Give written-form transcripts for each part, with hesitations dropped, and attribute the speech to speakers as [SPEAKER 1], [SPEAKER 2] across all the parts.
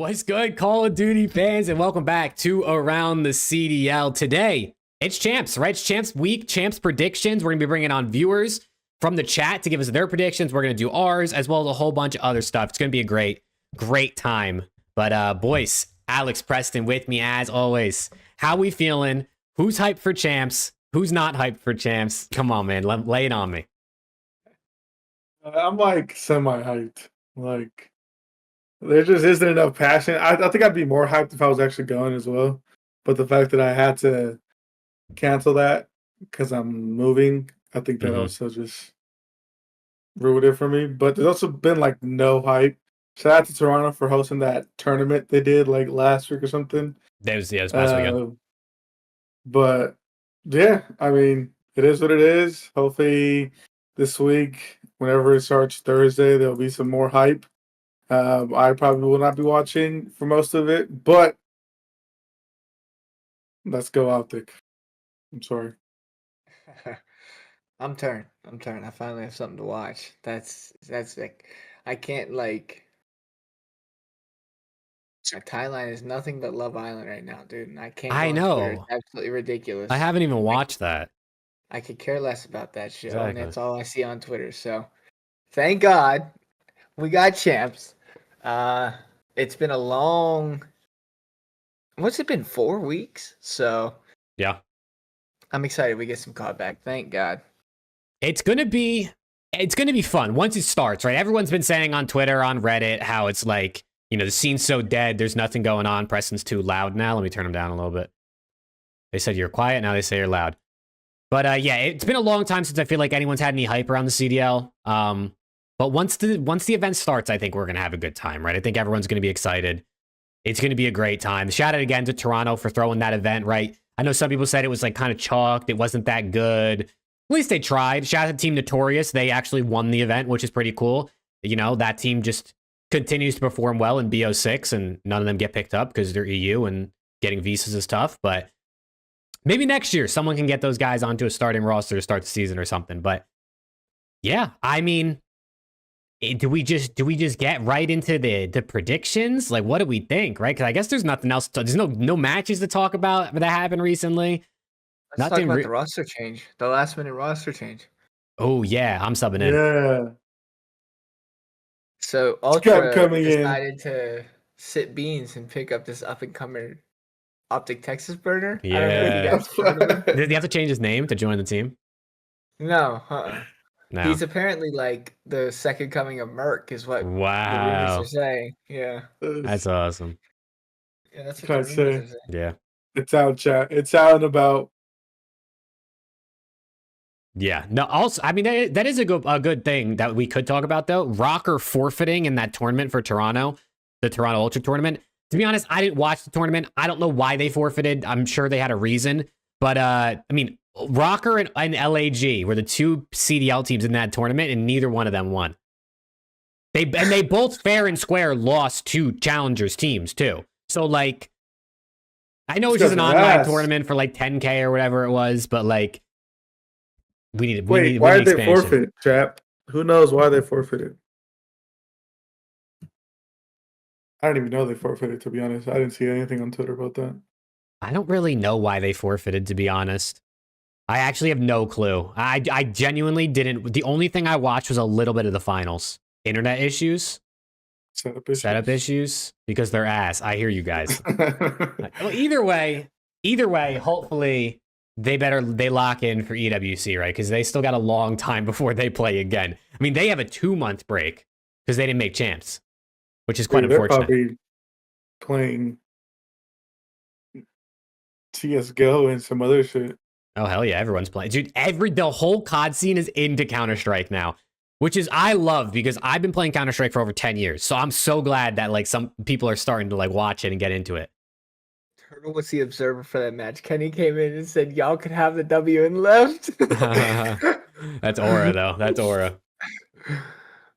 [SPEAKER 1] What's good, Call of Duty fans, and welcome back to Around the CDL. Today, it's Champs, right? It's Champs Week, Champs Predictions. We're going to be bringing on viewers from the chat to give us their predictions. We're going to do ours, as well as a whole bunch of other stuff. It's going to be a great time. But, boys, Alex, Preston with me, as always. How we feeling? Who's hyped for Champs? Who's not hyped for Champs? Come on, man. Lay it on me.
[SPEAKER 2] I'm like semi-hyped. Like, there just isn't enough passion. I think I'd be more hyped if I was actually going as well. But the fact that I had to cancel that because I'm moving, I think that also just ruined it for me. But there's also been like no hype. Shout out to Toronto for hosting that tournament they did like last week or something.
[SPEAKER 1] That was, this past weekend.
[SPEAKER 2] But yeah, I mean, it is what it is. Hopefully this week, whenever it starts Thursday, there'll be some more hype. I probably will not be watching for most of it, but let's go Optic. I'm sorry.
[SPEAKER 3] I'm turned. I finally have something to watch. That's like, I can't like. My timeline is nothing but Love Island right now, dude. And I can't.
[SPEAKER 1] I know.
[SPEAKER 3] It's absolutely ridiculous.
[SPEAKER 1] I haven't even watched that.
[SPEAKER 3] I could care less about that show,
[SPEAKER 1] Exactly.
[SPEAKER 3] and that's all I see on Twitter. So, thank God we got Champs. It's been a long. What's it been? 4 weeks. So
[SPEAKER 1] yeah, I'm
[SPEAKER 3] excited we get some COD back. Thank God.
[SPEAKER 1] It's gonna be fun once it starts, right? Everyone's been saying on Twitter, on Reddit, how it's like, you know, the scene's so dead. There's nothing going on. Preston's too loud now. Let me turn him down a little bit. They said you're quiet. Now they say you're loud. But yeah, it's been a long time since I feel like anyone's had any hype around the CDL. But once the event starts, I think we're gonna have a good time, right? I think everyone's gonna be excited. It's gonna be a great time. Shout out again to Toronto for throwing that event, right? I know some people said it was like kind of chalked. It wasn't that good. At least they tried. Shout out to Team Notorious. They actually won the event, which is pretty cool. You know, that team just continues to perform well in BO6, and none of them get picked up because they're EU and getting visas is tough. But maybe next year someone can get those guys onto a starting roster to start the season or something. But yeah, I mean, do we just get right into the predictions? Like, what do we think, right? Because I guess there's nothing else. There's no matches to talk about that happened recently.
[SPEAKER 3] Let's talk about the roster change, the last minute roster change.
[SPEAKER 1] Oh yeah, I'm subbing in.
[SPEAKER 2] Yeah.
[SPEAKER 3] So Ultra decided to sit beans and pick up this up and coming Optic Texas burner.
[SPEAKER 1] Yeah. Did he have to change his name to join the team?
[SPEAKER 3] No.
[SPEAKER 1] No.
[SPEAKER 3] He's apparently like the second coming of Merc, is what the rumors are saying. Yeah.
[SPEAKER 1] That's awesome.
[SPEAKER 3] Yeah, that's what the rumors are saying.
[SPEAKER 1] Yeah.
[SPEAKER 2] It's out, chat. It's out and about.
[SPEAKER 1] Yeah. No, also, I mean, that is a good thing that we could talk about, though. ROKKR forfeiting in that tournament for Toronto, the Toronto Ultra tournament. To be honest, I didn't watch the tournament. I don't know why they forfeited. I'm sure they had a reason. But, I mean, ROKKR and LAG were the two CDL teams in that tournament, and neither one of them won. They both fair and square lost to Challengers teams, too. So, like, I know it's just an online tournament for, like, 10K or whatever it was, but, like,
[SPEAKER 2] why did they forfeit, chap? Who knows why they forfeited? I don't even know they forfeited, to be honest. I didn't see anything on Twitter about that.
[SPEAKER 1] I don't really know why they forfeited, to be honest. I actually have no clue. I genuinely didn't. The only thing I watched was a little bit of the finals. Internet issues. Setup issues. Because they're ass. I hear you guys. Well, either way, hopefully they lock in for EWC, right? Because they still got a long time before they play again. I mean, they have a 2-month break because they didn't make champs, which is quite unfortunate.
[SPEAKER 2] They're probably playing CSGO and some other shit.
[SPEAKER 1] Oh, hell yeah, everyone's playing. Dude, the whole COD scene is into Counter-Strike now, which is, I love, because I've been playing Counter-Strike for over 10 years. So I'm so glad that, like, some people are starting to, like, watch it and get into it.
[SPEAKER 3] Turtle was the observer for that match. Kenny came in and said, y'all could have the W and left.
[SPEAKER 1] That's Aura, though. That's Aura.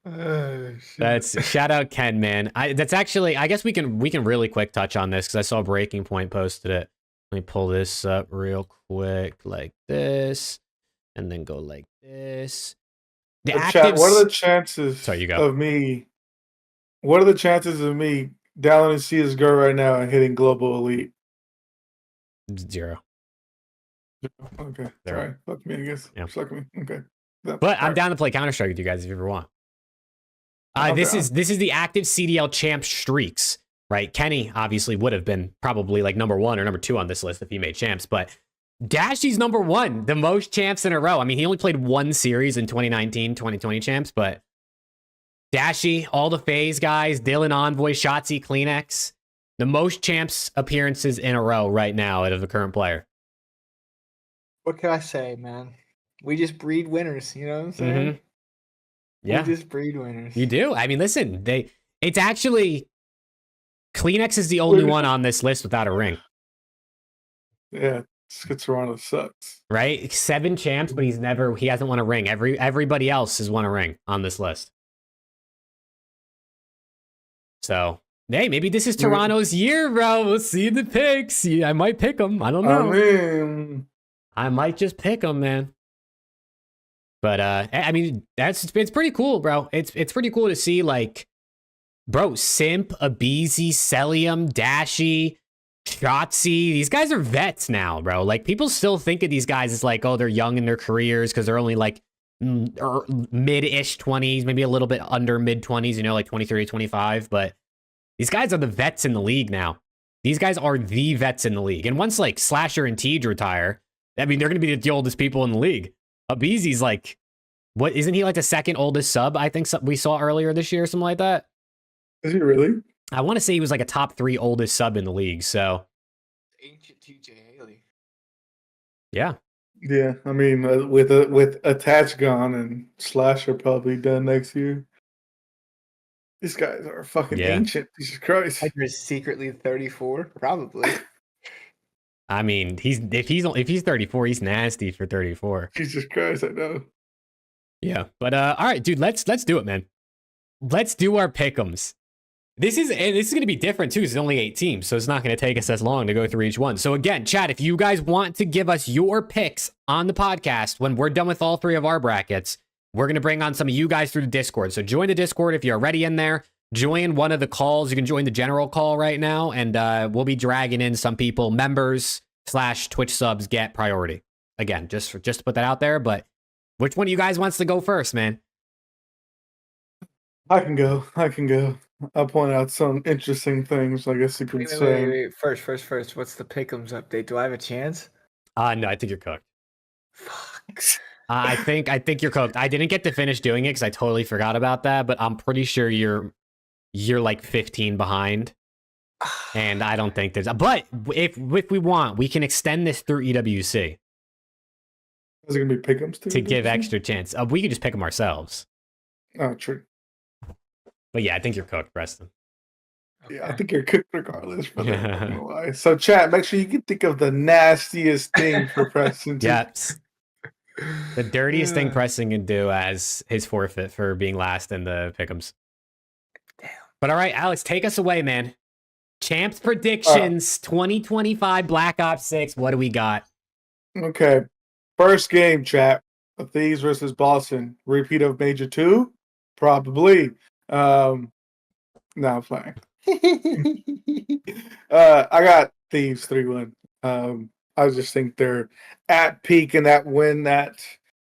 [SPEAKER 1] That's shout out Ken, man. That's actually, I guess we can really quick touch on this because I saw Breaking Point posted it. Let me pull this up real quick, like this, and then go like this.
[SPEAKER 2] What are the chances
[SPEAKER 1] Sorry, you go.
[SPEAKER 2] of me? What are the chances of me Dallin is CSGO right now and hitting global elite.
[SPEAKER 1] 0.
[SPEAKER 2] Okay,
[SPEAKER 1] Zero.
[SPEAKER 2] sorry, fuck me, I guess.
[SPEAKER 1] Yeah.
[SPEAKER 2] Suck me. Okay,
[SPEAKER 1] But I'm down to play Counter-Strike with you guys if you ever want.
[SPEAKER 2] I'm
[SPEAKER 1] This
[SPEAKER 2] down.
[SPEAKER 1] is the active CDL champs streaks, right? Kenny obviously would have been probably like number 1 or number 2 on this list if he made champs, but Dashy's number 1, the most champs in a row. I mean, he only played 1 series in 2019, 2020 champs, but Dashy, all the FaZe guys, Dylan Envoy, Shotzi, Kleenex, the most champs appearances in a row right now out of the current player.
[SPEAKER 3] What can I say, man? We just breed winners. You know what I'm saying?
[SPEAKER 1] Mm-hmm. Yeah,
[SPEAKER 3] we just breed winners.
[SPEAKER 1] You do. I mean, listen, it's actually Kleenex is the only one on this list without a ring.
[SPEAKER 2] Yeah, Toronto sucks.
[SPEAKER 1] Right? 7 champs, but he hasn't won a ring. Everybody else has won a ring on this list. So, hey, maybe this is Toronto's year, bro. We'll see the picks. I might pick them. I don't know. I might just pick them, man. But I mean, it's pretty cool, bro. It's pretty cool to see, like, bro, Simp, Abizi, Celium, Dashy, Shotzi. These guys are vets now, bro. Like, people still think of these guys as like, oh, they're young in their careers because they're only like mid-ish 20s, maybe a little bit under mid-20s, you know, like 23, 25. But these guys are the vets in the league now. These guys are the vets in the league. And once like Slasher and Tej retire, I mean, they're going to be the oldest people in the league. Abizi's like, what, isn't he like the 2nd oldest sub? I think we saw earlier this year, something like that.
[SPEAKER 2] Is he really?
[SPEAKER 1] I want to say he was like a top 3 oldest sub in the league. So,
[SPEAKER 3] Ancient TJ Haley.
[SPEAKER 1] Yeah.
[SPEAKER 2] Yeah, I mean, with Attach gone and Slasher probably done next year, these guys are fucking ancient. Jesus Christ!
[SPEAKER 3] They're secretly 34, probably.
[SPEAKER 1] I mean, if he's 34, he's nasty for 34.
[SPEAKER 2] Jesus Christ, I know.
[SPEAKER 1] Yeah, but all right, dude, let's do it, man. Let's do our pick'ems. This is going to be different too. It's only 8 teams, so it's not going to take us as long to go through each one. So again, chat, if you guys want to give us your picks on the podcast when we're done with all 3 of our brackets, we're going to bring on some of you guys through the Discord. So join the Discord if you're already in there. Join one of the calls. You can join the general call right now, and we'll be dragging in some people. Members / Twitch subs get priority. Again, just to put that out there. But which one of you guys wants to go first, man?
[SPEAKER 2] I can go. I'll point out some interesting things, I guess you could say.
[SPEAKER 3] Wait. First. What's the pick'ems update? Do I have a chance?
[SPEAKER 1] No, I think you're cooked.
[SPEAKER 3] Fuck.
[SPEAKER 1] I think you're cooked. I didn't get to finish doing it because I totally forgot about that, but I'm pretty sure you're like 15 behind. And I don't think there's... But if we want, we can extend this through EWC.
[SPEAKER 2] Is it going to be pick'ems too?
[SPEAKER 1] To give extra chance. We could just pick them ourselves.
[SPEAKER 2] Oh, true.
[SPEAKER 1] But yeah, I think you're cooked, Preston.
[SPEAKER 2] Okay. Yeah, I think you're cooked regardless. So, chat, make sure you can think of the nastiest thing for Preston.
[SPEAKER 1] Yes. The dirtiest thing Preston can do as his forfeit for being last in the pick'ems.
[SPEAKER 3] Damn.
[SPEAKER 1] But all right, Alex, take us away, man. Champs predictions 2025 Black Ops 6. What do we got?
[SPEAKER 2] Okay. First game, chat. Thieves versus Boston. Repeat of Major 2? Probably. No, I'm playing. I got Thieves 3-1. I just think they're at peak, and that win that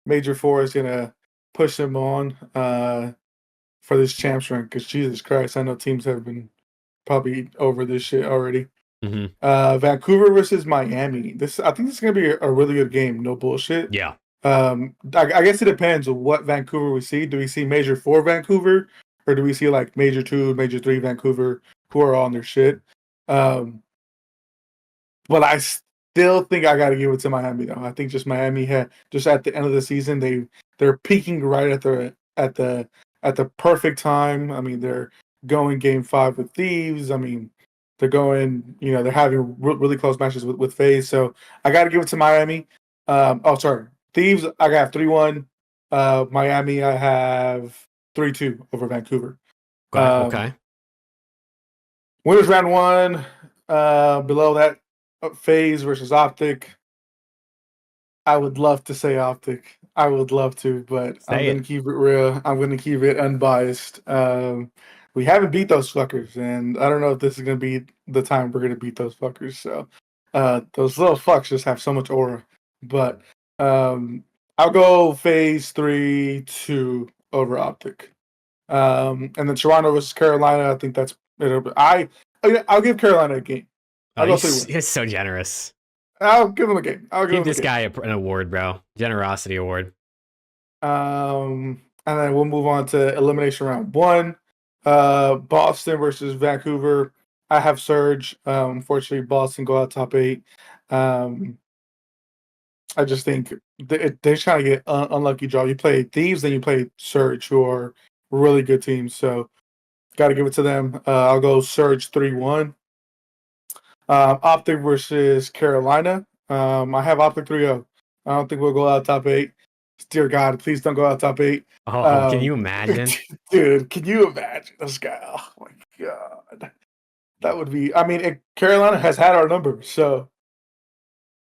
[SPEAKER 2] Major 4 is gonna push them on for this champs run. Because Jesus Christ, I know teams have been probably over this shit already.
[SPEAKER 1] Mm-hmm.
[SPEAKER 2] Vancouver versus Miami. I think this is gonna be a really good game. No bullshit.
[SPEAKER 1] Yeah.
[SPEAKER 2] I guess it depends on what Vancouver we see. Do we see Major 4 Vancouver, or do we see like Major 2, Major 3 Vancouver who are on their shit? But I still think I got to give it to Miami though. I think just Miami had just at the end of the season they're peaking right at the perfect time. I mean, they're going game 5 with Thieves. I mean, they're going, they're having really close matches with FaZe. So I got to give it to Miami. Thieves, I got 3-1. Miami, I have 3-2 over Vancouver.
[SPEAKER 1] Okay.
[SPEAKER 2] Winners round 1. Below that, FaZe versus Optic. I would love to say Optic. I would love to, but I'm going to keep it real. I'm going to keep it unbiased. we haven't beat those fuckers, and I don't know if this is gonna be the time we're gonna beat those fuckers. So, those little fucks just have so much aura. But I'll go phase 3-2 over Optic. And then Toronto versus Carolina. I think that's I'll give Carolina a game. I'll go 3-1.
[SPEAKER 1] He's so generous.
[SPEAKER 2] I'll give him a game.
[SPEAKER 1] Give this guy an award, bro. Generosity award.
[SPEAKER 2] And then we'll move on to elimination round 1. Boston versus Vancouver. I have Surge. Unfortunately, Boston go out top 8. I just think they're trying to get unlucky draw. You play Thieves, then you play Surge, who are really good teams. So, got to give it to them. I'll go Surge 3-1. Optic versus Carolina. I have Optic 3-0. I don't think we'll go out top 8. Dear God, please don't go out top 8.
[SPEAKER 1] Oh, can you imagine?
[SPEAKER 2] Dude, can you imagine this guy? Oh my God. That would be, I mean, Carolina has had our number, so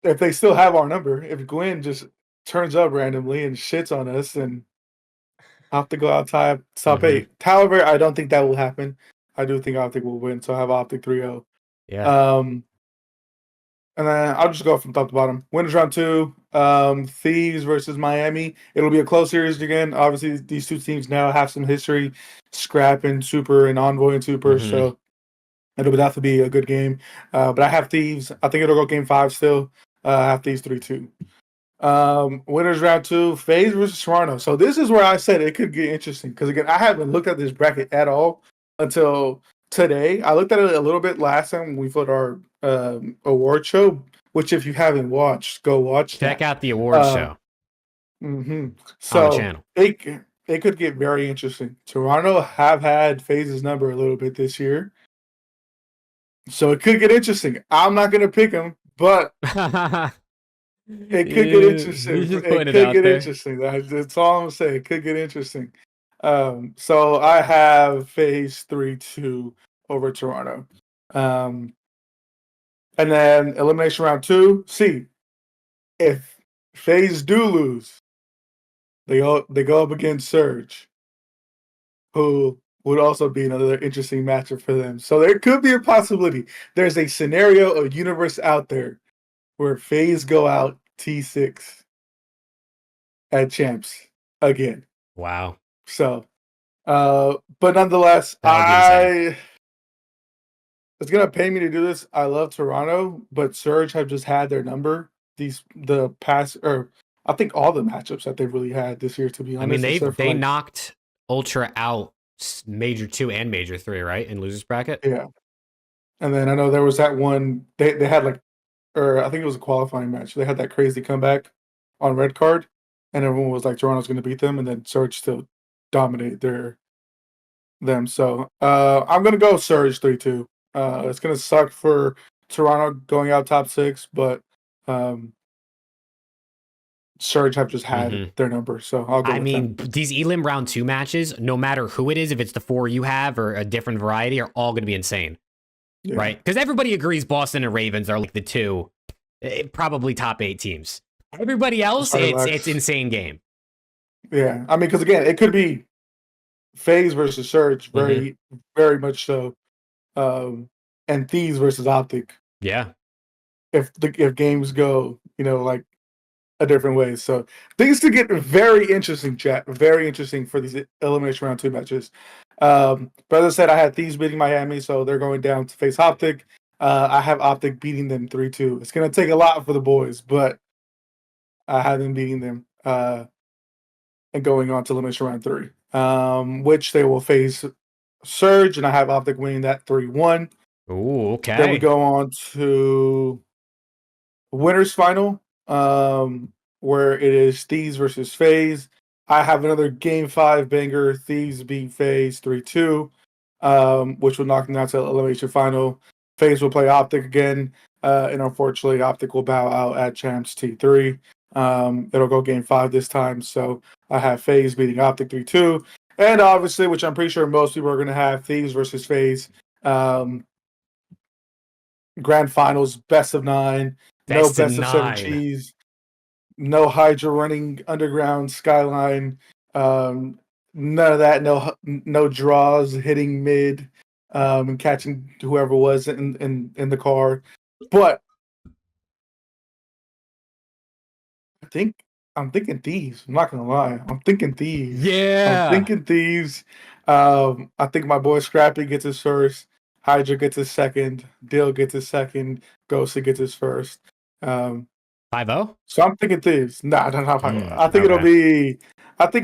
[SPEAKER 2] if they still have our number, if Gwen just turns up randomly and shits on us, then I'll have to go out top 8. However, I don't think that will happen. I do think Optic will win, so I have Optic 3-0.
[SPEAKER 1] Yeah.
[SPEAKER 2] And then I'll just go from top to bottom. Winners round 2, Thieves versus Miami. It'll be a close series again. Obviously, these two teams now have some history, Scrap and Super and Envoy and Super, so it'll definitely be a good game. But I have Thieves. I think it'll go game 5 still. I have Thieves 3-2. Winners round 2, FaZe versus Toronto. So this is where I said it could get interesting because, again, I haven't looked at this bracket at all until today. I looked at it a little bit last time when we put our award show, which if you haven't watched, go watch.
[SPEAKER 1] Check out the award show.
[SPEAKER 2] So
[SPEAKER 1] on the channel.
[SPEAKER 2] It could get very interesting. Toronto have had FaZe's number a little bit this year, so it could get interesting. I'm not gonna pick them, but it could get interesting. It could get interesting. That's all I'm gonna say. It could get interesting. So I have FaZe 3-2 over Toronto. And then elimination round 2. See, if FaZe do lose, they go up against Surge, who would also be another interesting matchup for them. So there could be a possibility. There's a scenario, a universe out there where FaZe go out T6 at Champs again.
[SPEAKER 1] Wow.
[SPEAKER 2] So, but nonetheless, it's gonna pay me to do this. I love Toronto, but Surge have just had their number. The past, or I think all the matchups that they've really had this year. To be honest,
[SPEAKER 1] I mean they knocked Ultra out Major 2 and Major 3, right, in losers bracket.
[SPEAKER 2] Yeah, and then I know there was that one they had or I think it was a qualifying match. They had that crazy comeback on red card, and everyone was like Toronto's going to beat them, and then Surge still dominated them. So I'm going to go Surge 3-2. It's going to suck for Toronto going out top 6, but Surge have just had their number, so I'll go with them.
[SPEAKER 1] These Elim round 2 matches, no matter who it is, if it's the 4 you have or a different variety, are all going to be insane, right? Because everybody agrees Boston and Ravens are like the 2, probably top 8 teams. Everybody else, it's insane game.
[SPEAKER 2] Yeah, I mean, because again, it could be FaZe versus Surge, very, very much so. And Thieves versus Optic.
[SPEAKER 1] Yeah.
[SPEAKER 2] If games go, like a different way. So things to get very interesting, chat. Very interesting for these elimination round 2 matches. But as I said, I had Thieves beating Miami, so they're going down to face Optic. I have Optic beating them 3-2. It's gonna take a lot for the boys, but I have them beating them and going on to elimination round 3. Which they will face Surge, and I have Optic winning that 3-1.
[SPEAKER 1] Ooh, okay.
[SPEAKER 2] Then we go on to winners final, where it is Thieves versus FaZe. I have another game 5 banger. Thieves beat FaZe 3-2, which will knock them down to the elimination final. FaZe will play Optic again, and unfortunately, Optic will bow out at Champs T3. It'll go game 5 this time, so I have FaZe beating Optic 3-2. And obviously, which I'm pretty sure most people are going to have, Thieves versus FaZe. Grand Finals, best of 9. No best of 7 Gs. No Hydra running underground Skyline. none of that. No draws, hitting mid, and catching whoever was in the car. But I'm thinking thieves. I'm not gonna lie. I'm thinking thieves.
[SPEAKER 1] Yeah.
[SPEAKER 2] I'm thinking thieves. I think my boy Scrappy gets his first. Hydra gets his second. Dill gets his second. Ghosty gets his first.
[SPEAKER 1] 5-0?
[SPEAKER 2] So I'm thinking thieves. Nah, not 5-0.
[SPEAKER 1] Mm,
[SPEAKER 2] I think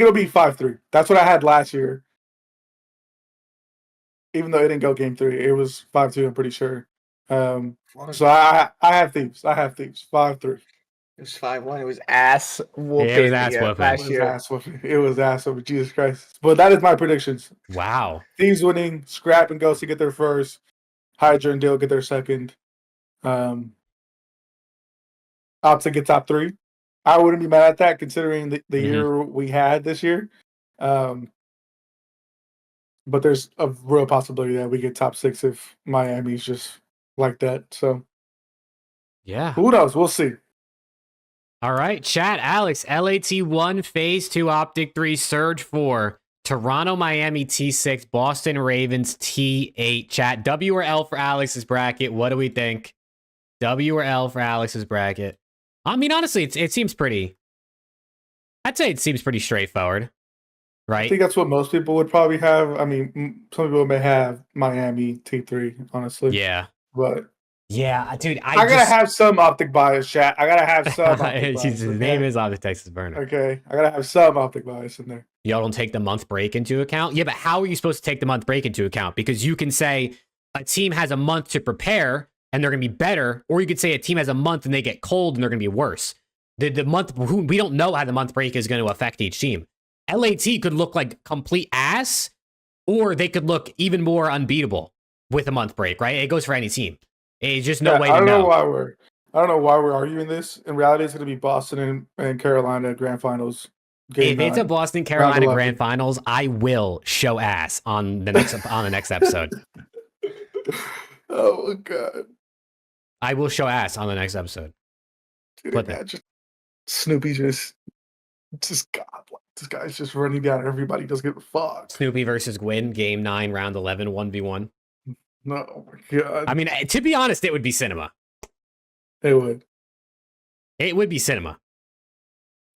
[SPEAKER 2] it'll be 5-3. That's what I had last year. Even though it didn't go game 3, it was 5-2. I'm pretty sure. So I have thieves. 5-3.
[SPEAKER 3] It was 5-1. It was ass whooping.
[SPEAKER 1] Yeah, it was ass whooping.
[SPEAKER 3] Last year.
[SPEAKER 2] It was ass whooping. Jesus Christ. But that is my predictions.
[SPEAKER 1] Wow.
[SPEAKER 2] Thieves winning. Scrap and Ghosty get their first. Hydra and Dill get their second. Optic get top 3. I wouldn't be mad at that considering the year we had this year. But there's a real possibility that we get top 6 if Miami's just like that. So
[SPEAKER 1] Yeah.
[SPEAKER 2] who knows? We'll see.
[SPEAKER 1] All right, chat. Alex, LAT 1, Phase 2, Optic 3, Surge 4, Toronto, Miami T6, Boston Ravens T8. Chat, W or L for Alex's bracket? What do we think? W or L for Alex's bracket? I mean, honestly, it seems pretty. I'd say it seems pretty straightforward, right?
[SPEAKER 2] I think that's what most people would probably have. I mean, some people may have Miami T3, honestly.
[SPEAKER 1] Yeah.
[SPEAKER 2] But
[SPEAKER 1] yeah, dude,
[SPEAKER 2] I gotta have some optic bias, chat. I gotta have some optic bias.
[SPEAKER 1] His name is Optic Texas Burner.
[SPEAKER 2] Okay, I gotta have some optic bias in there.
[SPEAKER 1] Y'all don't take the month break into account? Yeah, but how are you supposed to take the month break into account? Because you can say a team has a month to prepare and they're going to be better, or you could say a team has a month and they get cold and they're going to be worse. The month, we don't know how the month break is going to affect each team. LAT could look like complete ass, or they could look even more unbeatable with a month break, right? It goes for any team. It's just no way to know.
[SPEAKER 2] I don't know why we're arguing this. In reality, it's going to be Boston and Carolina grand finals.
[SPEAKER 1] If it's a Boston Carolina grand finals, I will show ass on the next episode.
[SPEAKER 2] Oh my god!
[SPEAKER 1] I will show ass on the next episode.
[SPEAKER 2] Dude, imagine Snoopy just God, this guy's just running down everybody. Doesn't give a fuck.
[SPEAKER 1] Snoopy versus Gwyn, game 9, round 11, 1v1.
[SPEAKER 2] No, oh my god.
[SPEAKER 1] I mean, to be honest, it would be cinema.
[SPEAKER 2] It would.
[SPEAKER 1] It would be cinema.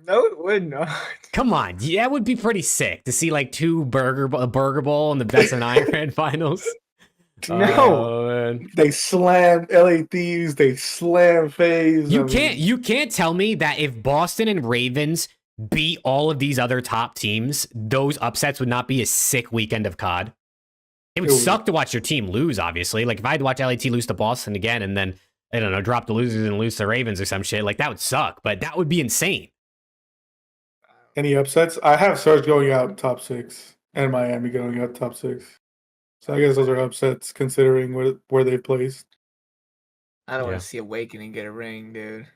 [SPEAKER 3] No, it would not.
[SPEAKER 1] Come on, yeah, it would be pretty sick to see like a Burger Bowl and the Best of 9 grand finals.
[SPEAKER 2] No, they slam LA Thieves. They slam FaZe.
[SPEAKER 1] You can't tell me that if Boston and Ravens beat all of these other top teams, those upsets would not be a sick weekend of COD. It would suck to watch your team lose, obviously. Like if I had to watch LAT lose to Boston again and then, I don't know, drop the losers and lose to Ravens or some shit, like that would suck, but that would be insane.
[SPEAKER 2] Any upsets? I have Surge going out top 6 and Miami going out top 6. So I guess those are upsets considering where they placed.
[SPEAKER 3] I don't want to see Awakening get a ring, dude.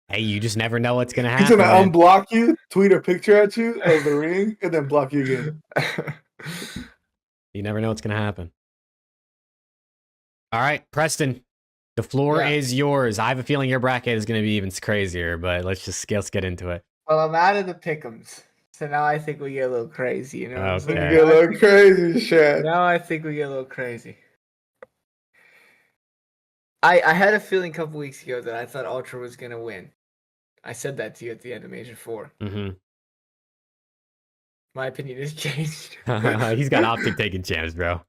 [SPEAKER 1] Hey, you just never know what's gonna happen.
[SPEAKER 2] He's gonna unblock you, tweet a picture at you of the ring, and then block you again.
[SPEAKER 1] You never know what's gonna happen. All right, Preston, the floor is yours. I have a feeling your bracket is gonna be even crazier, but let's get into it.
[SPEAKER 3] Well, I'm out of the pick'ems, so now I think we get a little crazy. You know,
[SPEAKER 1] okay.
[SPEAKER 2] We get a little crazy, shit.
[SPEAKER 3] Now I think we get a little crazy. I had a feeling a couple weeks ago that I thought Ultra was gonna win. I said that to you at the end of Major 4.
[SPEAKER 1] Mm-hmm.
[SPEAKER 3] My opinion has changed.
[SPEAKER 1] He's got Optic taking champs, bro.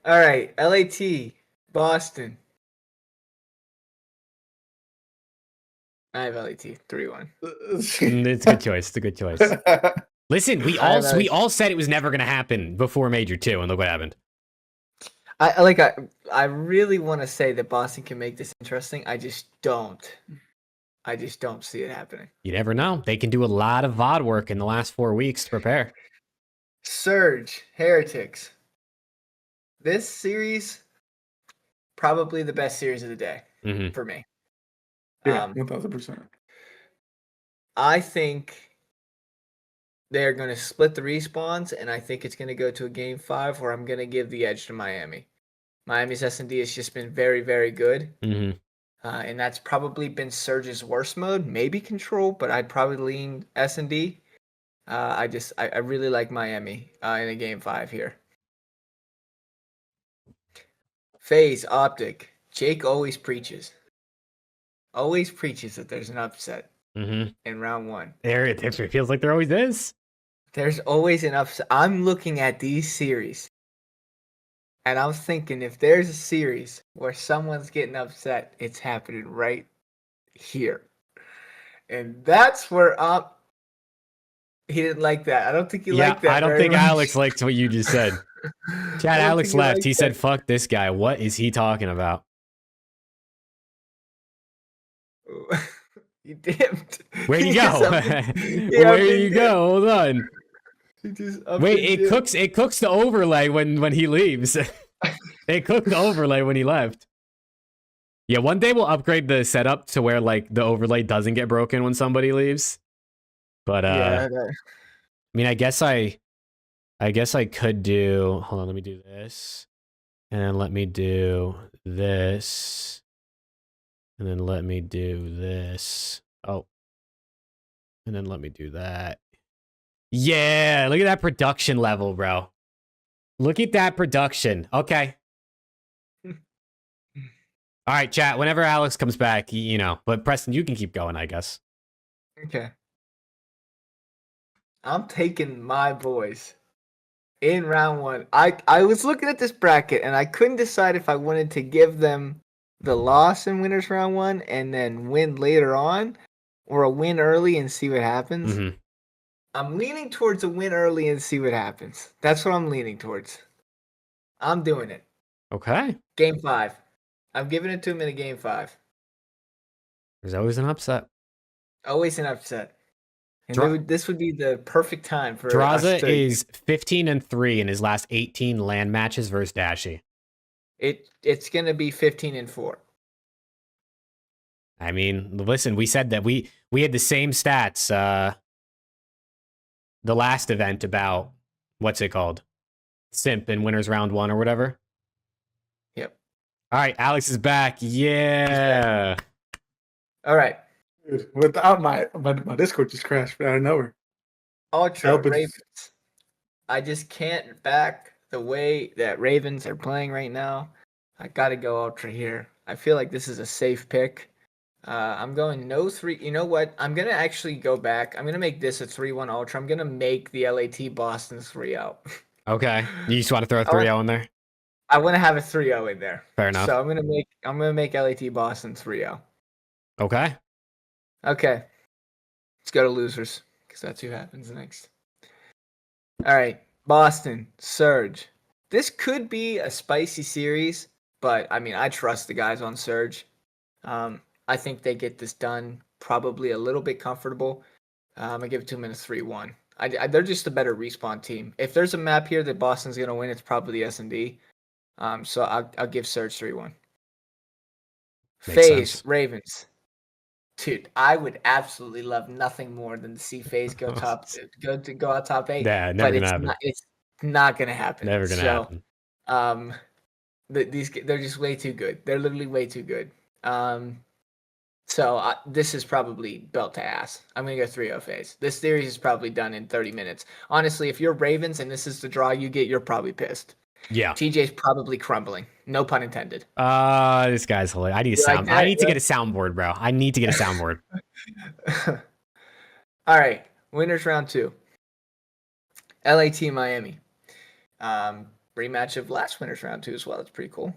[SPEAKER 3] All right, LAT, Boston. I have LAT 3-1.
[SPEAKER 1] It's a good choice. It's a good choice. Listen, we all said it was never going to happen before Major 2, and look what happened.
[SPEAKER 3] I really want to say that Boston can make this interesting. I just don't see it happening.
[SPEAKER 1] You never know. They can do a lot of VOD work in the last 4 weeks to prepare.
[SPEAKER 3] Surge, Heretics. This series, probably the best series of the day for me.
[SPEAKER 2] Yeah, 1,000%.
[SPEAKER 3] I think they're going to split the respawns, and I think it's going to go to a game 5 where I'm going to give the edge to Miami. Miami's S&D has just been very, very good.
[SPEAKER 1] Mm-hmm.
[SPEAKER 3] And that's probably been Surge's worst mode, maybe Control, but I'd probably lean S&D. I really like Miami in a game 5 here. FaZe Optic. Jake always preaches that there's an upset
[SPEAKER 1] Mm-hmm.
[SPEAKER 3] in round 1.
[SPEAKER 1] It feels like there always is.
[SPEAKER 3] There's always an upset. I'm looking at these series, and I'm thinking if there's a series where someone's getting upset, it's happening right here. And that's where he didn't like that. I don't think he liked that.
[SPEAKER 1] I don't
[SPEAKER 3] very
[SPEAKER 1] think
[SPEAKER 3] much.
[SPEAKER 1] Alex liked what you just said. Chad,
[SPEAKER 3] I don't
[SPEAKER 1] Alex
[SPEAKER 3] think
[SPEAKER 1] left.
[SPEAKER 3] liked
[SPEAKER 1] He said,
[SPEAKER 3] that.
[SPEAKER 1] fuck this guy. What is he talking about?
[SPEAKER 3] He dipped.
[SPEAKER 1] Where'd he
[SPEAKER 3] He
[SPEAKER 1] go?
[SPEAKER 3] just up and- he
[SPEAKER 1] Where
[SPEAKER 3] up
[SPEAKER 1] do
[SPEAKER 3] and
[SPEAKER 1] you
[SPEAKER 3] dipped.
[SPEAKER 1] go? Hold on.
[SPEAKER 3] He just up
[SPEAKER 1] Wait,
[SPEAKER 3] and
[SPEAKER 1] it
[SPEAKER 3] dipped.
[SPEAKER 1] cooks the overlay when he leaves. It cooked the overlay when he left. Yeah, one day we'll upgrade the setup to where like the overlay doesn't get broken when somebody leaves. But
[SPEAKER 3] Yeah,
[SPEAKER 1] I mean, I guess I could do. Hold on, let me do this, and then let me do this, and then let me do this. Oh, and then let me do that. Yeah, look at that production level, bro. Look at that production. Okay. All right, chat. Whenever Alex comes back, you know. But Preston, you can keep going, I guess.
[SPEAKER 3] okay. I'm taking my boys in round 1. I was looking at this bracket and I couldn't decide if I wanted to give them the loss in winners round 1 and then win later on, or a win early and see what happens.
[SPEAKER 1] Mm-hmm.
[SPEAKER 3] I'm leaning towards a win early and see what happens. That's what I'm leaning towards. I'm doing it.
[SPEAKER 1] Okay.
[SPEAKER 3] Game 5. I'm giving it to him in a game 5.
[SPEAKER 1] There's always an upset.
[SPEAKER 3] Always an upset. And this would be the perfect time for us
[SPEAKER 1] Draza
[SPEAKER 3] to,
[SPEAKER 1] is 15-3 in his last 18 LAN matches versus Dashy.
[SPEAKER 3] It's gonna be 15-4.
[SPEAKER 1] I mean, listen, we said that we had the same stats the last event about what's it called? Simp in winners round 1 or whatever.
[SPEAKER 3] Yep.
[SPEAKER 1] All right, Alex is back. Yeah.
[SPEAKER 3] All right.
[SPEAKER 2] Dude, without my Discord just crashed out of nowhere.
[SPEAKER 3] Ultra
[SPEAKER 2] Help it.
[SPEAKER 3] Ravens. I just can't back the way that Ravens are playing right now. I gotta go Ultra here. I feel like this is a safe pick. I'm going no 3. You know what? I'm gonna actually go back. I'm gonna make this a 3-1 Ultra. I'm gonna make the LAT Boston 3-0.
[SPEAKER 1] Okay. You just want to throw a 3-0 in there?
[SPEAKER 3] I want to have a 3-0 in there.
[SPEAKER 1] Fair enough.
[SPEAKER 3] So I'm gonna make LAT Boston 3-0.
[SPEAKER 1] Okay.
[SPEAKER 3] Okay. Let's go to losers, because that's who happens next. All right. Boston, Surge. This could be a spicy series, but I mean, I trust the guys on Surge. I think they get this done probably a little bit comfortable. I give it to them in a 3-1. They're just a better respawn team. If there's a map here that Boston's going to win, it's probably the S&D. So I'll give Surge 3-1. FaZe, Ravens. Dude, I would absolutely love nothing more than to see FaZe go out top 8.
[SPEAKER 1] Yeah, never gonna happen.
[SPEAKER 3] It's not gonna happen.
[SPEAKER 1] Never gonna happen.
[SPEAKER 3] They're just way too good. They're literally way too good. So this is probably belt to ass. I'm gonna go 3-0 FaZe. This series is probably done in 30 minutes. Honestly, if you're Ravens and this is the draw you get, you're probably pissed.
[SPEAKER 1] Yeah.
[SPEAKER 3] TJ's probably crumbling. No pun intended.
[SPEAKER 1] This guy's hilarious. I need to get a soundboard, bro. I need to get a soundboard.
[SPEAKER 3] All right. Winners round 2. LAT Miami. Rematch of last winners round 2 as well. That's pretty cool.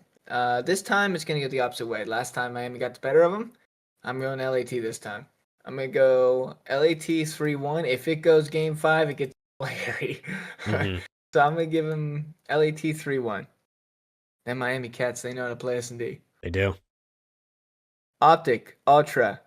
[SPEAKER 3] This time it's gonna go the opposite way. Last time Miami got the better of them. I'm going LAT this time. I'm gonna go LAT 3-1. If it goes game 5, it gets hairy.
[SPEAKER 1] Mm-hmm.
[SPEAKER 3] So I'm gonna give him LAT 3-1. Then Miami Cats, they know how to play S&D.
[SPEAKER 1] They do.
[SPEAKER 3] Optic, Ultra.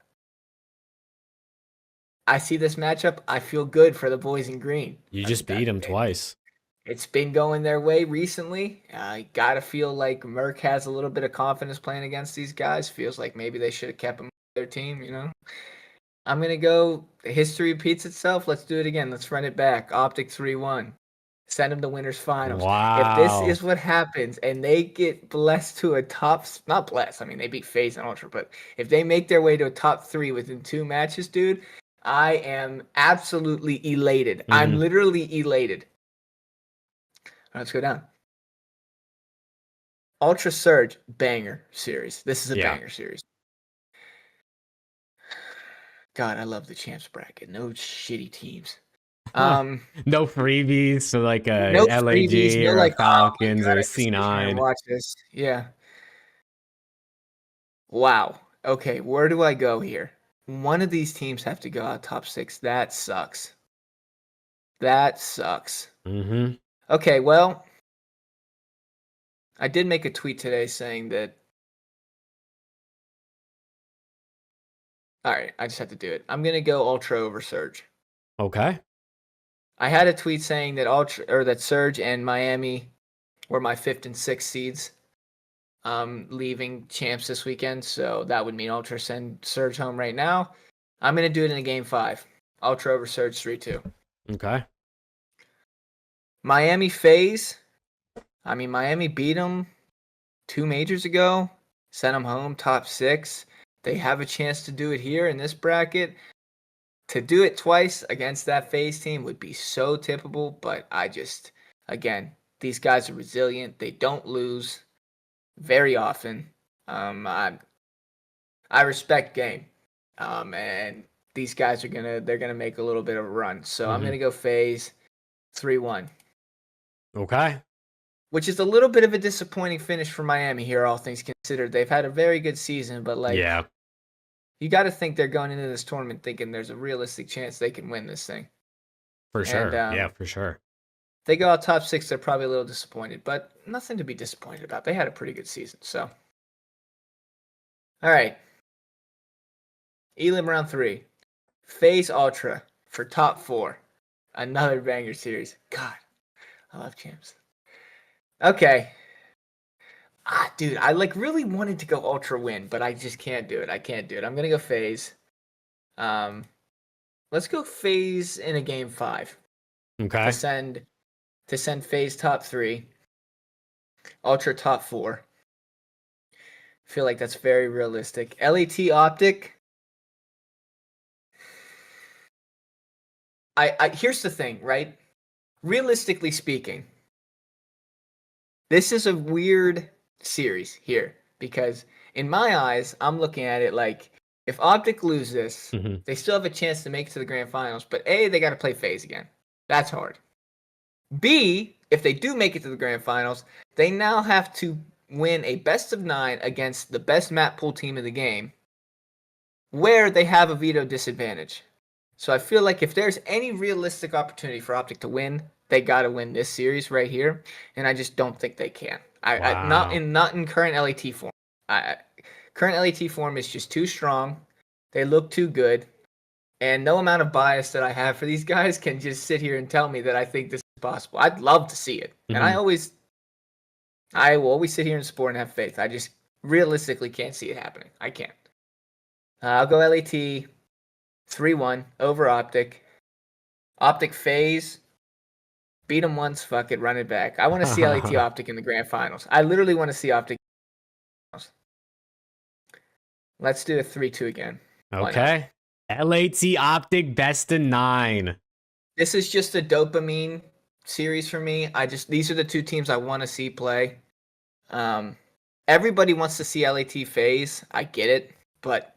[SPEAKER 3] I see this matchup. I feel good for the boys in green.
[SPEAKER 1] You just beat them twice.
[SPEAKER 3] It's been going their way recently. I gotta feel like Merck has a little bit of confidence playing against these guys. Feels like maybe they should have kept them on their team, you know? I'm gonna go, history repeats itself. Let's do it again. Let's run it back. Optic 3-1. Send them to winners finals.
[SPEAKER 1] Wow.
[SPEAKER 3] If this is what happens and they get blessed to a top, not blessed, I mean, they beat FaZe and Ultra, but if they make their way to a top 3 within 2 matches, dude, I am absolutely elated.
[SPEAKER 1] Mm-hmm.
[SPEAKER 3] I'm literally elated. All right, let's go down. Ultra Surge, banger series. This is a banger series. God, I love the champs bracket. No shitty teams.
[SPEAKER 1] No freebies, so like a
[SPEAKER 3] No
[SPEAKER 1] LAG
[SPEAKER 3] freebies, no
[SPEAKER 1] or a
[SPEAKER 3] like, oh my
[SPEAKER 1] Falcons
[SPEAKER 3] God,
[SPEAKER 1] or
[SPEAKER 3] I
[SPEAKER 1] a
[SPEAKER 3] just sit here and
[SPEAKER 1] C9.
[SPEAKER 3] watch this. Yeah. Wow. Okay, where do I go here? One of these teams have to go out top 6. That sucks. That sucks.
[SPEAKER 1] Mm-hmm.
[SPEAKER 3] Okay, well, I did make a tweet today saying that. All right, I just have to do it. I'm gonna go Ultra over Surge.
[SPEAKER 1] Okay.
[SPEAKER 3] I had a tweet saying that that Surge and Miami were my 5th and 6th seeds, leaving champs this weekend. So that would mean Ultra send Surge home right now. I'm gonna do it in a game 5. Ultra over Surge 3-2.
[SPEAKER 1] Okay.
[SPEAKER 3] Miami FaZe. I mean, Miami beat them 2 majors ago, sent them home top 6. They have a chance to do it here in this bracket. To do it twice against that FaZe team would be so tippable, but again, these guys are resilient. They don't lose very often. I respect game, and these guys they're gonna make a little bit of a run. So I'm gonna go FaZe 3-1.
[SPEAKER 1] Okay.
[SPEAKER 3] Which is a little bit of a disappointing finish for Miami here, all things considered. They've had a very good season, but you got to think they're going into this tournament thinking there's a realistic chance they can win this thing.
[SPEAKER 1] For sure. Yeah, for sure.
[SPEAKER 3] If they go out top 6, they're probably a little disappointed, but nothing to be disappointed about. They had a pretty good season, so. All right. Elim round 3. FaZe Ultra for top 4. Another banger series. God, I love champs. Okay. Dude, I really wanted to go Ultra win, but I just can't do it. I can't do it. I'm gonna go FaZe. Let's go FaZe in a game 5.
[SPEAKER 1] Okay.
[SPEAKER 3] To send FaZe top 3. Ultra top 4. I feel like that's very realistic. LET Optic. Here's the thing, right? Realistically speaking, this is a weird series here because in my eyes, I'm looking at it like if Optic lose this, they still have a chance to make it to the grand finals, but A, they got to play FaZe again. That's hard. B, if they do make it to the grand finals, they now have to win a best of 9 against the best map pool team in the game where they have a veto disadvantage. So I feel like if there's any realistic opportunity for Optic to win, they got to win this series right here, and I just don't think they can. Not in current LAT form. Current LAT form is just too strong. They look too good, and no amount of bias that I have for these guys can just sit here and tell me that I think this is possible. I'd love to see it, and I will always sit here and support and have faith. I just realistically can't see it happening. I can't. I'll go LAT 3-1 over Optic. Optic FaZe. Beat them once, fuck it, run it back. I want to see LAT Optic in the grand finals. I literally want to see Optic. Let's do a 3-2 again.
[SPEAKER 1] Okay. LAT Optic best of 9.
[SPEAKER 3] This is just a dopamine series for me. These are the 2 teams I want to see play. Everybody wants to see LAT FaZe. I get it, but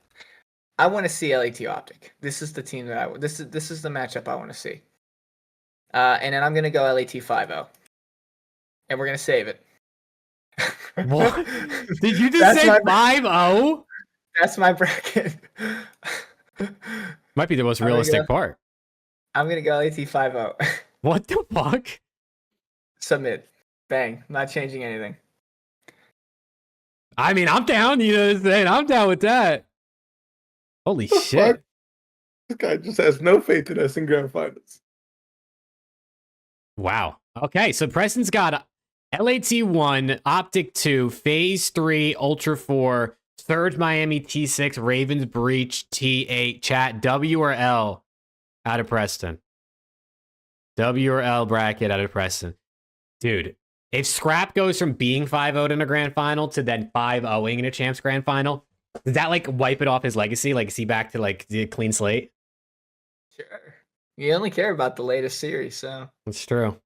[SPEAKER 3] I want to see LAT Optic. This is the team that this is the matchup I want to see. And then I'm going to go LAT 5-0. And we're going to save it.
[SPEAKER 1] What? Did you just say 5-0?
[SPEAKER 3] That's my bracket.
[SPEAKER 1] Might be the most realistic part.
[SPEAKER 3] I'm going to go LAT 5-0.
[SPEAKER 1] What the fuck?
[SPEAKER 3] Submit. Bang. Not changing anything.
[SPEAKER 1] I mean, I'm down. You know what I'm saying? I'm down with that. Holy shit.
[SPEAKER 2] Fuck? This guy just has no faith in us in grand finals.
[SPEAKER 1] Wow. Okay, so Preston's got LAT 1, Optic 2, FaZe 3, Ultra 4, Surge Miami T6, Ravens Breach T8. Chat W or L out of Preston. W or L bracket out of Preston. Dude, if Scrap goes from being 5-0 in a grand final to then 5-0ing in a champs grand final, does that like wipe it off his legacy? Like, is he back to like the clean slate?
[SPEAKER 3] Sure. You only care about the latest series, so.
[SPEAKER 1] That's true.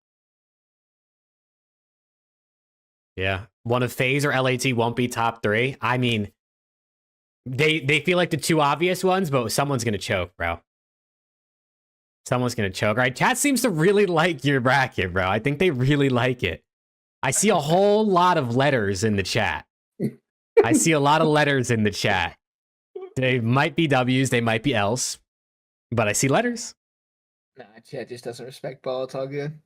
[SPEAKER 1] Yeah. One of FaZe or LAT won't be top 3. I mean, they feel like the two obvious ones, but someone's going to choke, bro. Someone's going to choke. All right, chat seems to really like your bracket, bro. I think they really like it. I see a whole lot of letters in the chat. I see a lot of letters in the chat. They might be W's, they might be L's, but I see letters.
[SPEAKER 3] Nah, chat just doesn't respect ball. It's all good.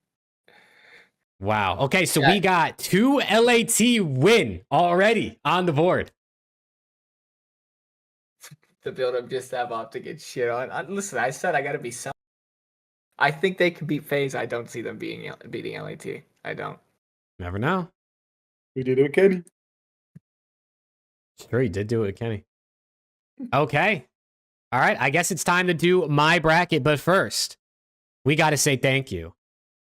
[SPEAKER 1] Wow. Okay, so we got 2 LAT win already on the board.
[SPEAKER 3] The build-up just have off to get shit on. Listen, I said I got to be some. I think they can beat FaZe. I don't see them beating LAT. I don't.
[SPEAKER 1] Never know.
[SPEAKER 2] We did it with Kenny.
[SPEAKER 1] Sure, he did do it with Kenny. Okay. All right, I guess it's time to do my bracket, but first, we got to say thank you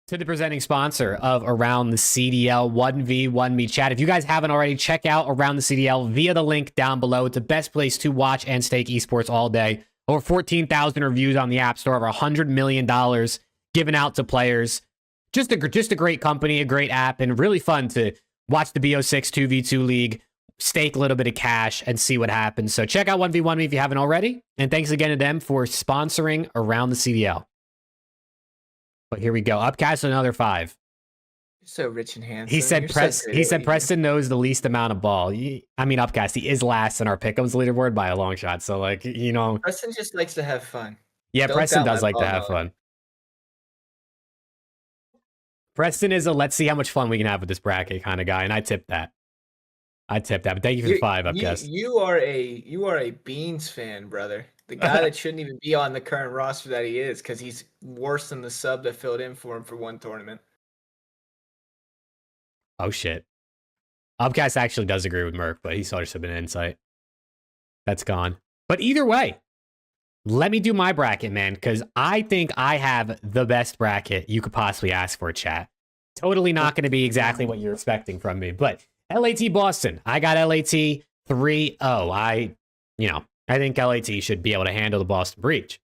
[SPEAKER 1] to the presenting sponsor of Around the CDL 1v1me chat. If you guys haven't already, check out Around the CDL via the link down below. It's the best place to watch and stake esports all day. Over 14,000 reviews on the App Store, over $100 million given out to players. Just a great company, a great app, and really fun to watch the BO6 2v2 league, stake a little bit of cash, and see what happens. So check out 1v1me if you haven't already. And thanks again to them for sponsoring Around the CDL. But here we go. Upcast another 5.
[SPEAKER 3] You're so rich and handsome.
[SPEAKER 1] He said Preston knows the least amount of ball. I mean, Upcast, he is last in our pick'ems leaderboard by a long shot. So, like, you know.
[SPEAKER 3] Preston just likes to have fun.
[SPEAKER 1] Yeah, Preston does like to have fun. Preston is a let's see how much fun we can have with this bracket kind of guy, and I tip that. But thank you for the 5, Upcast.
[SPEAKER 3] You are a Beans fan, brother. The guy that shouldn't even be on the current roster that he is, because he's worse than the sub that filled in for him for one tournament.
[SPEAKER 1] Oh, shit. Upcast actually does agree with Merc, but he saw just have been an insight. That's gone. But either way, let me do my bracket, man, because I think I have the best bracket you could possibly ask for, chat. Totally not going to be exactly what you're expecting from me, but LAT Boston. I got LAT 3-0. I think LAT should be able to handle the Boston Breach.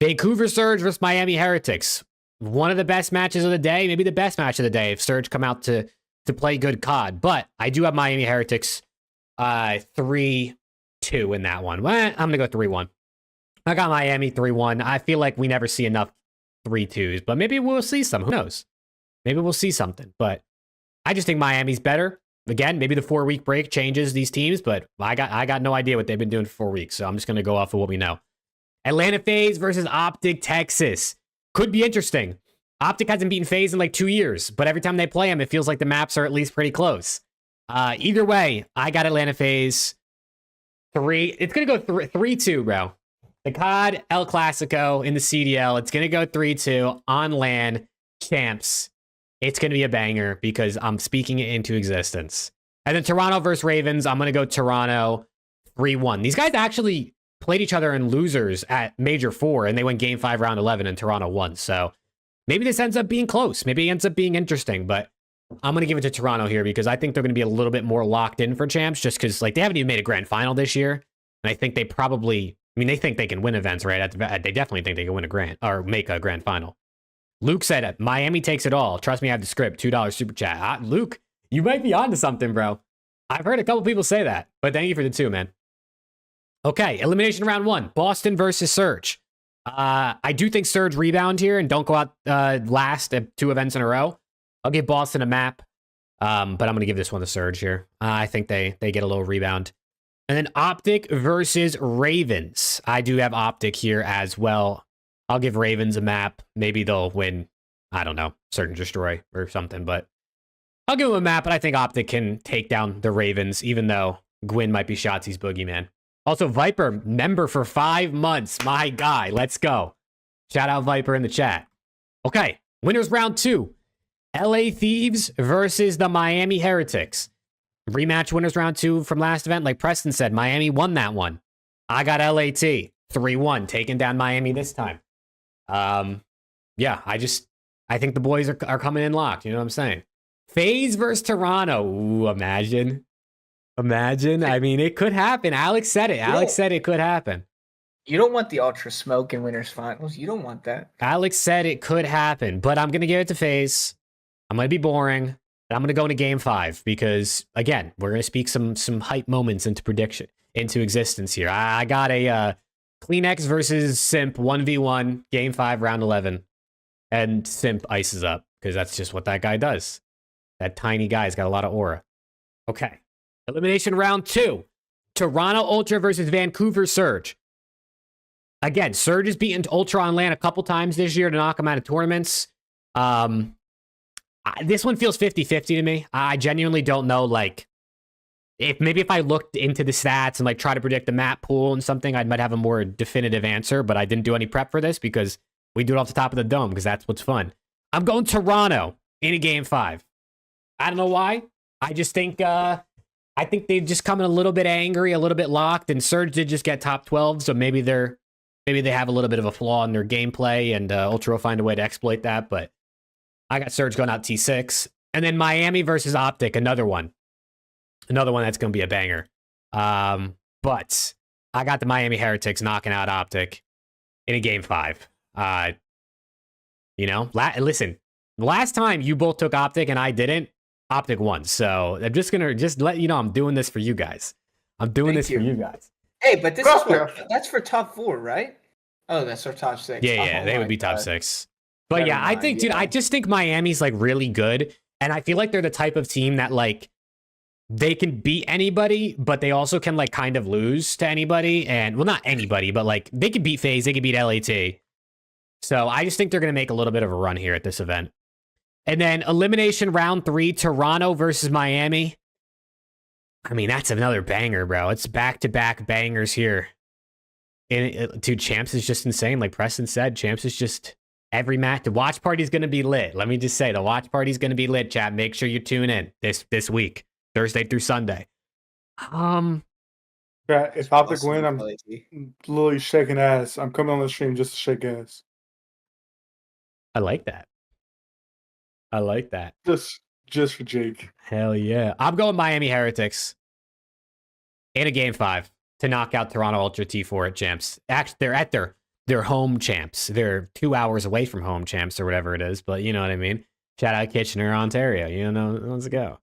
[SPEAKER 1] Vancouver Surge versus Miami Heretics. One of the best matches of the day, maybe the best match of the day if Surge come out to play good COD. But I do have Miami Heretics 3-2 in that one. Well, I'm going to go 3-1. I got Miami 3-1. I feel like we never see enough 3-2s, but maybe we'll see some. Who knows? Maybe we'll see something. But I just think Miami's better. Again, maybe the 4-week break changes these teams, but I got no idea what they've been doing for 4 weeks, so I'm just going to go off of what we know. Atlanta FaZe versus Optic Texas. Could be interesting. Optic hasn't beaten FaZe in like 2 years, but every time they play them, it feels like the maps are at least pretty close. Either way, I got Atlanta FaZe 3. It's going to go 3-2, bro. The COD El Clasico in the CDL. It's going to go 3-2 on LAN. Champs. It's going to be a banger because I'm speaking it into existence. And then Toronto versus Ravens. I'm going to go Toronto 3-1. These guys actually played each other in losers at Major 4, and they went Game 5, Round 11, and Toronto won. So maybe this ends up being close. Maybe it ends up being interesting, but I'm going to give it to Toronto here because I think they're going to be a little bit more locked in for champs just because like they haven't even made a grand final this year. And I think they probably, they think they can win events, right? They definitely think they can win a grand or make a grand final. Luke said, Miami takes it all. Trust me, I have the script. $2 super chat. Luke, you might be onto something, bro. I've heard a couple people say that, but thank you for the 2, man. Okay, elimination round 1. Boston versus Surge. I do think Surge rebound here and don't go out last at 2 events in a row. I'll give Boston a map, but I'm going to give this one to Surge here. I think they get a little rebound. And then Optic versus Ravens. I do have Optic here as well. I'll give Ravens a map. Maybe they'll win, I don't know, Search and Destroy or something, but I'll give them a map, but I think Optic can take down the Ravens, even though Gwyn might be Shotzi's boogeyman. Also, Viper, member for 5 months. My guy, let's go. Shout out Viper in the chat. Okay, winners round 2. LA Thieves versus the Miami Heretics. Rematch winners round 2 from last event. Like Preston said, Miami won that one. I got LAT 3-1, taking down Miami this time. Yeah, I think the boys are coming in locked. You know what I'm saying? FaZe versus Toronto. Ooh, imagine. I mean, it could happen. Alex said it. Alex said it could happen.
[SPEAKER 3] You don't want the Ultra smoke in winners finals. You don't want that.
[SPEAKER 1] Alex said it could happen, but I'm going to give it to FaZe. I'm going to be boring. And I'm going to go into game 5 because, again, we're going to speak some hype moments into existence here. I got a Kleenex versus Simp 1v1, game 5, round 11. And Simp ices up because that's just what that guy does. That tiny guy's got a lot of aura. Okay. Elimination round 2. Toronto Ultra versus Vancouver Surge. Again, Surge has beaten Ultra on LAN a couple times this year to knock them out of tournaments. This one feels 50-50 to me. I genuinely don't know, like, if I looked into the stats and, like, try to predict the map pool and something, I might have a more definitive answer, but I didn't do any prep for this because we do it off the top of the dome because that's what's fun. I'm going Toronto in a game 5. I don't know why. I just think... I think they've just come in a little bit angry, a little bit locked, and Surge did just get top 12, so maybe they have a little bit of a flaw in their gameplay, and Ultra will find a way to exploit that, but I got Surge going out T6. And then Miami versus Optic, another one. Another one that's going to be a banger. But I got the Miami Heretics knocking out Optic in a game 5. Listen, the last time you both took Optic and I didn't, Optic won. So I'm just gonna let you know I'm doing this for you guys. I'm doing this for you guys.
[SPEAKER 3] Hey, but that's for top 4, right? Oh, that's for top 6.
[SPEAKER 1] Yeah, they would be top 6. But I think, dude, I just think Miami's like really good, and I feel like they're the type of team that like they can beat anybody, but they also can like kind of lose to anybody, and well, not anybody, but like they could beat FaZe, they could beat LAT. So I just think they're gonna make a little bit of a run here at this event. And then elimination round 3, Toronto versus Miami. I mean, that's another banger, bro. It's back-to-back bangers here. And dude, Champs is just insane. Like Preston said, Champs is just every match. The watch party's going to be lit. Let me just say, the watch party's going to be lit, chat. Make sure you tune in this week, Thursday through Sunday.
[SPEAKER 2] If Optic win, I'm literally shaking ass. I'm coming on the stream just to shake ass.
[SPEAKER 1] I like that. I like that.
[SPEAKER 2] Just for Jake.
[SPEAKER 1] Hell yeah. I'm going Miami Heretics in a game 5 to knock out Toronto Ultra T4 at Champs. Actually, they're at their home Champs. They're 2 hours away from home Champs or whatever it is, but you know what I mean. Shout out Kitchener, Ontario. You know, let's go.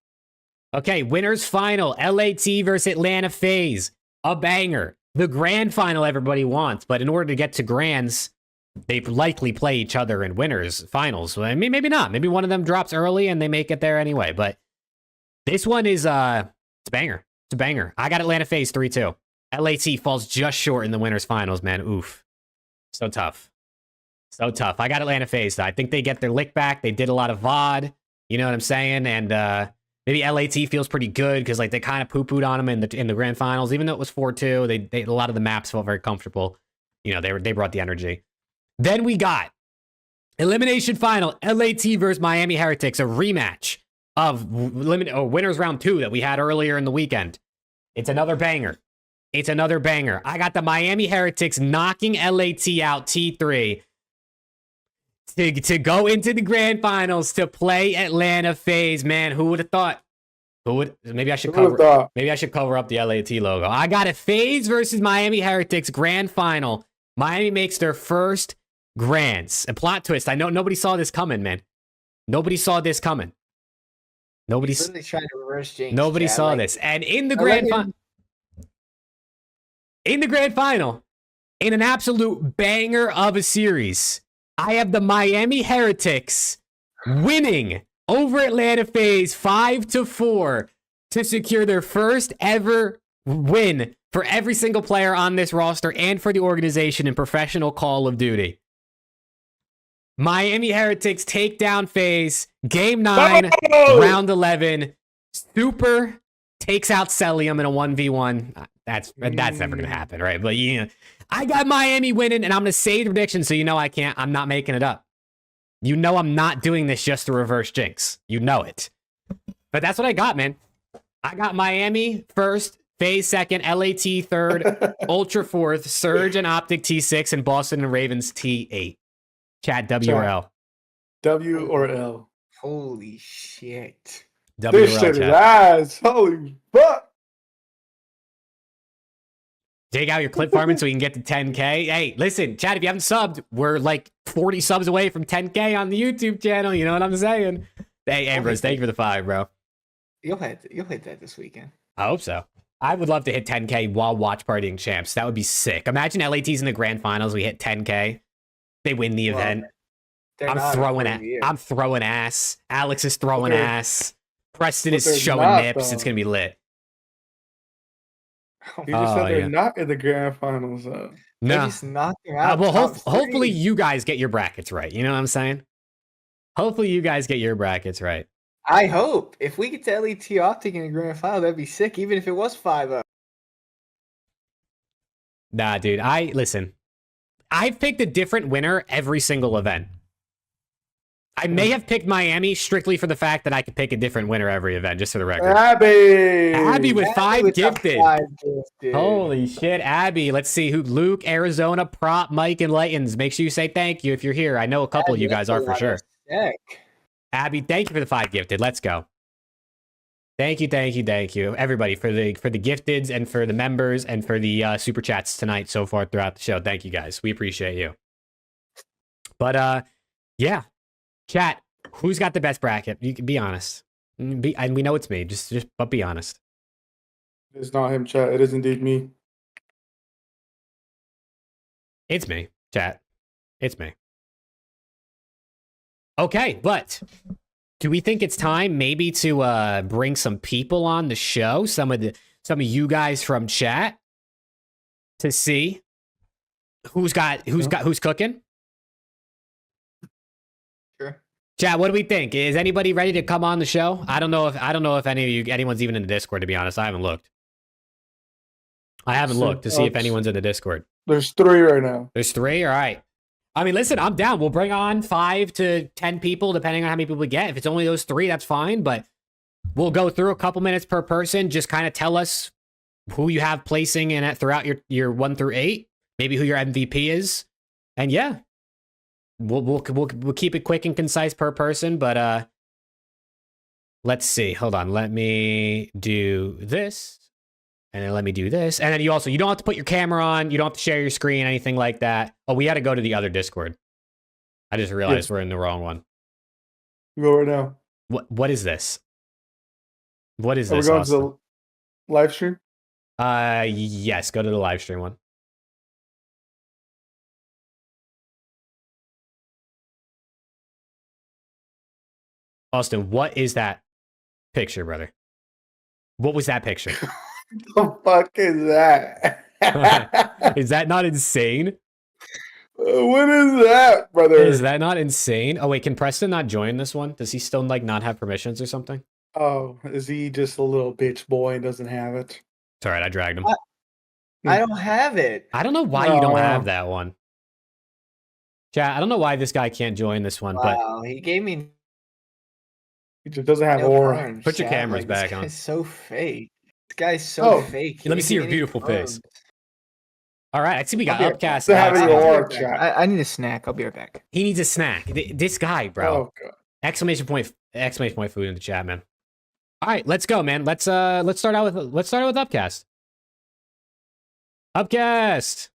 [SPEAKER 1] Okay, winners final. LAT versus Atlanta FaZe. A banger. The grand final everybody wants, but in order to get to grands, they likely play each other in winners finals. I mean, maybe not. Maybe one of them drops early and they make it there anyway. But this one is it's a banger. It's a banger. I got Atlanta FaZe 3-2. LAT falls just short in the winners finals, man. Oof. So tough. So tough. I got Atlanta FaZe, though. I think they get their lick back. They did a lot of VOD. You know what I'm saying? And maybe LAT feels pretty good because like they kind of poo-pooed on them in the grand finals. Even though it was 4-2, they a lot of the maps felt very comfortable. You know, they brought the energy. Then we got elimination final, LAT versus Miami Heretics, a rematch of winners round 2 that we had earlier in the weekend. It's another banger. It's another banger. I got the Miami Heretics knocking LAT out T3 to go into the grand finals to play Atlanta FaZe. Man, who would have thought? Maybe I should cover up the LAT logo. I got a FaZe versus Miami Heretics grand final. Miami makes their first grands. A plot twist. I know nobody saw this coming, man. Nobody saw this coming. Nobody
[SPEAKER 3] trying to reverse jinx.
[SPEAKER 1] Nobody saw this. And in the grand final, in an absolute banger of a series, I have the Miami Heretics winning over Atlanta FaZe 5-4 to secure their first ever win for every single player on this roster and for the organization in professional Call of Duty. Miami Heretics take down FaZe. Game 9, round 11. Super takes out Celium in a 1v1. That's never going to happen, right? But yeah, I got Miami winning, and I'm going to say the prediction so you know I'm not making it up. You know I'm not doing this just to reverse jinx. You know it. But that's what I got, man. I got Miami first, FaZe second, LAT third, Ultra fourth, Surge and Optic T6, and Boston and Ravens T8. Chat W or L.
[SPEAKER 2] W or L.
[SPEAKER 3] Holy shit.
[SPEAKER 2] W this shit is ass. Holy fuck.
[SPEAKER 1] Dig out your clip farming so we can get to 10K. Hey, listen, chat, if you haven't subbed, we're like 40 subs away from 10K on the YouTube channel. You know what I'm saying? Hey, Ambrose, thank you for the 5, bro.
[SPEAKER 3] You'll hit that this weekend.
[SPEAKER 1] I hope so. I would love to hit 10K while watch partying champs. That would be sick. Imagine LAT's in the grand finals. We hit 10K. They win the event. I'm throwing ass. Alex is throwing ass. Preston is showing nips. It's going to be lit.
[SPEAKER 2] You just said they're not in the grand finals.
[SPEAKER 1] No.
[SPEAKER 3] They're just knocking out.
[SPEAKER 1] Well, hopefully you guys get your brackets right. You know what I'm saying? Hopefully you guys get your brackets right.
[SPEAKER 3] I hope. If we get to LET Optic in the grand final, that'd be sick, even if it was 5-0.
[SPEAKER 1] Nah, dude. Listen. I've picked a different winner every single event. I may have picked Miami strictly for the fact that I could pick a different winner every event, just for the record. Abby with 5 gifted. Holy shit, Abby. Let's see who. Luke, Arizona, Prop, Mike, and Lightens. Make sure you say thank you if you're here. I know a couple of you guys are for sure. Abby, thank you for the 5 gifted. Let's go. Thank you, everybody, for the gifteds and for the members and for the super chats tonight so far throughout the show. Thank you, guys. We appreciate you. But yeah. Chat, who's got the best bracket? You can be honest. And we know it's me. But be honest.
[SPEAKER 2] It's not him, chat. It is indeed me.
[SPEAKER 1] It's me, chat. It's me. Okay, but do we think it's time maybe to bring some people on the show? Some of you guys from chat to see who's cooking?
[SPEAKER 3] Sure.
[SPEAKER 1] Chat, what do we think? Is anybody ready to come on the show? I don't know if anyone's even in the Discord, to be honest. I haven't looked. To see if anyone's in the Discord.
[SPEAKER 2] There's 3 right now.
[SPEAKER 1] There's 3? All right. I mean, listen, I'm down. We'll bring on 5 to 10 people, depending on how many people we get. If it's only those 3, that's fine. But we'll go through a couple minutes per person. Just kind of tell us who you have placing in it throughout your 1 through 8. Maybe who your MVP is. And yeah. We'll keep it quick and concise per person, but let's see. Hold on. Let me do this. And then let me do this. And then you don't have to put your camera on, you don't have to share your screen, anything like that. Oh, we had to go to the other Discord. I just realized we're in the wrong one.
[SPEAKER 2] Go right now.
[SPEAKER 1] What is this? What is this?
[SPEAKER 2] We're going to the live stream?
[SPEAKER 1] Yes, go to the live stream one. Austin, what is that picture, brother? What was that picture?
[SPEAKER 2] The fuck is that?
[SPEAKER 1] Is that not insane?
[SPEAKER 2] What is that, brother?
[SPEAKER 1] Is that not insane? Oh, wait, can Preston not join this one? Does he still, not have permissions or something?
[SPEAKER 2] Oh, is he just a little bitch boy and doesn't have it?
[SPEAKER 1] It's all right, I dragged him.
[SPEAKER 3] I don't have it.
[SPEAKER 1] I don't know why you don't have that one. Chat, I don't know why this guy can't join this one,
[SPEAKER 3] but he gave me...
[SPEAKER 2] He just doesn't have aura.
[SPEAKER 1] Put your cameras back on.
[SPEAKER 3] This guy's so fake. This guy's so fake.
[SPEAKER 1] Let me see your beautiful face. All right, I see we got Upcast.
[SPEAKER 3] I need a snack. I'll be right back.
[SPEAKER 1] He needs a snack. This guy, bro.
[SPEAKER 2] Oh, God.
[SPEAKER 1] Exclamation point food in the chat, man. All right, let's go, man. Let's start out with Upcast. Upcast.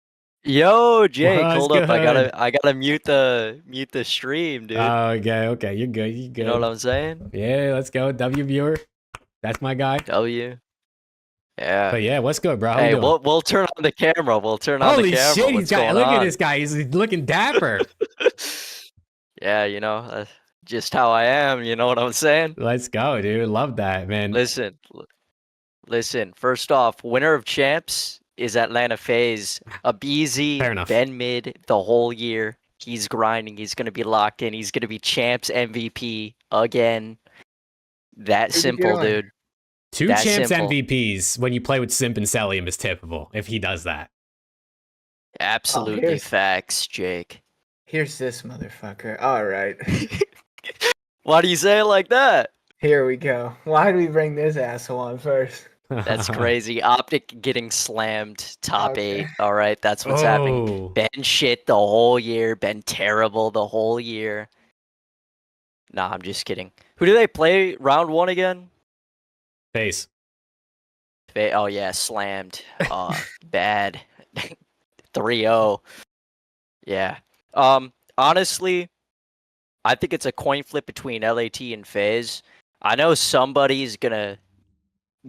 [SPEAKER 4] Yo, Jake, hold up. I gotta mute the stream, dude.
[SPEAKER 1] Okay. You're good.
[SPEAKER 4] You know what I'm saying?
[SPEAKER 1] Yeah, let's go. W viewer. That's my guy.
[SPEAKER 4] W. Yeah.
[SPEAKER 1] But yeah, what's good, bro?
[SPEAKER 4] Hey, we'll turn on the camera.
[SPEAKER 1] Holy shit, look at this guy. He's looking dapper.
[SPEAKER 4] Yeah, just how I am. You know what I'm saying?
[SPEAKER 1] Let's go, dude. Love that, man.
[SPEAKER 4] Listen. First off, winner of champs is Atlanta FaZe. A BZ,
[SPEAKER 1] Fair enough.
[SPEAKER 4] Ben mid the whole year. He's grinding. He's going to be locked in. He's going to be champs MVP again. That simple, dude.
[SPEAKER 1] 2 champs MVPs when you play with Simp and Celium is typical if he does that.
[SPEAKER 4] Absolutely facts, Jake.
[SPEAKER 3] Here's this motherfucker. All right.
[SPEAKER 4] Why do you say it like that?
[SPEAKER 3] Here we go. Why do we bring this asshole on first?
[SPEAKER 4] That's crazy. Optic getting slammed top 8. All right, that's what's happening. Been shit the whole year. Been terrible the whole year. Nah, I'm just kidding. Who do they play round 1 again?
[SPEAKER 1] FaZe.
[SPEAKER 4] Oh yeah, slammed. Bad. 3-0. Yeah. Honestly, I think it's a coin flip between LAT and FaZe. I know somebody's gonna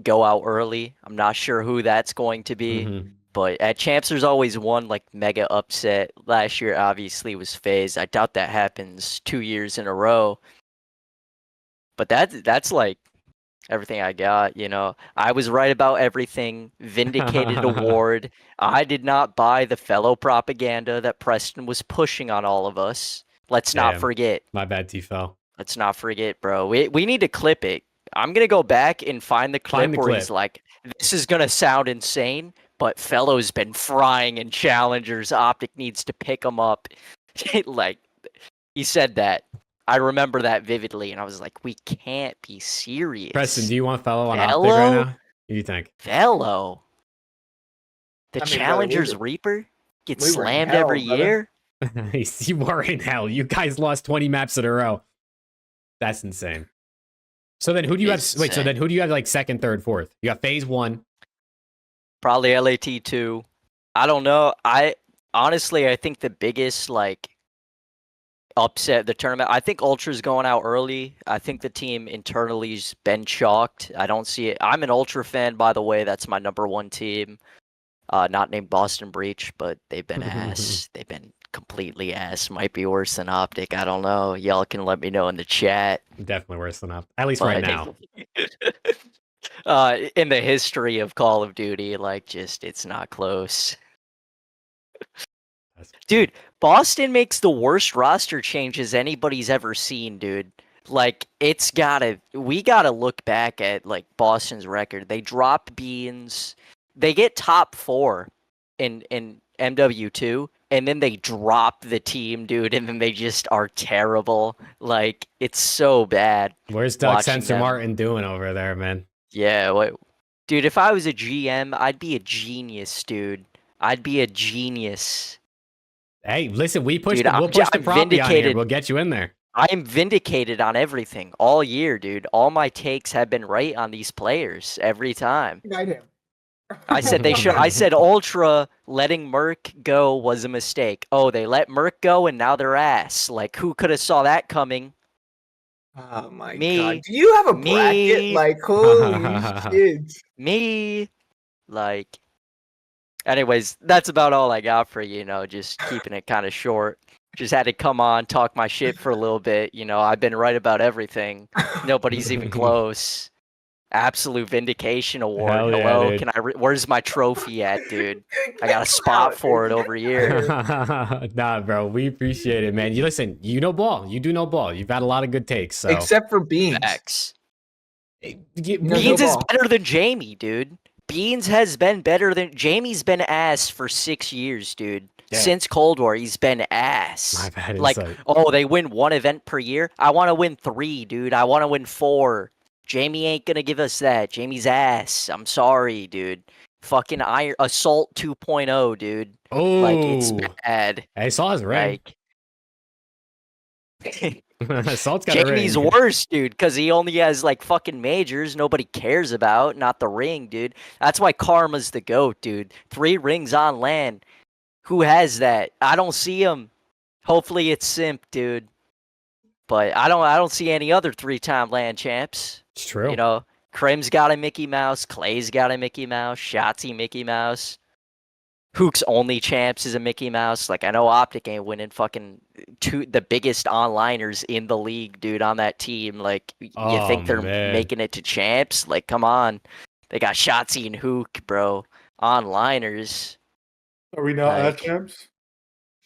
[SPEAKER 4] go out early. I'm not sure who that's going to be.
[SPEAKER 1] Mhm.
[SPEAKER 4] But at Champs, there's always one like mega upset. Last year, obviously, was FaZe. I doubt that happens 2 years in a row. But that's like everything I got. You know, I was right about everything. Vindicated award. I did not buy the fellow propaganda that Preston was pushing on all of us. Let's not
[SPEAKER 1] Damn.
[SPEAKER 4] forget.
[SPEAKER 1] My bad, T-Fell.
[SPEAKER 4] Let's not forget, bro. We need to clip it. I'm gonna go back and find the clip
[SPEAKER 1] Find the
[SPEAKER 4] where
[SPEAKER 1] clip.
[SPEAKER 4] he's like, "This is gonna sound insane, but Fellow's been frying in challengers. Optic needs to pick him up." Like, he said that. I remember that vividly, and I was like, "We can't be serious."
[SPEAKER 1] Preston, do you want Fellow on Optic
[SPEAKER 4] Fellow?
[SPEAKER 1] right now? What do you think?
[SPEAKER 4] Fellow, the
[SPEAKER 3] I mean, brother,
[SPEAKER 4] challengers Reaper gets
[SPEAKER 3] we were in
[SPEAKER 4] slammed
[SPEAKER 3] hell,
[SPEAKER 4] every
[SPEAKER 3] brother.
[SPEAKER 4] year.
[SPEAKER 1] You were in hell. You guys lost 20 maps in a row. That's insane. So then who do you have?
[SPEAKER 4] It's
[SPEAKER 1] Wait, so
[SPEAKER 4] insane.
[SPEAKER 1] then who do you have like second, third, fourth? You got FaZe 1.
[SPEAKER 4] Probably LAT 2. I don't know. I think the biggest like upset the tournament. I think Ultra's going out early. I think the team interналly's been chalked. I don't see it. I'm an Ultra fan, by the way. That's my number one team. Not named Boston Breach, but they've been ass. They've been completely ass. Might be worse than Optic. I don't know. Y'all can let me know in the chat.
[SPEAKER 1] Definitely worse than Optic. At least right now.
[SPEAKER 4] In the history of Call of Duty, like, just it's not close. Dude, Boston makes the worst roster changes anybody's ever seen, dude. Like, we gotta look back at like Boston's record. They drop Beans, they get top 4 in MW2, and then they drop the team, dude, and then they just are terrible. Like, it's so bad.
[SPEAKER 1] Where's Doug
[SPEAKER 4] watching
[SPEAKER 1] Sensor
[SPEAKER 4] them.
[SPEAKER 1] Martin doing over there, man?
[SPEAKER 4] Yeah, dude, if I was a GM, I'd be a genius, dude. I'd be a genius.
[SPEAKER 1] Hey, listen, we'll push
[SPEAKER 4] Dude,
[SPEAKER 1] the
[SPEAKER 4] I'm
[SPEAKER 1] proppy on here.
[SPEAKER 4] vindicated.
[SPEAKER 1] We'll get you in there.
[SPEAKER 4] I am vindicated on everything all year, dude. All my takes have been right on these players every time.
[SPEAKER 3] I do.
[SPEAKER 4] I said they should. I said Ultra letting Merc go was a mistake. Oh, they let Merc go and now they're ass. Like, who could have saw that coming?
[SPEAKER 3] Oh my
[SPEAKER 4] Me.
[SPEAKER 3] god. Do you have a bracket?
[SPEAKER 4] Me.
[SPEAKER 3] Like, holy shit.
[SPEAKER 4] Me. Like. Anyways, that's about all I got for you know, just keeping it kind of short. Just had to come on, talk my shit for a little bit. You know, I've been right about everything. Nobody's even close. Absolute vindication award.
[SPEAKER 1] Hell yeah,
[SPEAKER 4] Hello,
[SPEAKER 1] dude.
[SPEAKER 4] can I? Where's my trophy at, dude? I got a spot for it over here.
[SPEAKER 1] Nah, bro, we appreciate it, man. You listen, you know ball. You do know ball. You've had a lot of good takes. So
[SPEAKER 3] Except for Beans.
[SPEAKER 4] X.
[SPEAKER 3] No
[SPEAKER 4] Beans is
[SPEAKER 3] ball.
[SPEAKER 4] better than Jamie, dude. Beans has been better than Jamie's been ass for 6 years, dude.
[SPEAKER 1] Yeah.
[SPEAKER 4] Since Cold War, he's been ass.
[SPEAKER 1] My bad
[SPEAKER 4] Like,
[SPEAKER 1] insight.
[SPEAKER 4] oh, they win 1 event per year. I want to win 3, dude. I want to win 4. Jamie ain't gonna give us that. Jamie's ass. I'm sorry, dude. Fucking Iron Assault 2.0, dude.
[SPEAKER 1] Oh,
[SPEAKER 4] Like, it's bad.
[SPEAKER 1] I saw his ring.
[SPEAKER 4] Like,
[SPEAKER 1] Salt's got a
[SPEAKER 4] Jamie's
[SPEAKER 1] ring.
[SPEAKER 4] worse, dude, because he only has like fucking majors nobody cares about, not the ring, dude. That's why Karma's the GOAT, dude. 3 rings on land. Who has that? I don't see him. Hopefully it's Simp, dude. But I don't see any other 3-time land champs.
[SPEAKER 1] It's true.
[SPEAKER 4] You know, Krim's got a Mickey Mouse, Clay's got a Mickey Mouse, Shotzi Mickey Mouse. Hook's only champs is a Mickey Mouse. Like, I know Optic ain't winning fucking the biggest onliners in the league, dude, on that team. Like, you think they're making it to champs? Like, come on. They got Shotzi and Hook, bro. Onliners.
[SPEAKER 2] Are we not at
[SPEAKER 4] Like-
[SPEAKER 2] champs?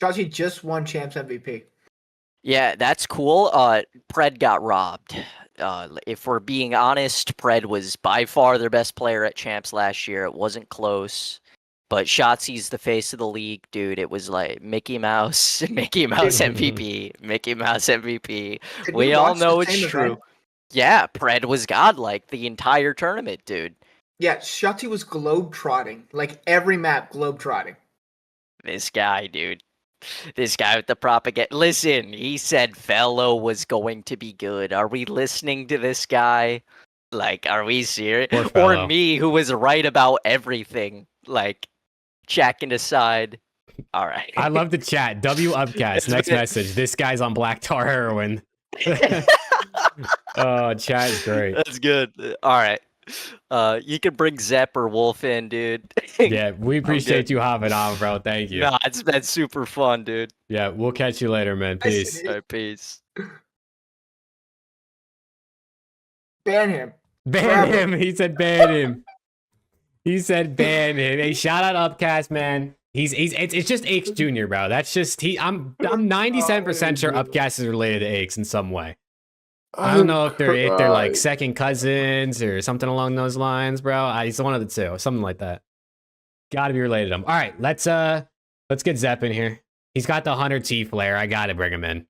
[SPEAKER 3] Shachi just won Champs MVP.
[SPEAKER 4] Yeah, that's cool. Pred got robbed. If we're being honest, Pred was by far their best player at champs last year. It wasn't close. But Shotzi's the face of the league, dude. It was like Mickey Mouse, Mickey Mouse MVP, Mickey Mouse MVP.
[SPEAKER 3] Did
[SPEAKER 4] We
[SPEAKER 3] we
[SPEAKER 4] all
[SPEAKER 3] watch the
[SPEAKER 4] know it's
[SPEAKER 3] same
[SPEAKER 4] true.
[SPEAKER 3] event?
[SPEAKER 4] Yeah, Pred was godlike the entire tournament, dude.
[SPEAKER 3] Yeah, Shachi was globe-trotting. Like, every map globe-trotting.
[SPEAKER 4] This guy, dude. This guy with the propaganda. Listen, he said Fellow was going to be good. Are we listening to this guy? Like, are we serious?
[SPEAKER 1] Poor
[SPEAKER 4] Or
[SPEAKER 1] Fellow.
[SPEAKER 4] me, who was right about everything. Like, Chat can decide. All right.
[SPEAKER 1] I love the chat. W Upcast.
[SPEAKER 4] It's
[SPEAKER 1] Next
[SPEAKER 4] been-
[SPEAKER 1] message. This guy's on black tar heroin. Oh, chat is great.
[SPEAKER 4] That's good. All right. You can bring Zepp or Wolf in, dude.
[SPEAKER 1] Yeah, we appreciate
[SPEAKER 4] good.
[SPEAKER 1] you hopping on, bro. Thank you.
[SPEAKER 4] Nah, it's been super fun, dude.
[SPEAKER 1] Yeah, we'll catch you later, man.
[SPEAKER 3] Yes, it
[SPEAKER 1] Peace.
[SPEAKER 3] is.
[SPEAKER 4] All right, peace.
[SPEAKER 3] Ban him.
[SPEAKER 1] Ban
[SPEAKER 3] Forever.
[SPEAKER 1] him. He said ban him. He said ban him. Hey, shout out Upcast, man. It's just Aches Jr., bro. That's just I'm 97% sure Upcast is related to Aches in some way. I don't know if they're like second cousins or something along those lines, bro. He's one of the two, something like that. Got to be related to him. All right, let's get Zepp in here. He's got the 100 T flare. I got to bring him in.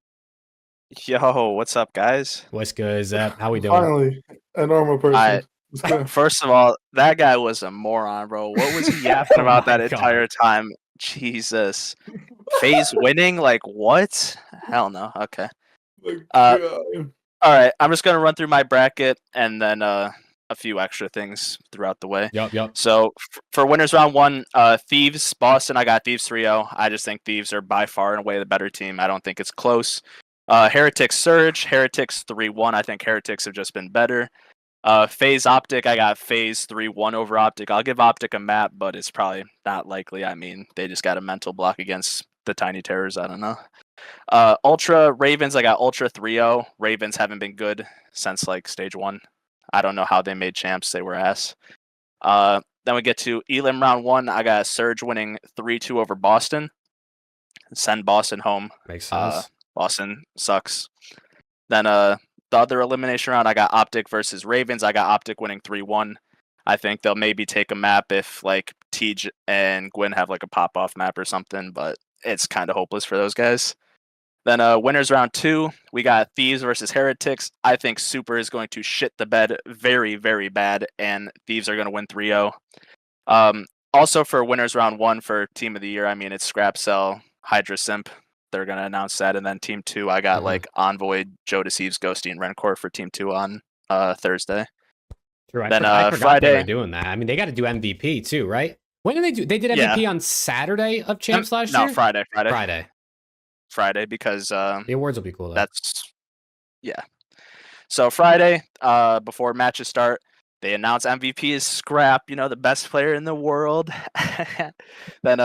[SPEAKER 5] Yo, what's up, guys?
[SPEAKER 1] What's good, Zepp? How we doing?
[SPEAKER 2] Finally, a normal person.
[SPEAKER 5] I-
[SPEAKER 2] Let's go.
[SPEAKER 5] First of all, that guy was a moron, bro. What was he yapping
[SPEAKER 1] Oh
[SPEAKER 5] about
[SPEAKER 1] my
[SPEAKER 5] that
[SPEAKER 1] God.
[SPEAKER 5] entire time? Jesus. FaZe winning? Like, what? Hell no. Okay.
[SPEAKER 2] God.
[SPEAKER 5] All right. I'm just going to run through my bracket and then a few extra things throughout the way.
[SPEAKER 1] Yup.
[SPEAKER 5] So, for winners round one, Thieves, Boston, I got Thieves 3-0. I just think Thieves are by far and away the better team. I don't think it's close. Heretics, Surge, Heretics 3-1. I think Heretics have just been better. FaZe Optic, I got FaZe 3-1 over Optic. I'll give Optic a map, but it's probably not likely. I mean, they just got a mental block against the Tiny Terrors. I don't know. Ultra Ravens, I got Ultra 3-0. Ravens haven't been good since like stage 1. I don't know how they made champs. They were ass. Then we get to Elim round 1. I got Surge winning 3-2 over Boston. Send Boston home.
[SPEAKER 1] Makes sense.
[SPEAKER 5] Boston sucks. Then the other elimination round, I got Optic versus Ravens. I got Optic winning 3-1. I think they'll maybe take a map if like Tej and Gwyn have like a pop-off map or something, but it's kind of hopeless for those guys. Then winners round 2, we got Thieves versus Heretics. I think Super is going to shit the bed very, very bad, and Thieves are going to win 3-0. Also for winners round 1 for Team of the Year, I mean, it's Scrap Cell, Hydra Simp. They're going to announce that. And then Team 2, I got like Envoy, Joe Deceives, Ghosty, and Rencor for Team 2 on Thursday.
[SPEAKER 1] True.
[SPEAKER 5] Then,
[SPEAKER 1] I forgot
[SPEAKER 5] Friday-
[SPEAKER 1] they were doing that. I mean, they got to do MVP too, right? When did they do? They did MVP on Saturday of champs last year.
[SPEAKER 5] No, Friday.
[SPEAKER 1] Friday.
[SPEAKER 5] Because
[SPEAKER 1] The awards will be cool. Though.
[SPEAKER 5] yeah. So Friday, before matches start, they announce MVP is Scrap, the best player in the world. Then,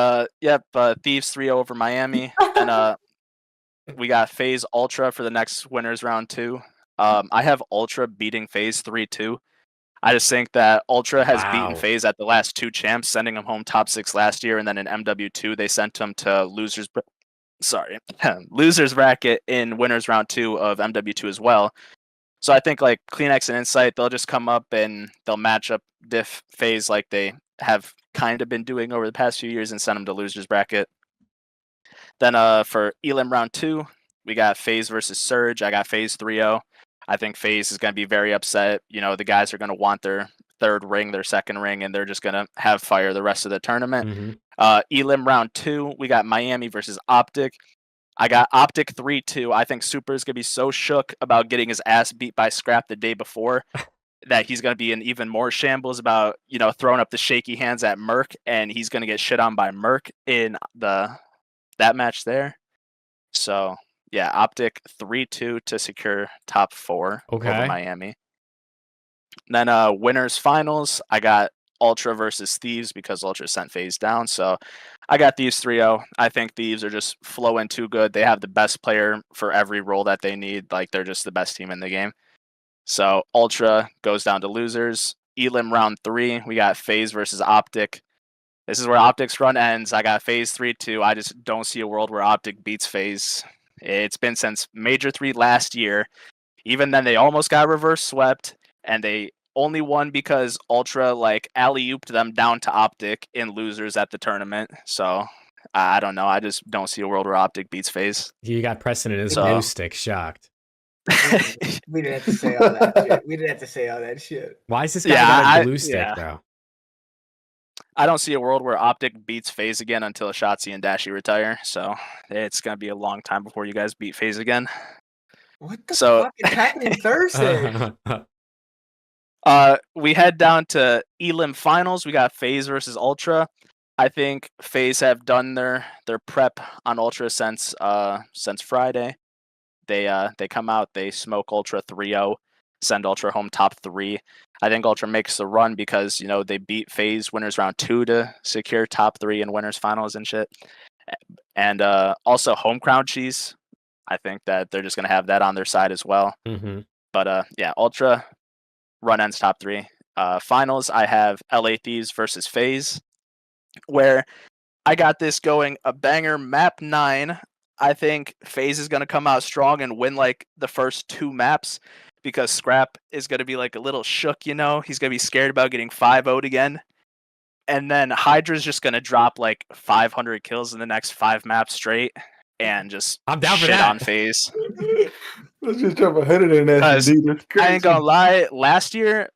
[SPEAKER 5] Thieves 3-0 over Miami. And we got FaZe Ultra for the next winners round 2. I have Ultra beating FaZe 3-2. I just think that Ultra has beaten FaZe at the last 2 champs, sending them home top 6 last year, and then in MW2 they sent them to losers bracket in winners round 2 of MW2 as well. So I think like Kleenex and Insight, they'll just come up and they'll match up diff FaZe like they have kind of been doing over the past few years and send them to losers bracket. Then for Elim round 2, we got FaZe versus Surge. I got FaZe 3-0. I think FaZe is going to be very upset. The guys are going to want their third ring, their second ring, and they're just going to have fire the rest of the tournament. Elim round 2, we got Miami versus Optic. I got Optic 3-2. I think Super is going to be so shook about getting his ass beat by Scrap the day before that he's going to be in even more shambles about, throwing up the shaky hands at Merc, and he's going to get shit on by Merc in that match there. So, yeah, Optic 3-2 to secure top 4 over Miami. Then winners finals, I got Ultra versus Thieves because Ultra sent FaZe down. So I got Thieves 3-0. I think Thieves are just flowing too good. They have the best player for every role that they need. Like, they're just the best team in the game. So Ultra goes down to losers. Elim round 3, we got FaZe versus Optic. This is where Optic's run ends. I got FaZe 3-2. I just don't see a world where Optic beats FaZe. It's been since Major 3 last year. Even then, they almost got reverse swept, and they only won because Ultra alley-ooped them down to Optic in losers at the tournament. So I don't know. I just don't see a world where Optic beats FaZe.
[SPEAKER 1] You got Preston in his glue stick. Shocked.
[SPEAKER 3] We didn't have to say all that shit.
[SPEAKER 1] Why is this guy got a glue stick, bro?
[SPEAKER 5] I don't see a world where Optic beats FaZe again until Shotzi and Dashi retire. So it's going to be a long time before you guys beat FaZe again.
[SPEAKER 3] What the fuck is happening Thursday?
[SPEAKER 5] We head down to Elim finals. We got FaZe versus Ultra. I think FaZe have done their prep on Ultra since Friday. They come out, they smoke Ultra 3-0, send Ultra home top 3. I think Ultra makes the run because, you know, they beat FaZe winners round 2 to secure top 3 in winners finals and shit. And also home crowd cheese. I think that they're just gonna have that on their side as well.
[SPEAKER 1] Mm-hmm.
[SPEAKER 5] But yeah, Ultra run ends top 3. Finals, I have LA Thieves versus FaZe, where I got this going a banger map 9. I think FaZe is going to come out strong and win like the first 2 maps because Scrap is going to be like a little shook, you know? He's going to be scared about getting 5-0'd again. And then Hydra's just going to drop like 500 kills in the next 5 maps straight and just
[SPEAKER 1] I'm down for
[SPEAKER 5] shit
[SPEAKER 1] that.
[SPEAKER 5] on FaZe.
[SPEAKER 2] Let's just jump ahead of it in S&D. That's crazy.
[SPEAKER 5] I ain't going to lie, last year,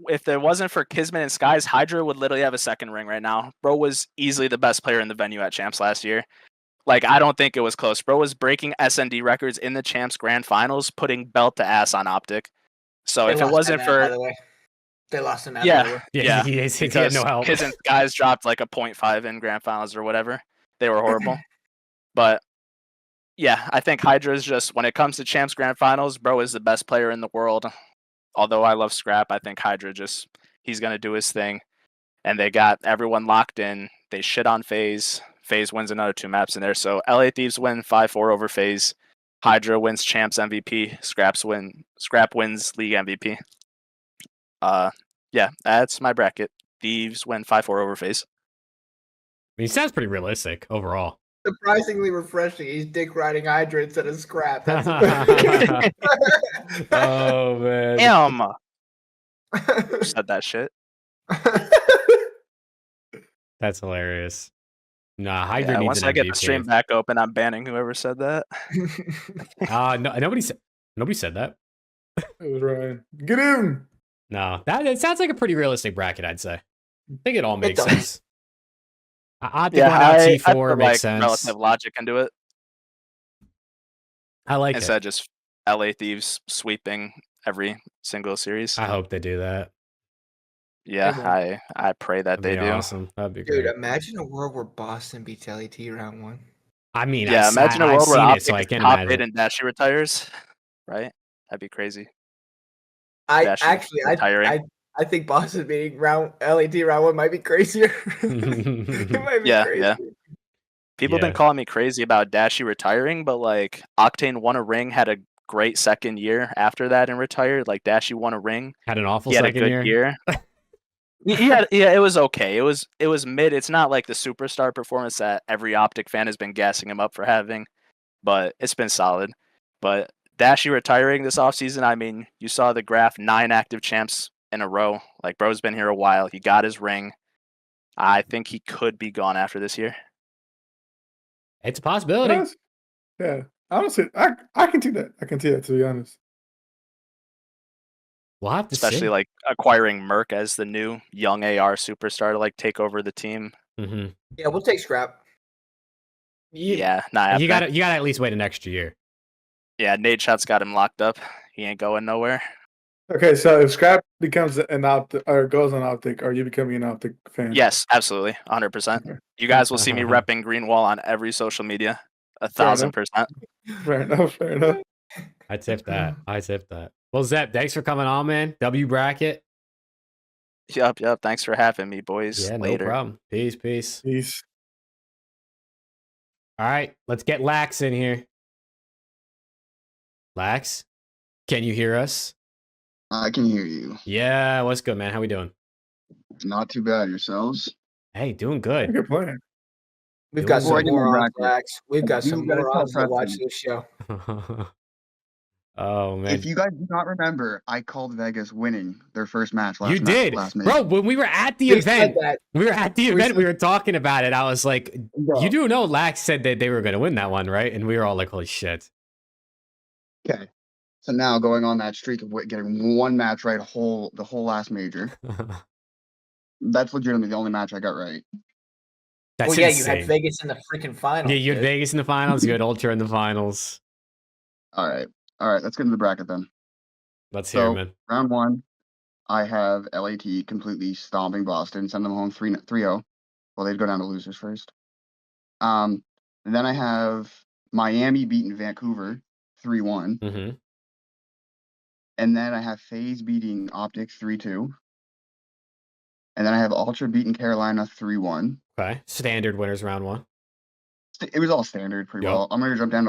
[SPEAKER 5] if it wasn't for Kismet and Skies, Hydra would literally have a 2nd ring right now. Bro was easily the best player in the venue at Champs last year. Like, I don't think it was close. Bro was breaking SND records in the Champs Grand Finals, putting belt to ass on Optic. So if it wasn't for...
[SPEAKER 3] by the way. They lost him out.
[SPEAKER 5] Yeah,
[SPEAKER 1] Yeah, he had no help.
[SPEAKER 5] Kids and Skies dropped like a 0.5 in Grand Finals or whatever. They were horrible. But yeah, I think Hydra is just, when it comes to Champs Grand Finals, bro is the best player in the world. Although I love Scrap, I think Hydra just, he's going to do his thing. And they got everyone locked in. They shit on FaZe. FaZe wins another 2 maps in there. So LA Thieves win 5-4 over FaZe. Hydra wins Champs MVP. Scrap wins League MVP. Yeah, that's my bracket. Thieves win 5-4 over FaZe.
[SPEAKER 1] I mean, it sounds pretty realistic overall.
[SPEAKER 3] Surprisingly refreshing. He's dick riding Hydra instead of Scrap. That's
[SPEAKER 1] Oh man.
[SPEAKER 5] Damn. Who said that shit?
[SPEAKER 1] That's hilarious. Nah, Hydra
[SPEAKER 5] Yeah,
[SPEAKER 1] needs
[SPEAKER 5] once
[SPEAKER 1] an
[SPEAKER 5] I get
[SPEAKER 1] MVP.
[SPEAKER 5] the stream back open, I'm banning whoever said that.
[SPEAKER 1] No, nobody said that.
[SPEAKER 2] It was Ryan. Get him.
[SPEAKER 1] No, it sounds like a pretty realistic bracket, I'd say. I think it all makes
[SPEAKER 3] does.
[SPEAKER 1] sense. I think
[SPEAKER 5] Yeah,
[SPEAKER 1] going out
[SPEAKER 5] I
[SPEAKER 1] T4
[SPEAKER 5] put
[SPEAKER 1] makes
[SPEAKER 5] like
[SPEAKER 1] sense.
[SPEAKER 5] relative logic into it
[SPEAKER 1] I like
[SPEAKER 5] instead
[SPEAKER 1] it.
[SPEAKER 5] of just LA Thieves sweeping every single series.
[SPEAKER 1] I hope they do that.
[SPEAKER 5] Yeah, I pray that
[SPEAKER 1] That'd
[SPEAKER 5] they
[SPEAKER 1] be
[SPEAKER 5] do.
[SPEAKER 1] awesome. That'd be
[SPEAKER 3] Dude,
[SPEAKER 1] great.
[SPEAKER 3] imagine a world where Boston beats LET round 1.
[SPEAKER 1] I mean,
[SPEAKER 5] Yeah, imagine a
[SPEAKER 1] I've
[SPEAKER 5] world where
[SPEAKER 1] seen it,
[SPEAKER 5] Optic
[SPEAKER 1] so I
[SPEAKER 5] is
[SPEAKER 1] can
[SPEAKER 5] top
[SPEAKER 1] imagine.
[SPEAKER 5] 8 and Dashi retires. Right? That'd be crazy.
[SPEAKER 3] I
[SPEAKER 5] Dashi
[SPEAKER 3] actually,
[SPEAKER 5] retiring.
[SPEAKER 3] I think Boston beating LET round 1 might be crazier. It might be
[SPEAKER 5] Yeah,
[SPEAKER 3] crazy.
[SPEAKER 5] yeah. People have been calling me crazy about Dashi retiring, but like Octane won a ring, had a great 2nd year after that and retired. Like Dashi won a ring.
[SPEAKER 1] Had an awful
[SPEAKER 5] He had a
[SPEAKER 1] second
[SPEAKER 5] good
[SPEAKER 1] year.
[SPEAKER 5] Yeah, it was okay. It was mid. It's not like the superstar performance that every Optic fan has been gassing him up for having, but it's been solid. But Dashi retiring this offseason, I mean, you saw the graph, 9 active champs in a row. Like, bro's been here a while. He got his ring. I think he could be gone after this year.
[SPEAKER 1] It's a possibility.
[SPEAKER 2] Yes. Yeah. Honestly, I can see that. I can see that, to be honest.
[SPEAKER 1] We'll have to
[SPEAKER 5] Especially
[SPEAKER 1] see.
[SPEAKER 5] like acquiring Merc as the new young AR superstar to like take over the team.
[SPEAKER 1] Mm-hmm.
[SPEAKER 3] Yeah, we'll take Scrap.
[SPEAKER 5] Yeah, not
[SPEAKER 1] You
[SPEAKER 5] happening.
[SPEAKER 1] gotta at least wait an extra year.
[SPEAKER 5] Yeah, Nate Shot's got him locked up. He ain't going nowhere.
[SPEAKER 2] Okay, so if Scrap becomes an Optic or goes on Optic, are you becoming an Optic fan?
[SPEAKER 5] Yes, absolutely, 100%.
[SPEAKER 2] Okay.
[SPEAKER 5] You guys will see me repping Greenwall on every social media, 1,000%.
[SPEAKER 2] Fair enough. Fair enough.
[SPEAKER 1] I tip that. Well, Zep, thanks for coming on, man. W bracket.
[SPEAKER 5] Yup. Thanks for having me, boys.
[SPEAKER 1] Yeah,
[SPEAKER 5] Later.
[SPEAKER 1] no problem. Peace.
[SPEAKER 2] Peace.
[SPEAKER 1] All right, let's get Lax in here. Lax, can you hear us?
[SPEAKER 6] I can hear you.
[SPEAKER 1] Yeah, what's good, man? How we doing?
[SPEAKER 6] Not too bad. Yourselves?
[SPEAKER 1] Hey, doing good.
[SPEAKER 2] Good plan.
[SPEAKER 3] We've got
[SPEAKER 6] Before I
[SPEAKER 3] some
[SPEAKER 6] get into
[SPEAKER 3] morons,
[SPEAKER 6] bracket,
[SPEAKER 3] Max. We've got
[SPEAKER 6] you
[SPEAKER 3] some
[SPEAKER 6] gotta tell
[SPEAKER 3] morons that watch
[SPEAKER 6] Preston.
[SPEAKER 3] this show.
[SPEAKER 1] Oh man,
[SPEAKER 6] If you guys do not remember, I called Vegas winning their first match last
[SPEAKER 1] you did,
[SPEAKER 6] last
[SPEAKER 1] bro.
[SPEAKER 6] May.
[SPEAKER 1] When we were at the
[SPEAKER 3] We said
[SPEAKER 1] event,
[SPEAKER 3] that.
[SPEAKER 1] we were talking about it. I was like,
[SPEAKER 6] Bro.
[SPEAKER 1] you do know Lax said that they were going to win that one, right? And we were all like, holy shit.
[SPEAKER 6] Okay. So now going on that streak of getting one match right the whole last major. That's legitimately the only match I got right.
[SPEAKER 1] That's
[SPEAKER 3] Well, yeah,
[SPEAKER 1] insane.
[SPEAKER 3] you had Vegas in the freaking finals.
[SPEAKER 1] Yeah, you had
[SPEAKER 3] dude.
[SPEAKER 1] Vegas in the finals. You had Ultra in the finals.
[SPEAKER 6] All right. Let's get into the bracket then.
[SPEAKER 1] Let's hear, it, man.
[SPEAKER 6] Round 1, I have LAT completely stomping Boston, send them home 3-0. Well, they'd go down to losers first. And then I have Miami beating Vancouver 3-1.
[SPEAKER 1] Mm-hmm.
[SPEAKER 6] And then I have FaZe beating Optic 3-2. And then I have Ultra beating Carolina 3-1.
[SPEAKER 1] Okay. Standard winners round 1.
[SPEAKER 6] It was all standard pretty
[SPEAKER 1] Yep.
[SPEAKER 6] well. I'm gonna jump down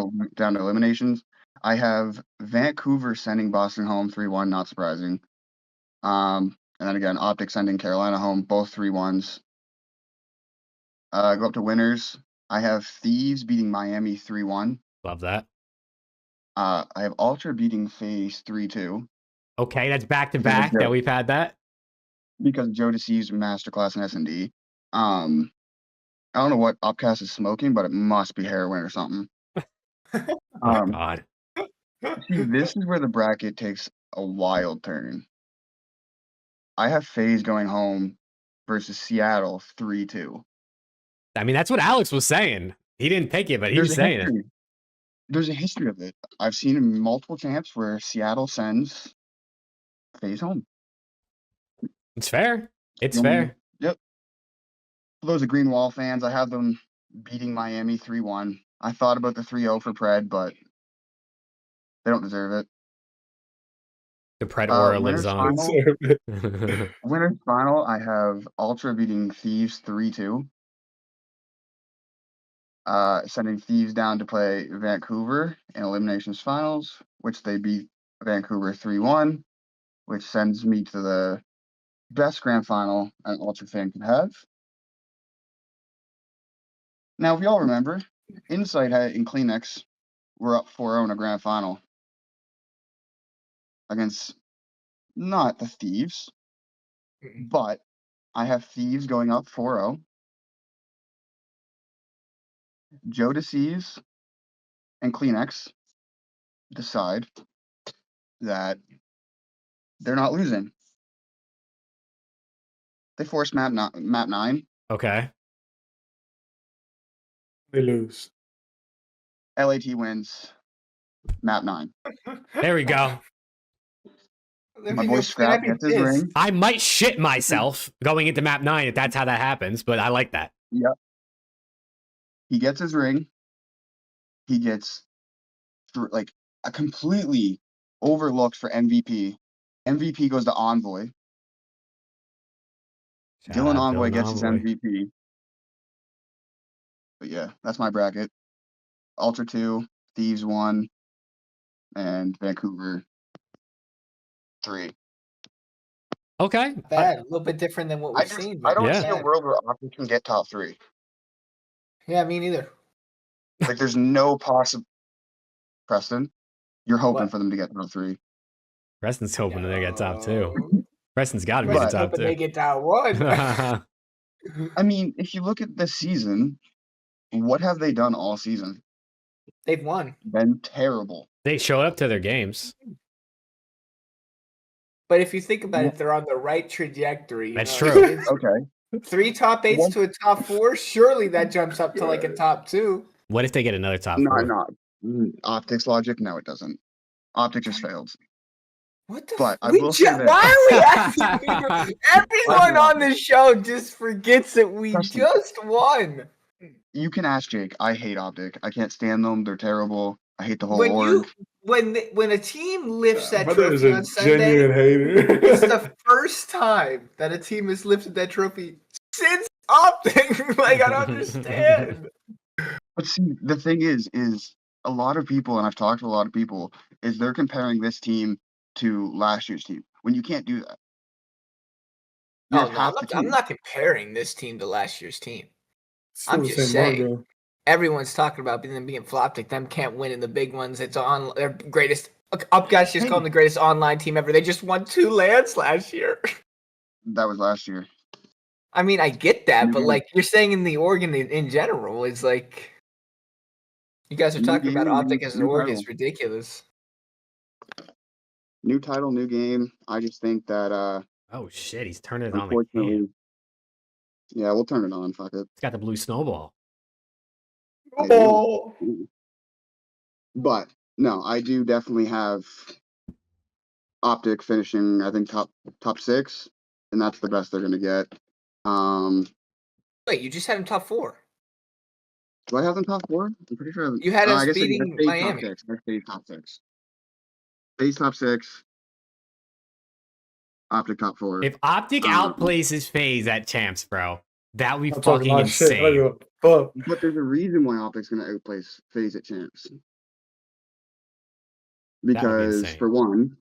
[SPEAKER 6] to eliminations. I have Vancouver sending Boston home 3-1, not surprising. And then again, Optic sending Carolina home, both 3-1s. Go up to winners. I have Thieves beating Miami 3-1.
[SPEAKER 1] Love that.
[SPEAKER 6] I have Ultra beating FaZe 3-2.
[SPEAKER 1] Okay, that's back to back that we've had that.
[SPEAKER 6] Because Joe Deceives masterclass in S&D. I don't know what Upcast is smoking, but it must be heroin or something.
[SPEAKER 1] Oh God.
[SPEAKER 6] See, this is where the bracket takes a wild turn. I have FaZe going home versus Seattle 3-2.
[SPEAKER 1] I mean, that's what Alex was saying. He didn't pick it, but he was saying it.
[SPEAKER 6] There's a history of it. I've seen in multiple champs where Seattle sends FaZe home.
[SPEAKER 1] It's fair. It's fair.
[SPEAKER 6] Yep. For those of Greenwall fans, I have them beating Miami 3-1. I thought about the 3-0 for Pred, but they don't deserve it.
[SPEAKER 1] The Pred aura lives on.
[SPEAKER 6] Winners final, I have Ultra beating Thieves 3-2. Sending Thieves down to play Vancouver in eliminations finals, which they beat Vancouver 3-1, which sends me to the best grand final an Ultra fan can have. Now, if y'all remember, Insight in Kleenex were up 4-0 in a grand final against not the Thieves, but I have Thieves going up 4-0. Joe Deceives and Kleenex decide that they're not losing. They force map 9.
[SPEAKER 1] Okay.
[SPEAKER 2] They lose.
[SPEAKER 6] LAT wins map 9.
[SPEAKER 1] There we go.
[SPEAKER 6] My boy Scrap gets his ring.
[SPEAKER 1] I might shit myself going into map 9 if that's how that happens, but I like that.
[SPEAKER 6] Yep. He gets his ring. He gets like a completely overlooked for MVP. MVP goes to Envoy. Dylan Envoy gets his MVP. But yeah, that's my bracket. Ultra 2, Thieves 1, and Vancouver 3.
[SPEAKER 1] Okay.
[SPEAKER 3] Bad. A little bit different than what we've seen.
[SPEAKER 6] I don't
[SPEAKER 1] Yeah.
[SPEAKER 6] see a world where Optic can get top 3.
[SPEAKER 3] Yeah, me neither.
[SPEAKER 6] Like, there's no possible. Preston, you're hoping
[SPEAKER 3] What?
[SPEAKER 6] for them to get top 3.
[SPEAKER 1] Preston's hoping they get top 2.
[SPEAKER 3] No.
[SPEAKER 1] Preston's got to be the
[SPEAKER 3] Preston's
[SPEAKER 1] top
[SPEAKER 3] hoping they
[SPEAKER 1] 2.
[SPEAKER 3] get top 1.
[SPEAKER 6] I mean, if you look at this season, what have they done all season?
[SPEAKER 3] They've won.
[SPEAKER 6] Been terrible.
[SPEAKER 1] They showed up to their games.
[SPEAKER 3] But if you think about it, they're on the right trajectory.
[SPEAKER 1] That's
[SPEAKER 3] know?
[SPEAKER 1] true.
[SPEAKER 3] It's
[SPEAKER 6] Okay.
[SPEAKER 3] 3 top 8s to a top 4. Surely that jumps up to like a top 2.
[SPEAKER 1] What if they get another top 4?
[SPEAKER 6] Not Optics logic. No, it doesn't. Optic just failed.
[SPEAKER 3] What the?
[SPEAKER 6] But I will say that-
[SPEAKER 3] Why are we asking? Everyone on the show just forgets that we
[SPEAKER 6] Preston.
[SPEAKER 3] just won.
[SPEAKER 6] You can ask Jake. I hate Optic. I can't stand them. They're terrible. I hate the whole
[SPEAKER 3] When
[SPEAKER 6] org.
[SPEAKER 3] when a team lifts that
[SPEAKER 2] Brother is
[SPEAKER 3] trophy
[SPEAKER 2] a
[SPEAKER 3] on Sunday,
[SPEAKER 2] genuine hater.
[SPEAKER 3] it's the first time that a team has lifted that trophy since Optic. Like, I don't understand.
[SPEAKER 6] But see, the thing is a lot of people, and I've talked to a lot of people, is they're comparing this team to last year's team when you can't do that. You
[SPEAKER 3] Oh,
[SPEAKER 6] have
[SPEAKER 3] no,
[SPEAKER 6] half the
[SPEAKER 3] I'm
[SPEAKER 6] team.
[SPEAKER 3] not comparing this team to last year's team.
[SPEAKER 2] Still
[SPEAKER 3] I'm
[SPEAKER 2] the
[SPEAKER 3] just
[SPEAKER 2] same
[SPEAKER 3] saying.
[SPEAKER 2] logo.
[SPEAKER 3] Everyone's talking about them being Floptic. Them can't win in the big ones. It's on their greatest. Up guys just call them the greatest online team ever. They just won 2 lands last year.
[SPEAKER 6] That was last year.
[SPEAKER 3] I mean, I get that, but
[SPEAKER 6] Mhm.
[SPEAKER 3] like you're saying in the org in general, it's like you guys are
[SPEAKER 6] New
[SPEAKER 3] talking about
[SPEAKER 6] game,
[SPEAKER 3] Optic
[SPEAKER 6] new-
[SPEAKER 3] as an
[SPEAKER 6] new
[SPEAKER 3] org
[SPEAKER 6] title.
[SPEAKER 3] is ridiculous.
[SPEAKER 6] New title, new game. I just think that
[SPEAKER 1] Oh, shit. He's turning it on the cam.
[SPEAKER 6] unfortunately, yeah, we'll turn it on. Fuck it.
[SPEAKER 1] He's got the blue snowball.
[SPEAKER 2] Oh,
[SPEAKER 6] But no, I do definitely have Optic finishing, I think top 6, and that's the best they're gonna get.
[SPEAKER 3] Wait, you just had him top 4.
[SPEAKER 6] Do I have them top 4? I'm pretty sure.
[SPEAKER 3] You had us
[SPEAKER 6] I guess
[SPEAKER 3] beating
[SPEAKER 6] that's top
[SPEAKER 3] Miami.
[SPEAKER 6] 6. That's top 6. Base top 6. Optic top 4.
[SPEAKER 1] If Optic outplaces FaZe at Champs, bro, that would be
[SPEAKER 2] I'm talking
[SPEAKER 1] fucking
[SPEAKER 2] my shit. I don't
[SPEAKER 1] insane.
[SPEAKER 2] give a fuck.
[SPEAKER 6] But there's a reason why Optic's going to outplace FaZe at Champs. Because,
[SPEAKER 1] insane.
[SPEAKER 6] for one,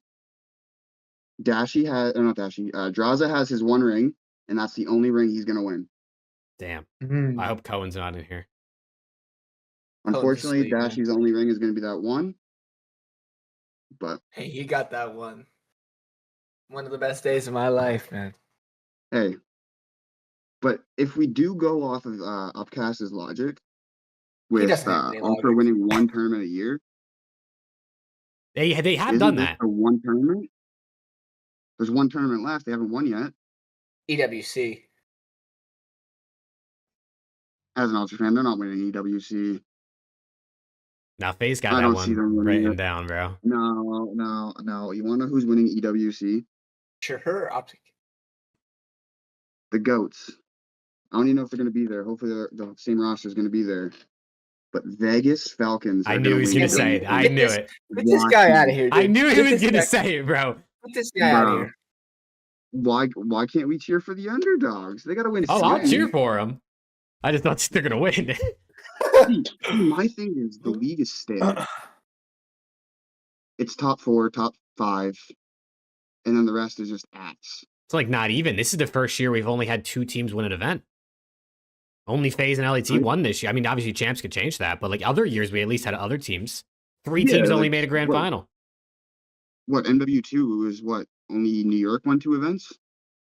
[SPEAKER 6] Draza has his 1 ring, and that's the only ring he's going to win.
[SPEAKER 1] Damn.
[SPEAKER 2] Mhm.
[SPEAKER 1] I hope Cohen's not in here.
[SPEAKER 6] Unfortunately,
[SPEAKER 3] asleep, man.
[SPEAKER 6] Dashy's only ring is going to be that 1. But,
[SPEAKER 3] Hey, he got that one. One of the best days of my life, man.
[SPEAKER 6] hey. But if we do go off of Upcast's logic, with
[SPEAKER 3] doesn't have any
[SPEAKER 6] Ultra
[SPEAKER 3] logic.
[SPEAKER 6] winning 1 tournament a year,
[SPEAKER 1] They have
[SPEAKER 6] isn't
[SPEAKER 1] done
[SPEAKER 6] this
[SPEAKER 1] that.
[SPEAKER 6] the 1 tournament? There's 1 tournament left. They haven't won yet.
[SPEAKER 3] EWC.
[SPEAKER 6] As an Ultra fan, they're not winning EWC.
[SPEAKER 1] Now FaZe got
[SPEAKER 6] I
[SPEAKER 1] that
[SPEAKER 6] don't see
[SPEAKER 1] one
[SPEAKER 6] them winning
[SPEAKER 1] written
[SPEAKER 6] it.
[SPEAKER 1] down, bro.
[SPEAKER 6] No. You want to know who's winning EWC?
[SPEAKER 3] Sure, Optic.
[SPEAKER 6] The GOATs. I don't even know if they're going to be there. Hopefully, the same roster is going to be there. But Vegas Falcons.
[SPEAKER 1] I knew he was
[SPEAKER 6] going
[SPEAKER 1] to
[SPEAKER 6] to
[SPEAKER 1] say it. I knew it.
[SPEAKER 3] Get this guy out of here, dude.
[SPEAKER 1] I knew he
[SPEAKER 3] Get
[SPEAKER 1] was
[SPEAKER 3] this
[SPEAKER 1] going to
[SPEAKER 3] guy-
[SPEAKER 1] say it, bro.
[SPEAKER 3] Get this guy out of
[SPEAKER 6] Bro.
[SPEAKER 3] here.
[SPEAKER 6] Why can't we cheer for the underdogs? They got to win.
[SPEAKER 1] Oh, I'll
[SPEAKER 6] soon.
[SPEAKER 1] cheer for him. I just thought they're going to win.
[SPEAKER 6] See, my thing is the league is stale. It's top 4, top 5, and then the rest is just ass.
[SPEAKER 1] It's like not even. This is the first year we've only had 2 teams win an event. Only FaZe and LAT won this year. I mean, obviously Champs could change that, but like other years, we at least had other teams. 3 teams only made a grand final.
[SPEAKER 6] What MW2 was what? Only New York won 2 events.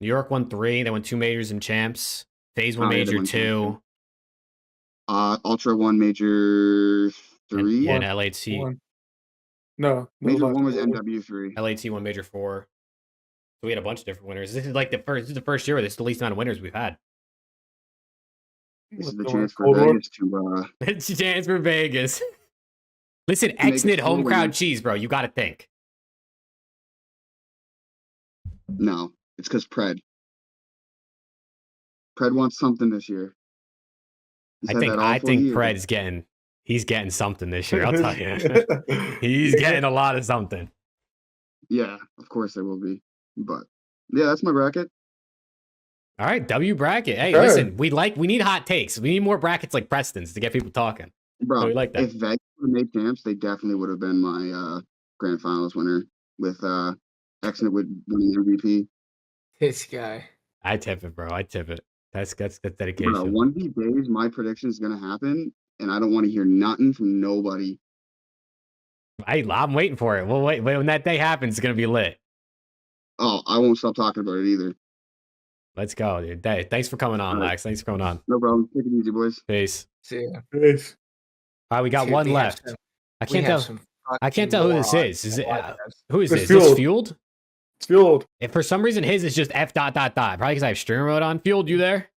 [SPEAKER 1] New York won 3. They won 2 majors in Champs. FaZe won
[SPEAKER 6] Oh, yeah, they
[SPEAKER 1] major
[SPEAKER 6] won
[SPEAKER 1] 2.
[SPEAKER 6] Ultra won major 3.
[SPEAKER 1] And LAT.
[SPEAKER 2] 1. No.
[SPEAKER 6] Major 1 was MW3.
[SPEAKER 1] LAT won major 4. So we had a bunch of different winners. This is like the first year where this is the least amount of winners we've had.
[SPEAKER 6] This is the chance for Vegas to
[SPEAKER 1] It's a chance for Vegas. Listen,
[SPEAKER 6] make
[SPEAKER 1] Xnit
[SPEAKER 6] it
[SPEAKER 1] home
[SPEAKER 6] full
[SPEAKER 1] crowd
[SPEAKER 6] winner.
[SPEAKER 1] cheese, bro. You got to think.
[SPEAKER 6] No, it's because Pred wants something this year. He's had that
[SPEAKER 1] I
[SPEAKER 6] awful
[SPEAKER 1] think
[SPEAKER 6] year.
[SPEAKER 1] Pred's he's getting something this year. I'll tell you, he's getting a lot of something.
[SPEAKER 6] Yeah, of course there will be. But yeah, that's my bracket.
[SPEAKER 1] All right, W bracket. Hey,
[SPEAKER 2] Sure.
[SPEAKER 1] listen, we need hot takes. We need more brackets like Preston's to get people talking.
[SPEAKER 6] Bro,
[SPEAKER 1] So we like that.
[SPEAKER 6] if Vegas would have made champs, they definitely would have been my grand finals winner with Xnit winning MVP.
[SPEAKER 3] This guy.
[SPEAKER 1] I tip it, bro. I tip it. That's
[SPEAKER 6] Bro,
[SPEAKER 1] dedication.
[SPEAKER 6] one of these days, my prediction is gonna happen, and I don't want to hear nothing from nobody.
[SPEAKER 1] I'm waiting for it. Well, wait, when that day happens, it's gonna be lit.
[SPEAKER 6] Oh, I won't stop talking about it either.
[SPEAKER 1] Let's go, dude. Hey, thanks for coming on,
[SPEAKER 6] All right.
[SPEAKER 1] Lex. Thanks for coming on.
[SPEAKER 6] No problem. Take it easy, boys.
[SPEAKER 1] Peace.
[SPEAKER 3] See ya.
[SPEAKER 2] Peace.
[SPEAKER 1] All right, we got
[SPEAKER 3] Dude,
[SPEAKER 1] one
[SPEAKER 3] we have
[SPEAKER 1] left.
[SPEAKER 3] some-
[SPEAKER 1] I
[SPEAKER 3] we
[SPEAKER 1] can't
[SPEAKER 3] have
[SPEAKER 1] tell.
[SPEAKER 3] some
[SPEAKER 1] I can't
[SPEAKER 3] fucking
[SPEAKER 1] tell who this
[SPEAKER 3] morons
[SPEAKER 1] is. Is
[SPEAKER 3] that
[SPEAKER 1] it?
[SPEAKER 3] watch us.
[SPEAKER 1] Who is
[SPEAKER 2] It's
[SPEAKER 1] this? Is this
[SPEAKER 2] Fueled.
[SPEAKER 1] Fueled?
[SPEAKER 2] It's fueled.
[SPEAKER 1] If for some reason his is just F. Probably because I have streamer mode on. Fueled, you there?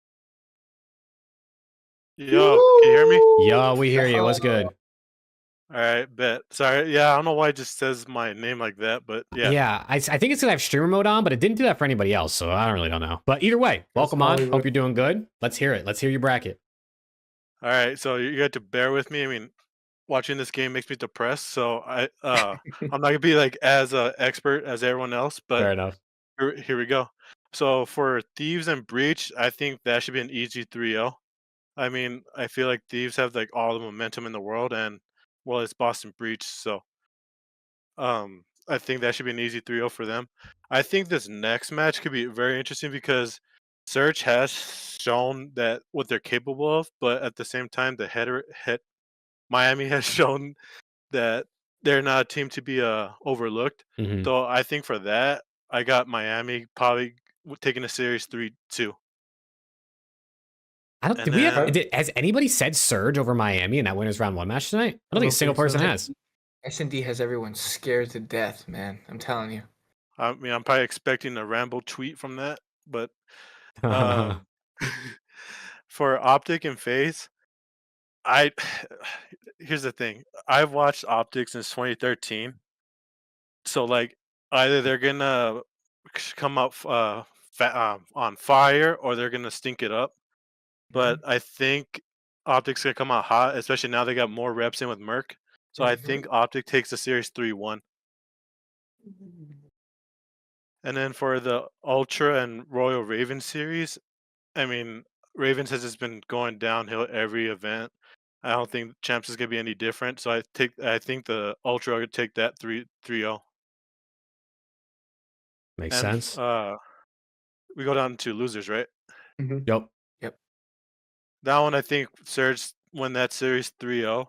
[SPEAKER 7] Yo, can you hear me?
[SPEAKER 1] Yo, we hear you. What's good?
[SPEAKER 7] All right, bet. Sorry, yeah, I don't know why it just says my name like that, but yeah.
[SPEAKER 1] I think it's because I have streamer mode on, but it didn't do that for anybody else, so I don't know. But either way, welcome on.
[SPEAKER 2] Hollywood.
[SPEAKER 1] Hope you're doing good. Let's hear it. Let's hear your bracket.
[SPEAKER 7] All right, so you have to bear with me. I mean, watching this game makes me depressed, so I'm not gonna be like as expert as everyone else,
[SPEAKER 1] Fair
[SPEAKER 7] but
[SPEAKER 1] enough.
[SPEAKER 7] here we go. So for Thieves and Breach, I think that should be an easy 3-0. I mean, I feel like Thieves have like all the momentum in the world, and well, it's Boston Breach, so I think that should be an easy 3-0 for them. I think this next match could be very interesting because Surge has shown that what they're capable of, but at the same time, Miami has shown that they're not a team to be overlooked.
[SPEAKER 1] Mhm.
[SPEAKER 7] So I think for that, I got Miami probably taking a series 3-2.
[SPEAKER 1] Did we have? Has anybody said Surge over Miami in that winners round 1 match tonight? I don't think a single person has.
[SPEAKER 3] S&D has everyone scared to death, man. I'm telling you.
[SPEAKER 7] I mean, I'm probably expecting a Rambo tweet from that, but for Optic and FaZe, here's the thing. I've watched Optic since 2013, so like either they're gonna come up on fire or they're gonna stink it up. but I think Optic's gonna come out hot, especially now they got more reps in with Merc. So I think Optic takes the series 3-1. And then for the Ultra and Royal Ravens series, I mean, Ravens has just been going downhill every event. I don't think Champs is gonna be any different. So I think the Ultra would take that 3-0.
[SPEAKER 1] Makes
[SPEAKER 7] And
[SPEAKER 1] sense.
[SPEAKER 7] we go down to losers, right?
[SPEAKER 1] Yep.
[SPEAKER 7] That one I think Surge won that series 3-0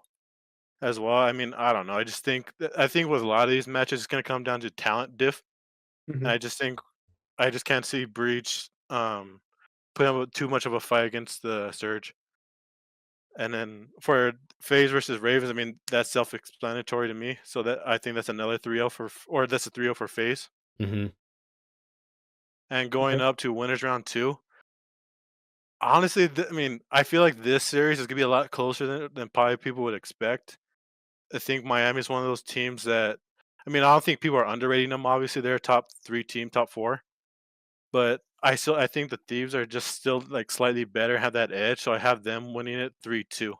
[SPEAKER 7] as well. I mean, I don't know. I think with a lot of these matches it's gonna come down to talent diff. And I just can't see Breach putting up too much of a fight against the Surge. And then for FaZe versus Ravens, I mean that's self-explanatory to me. So that I think that's another 3-0 or that's a 3-0 for FaZe.
[SPEAKER 1] Mm-hmm.
[SPEAKER 7] And going up to winners round 2. Honestly, I mean, I feel like this series is gonna be a lot closer than probably people would expect. I think Miami is one of those teams that, I mean, I don't think people are underrating them. Obviously, they're a top 3 team, top 4. But I think the Thieves are just still like slightly better, have that edge. So I have them winning it 3-2.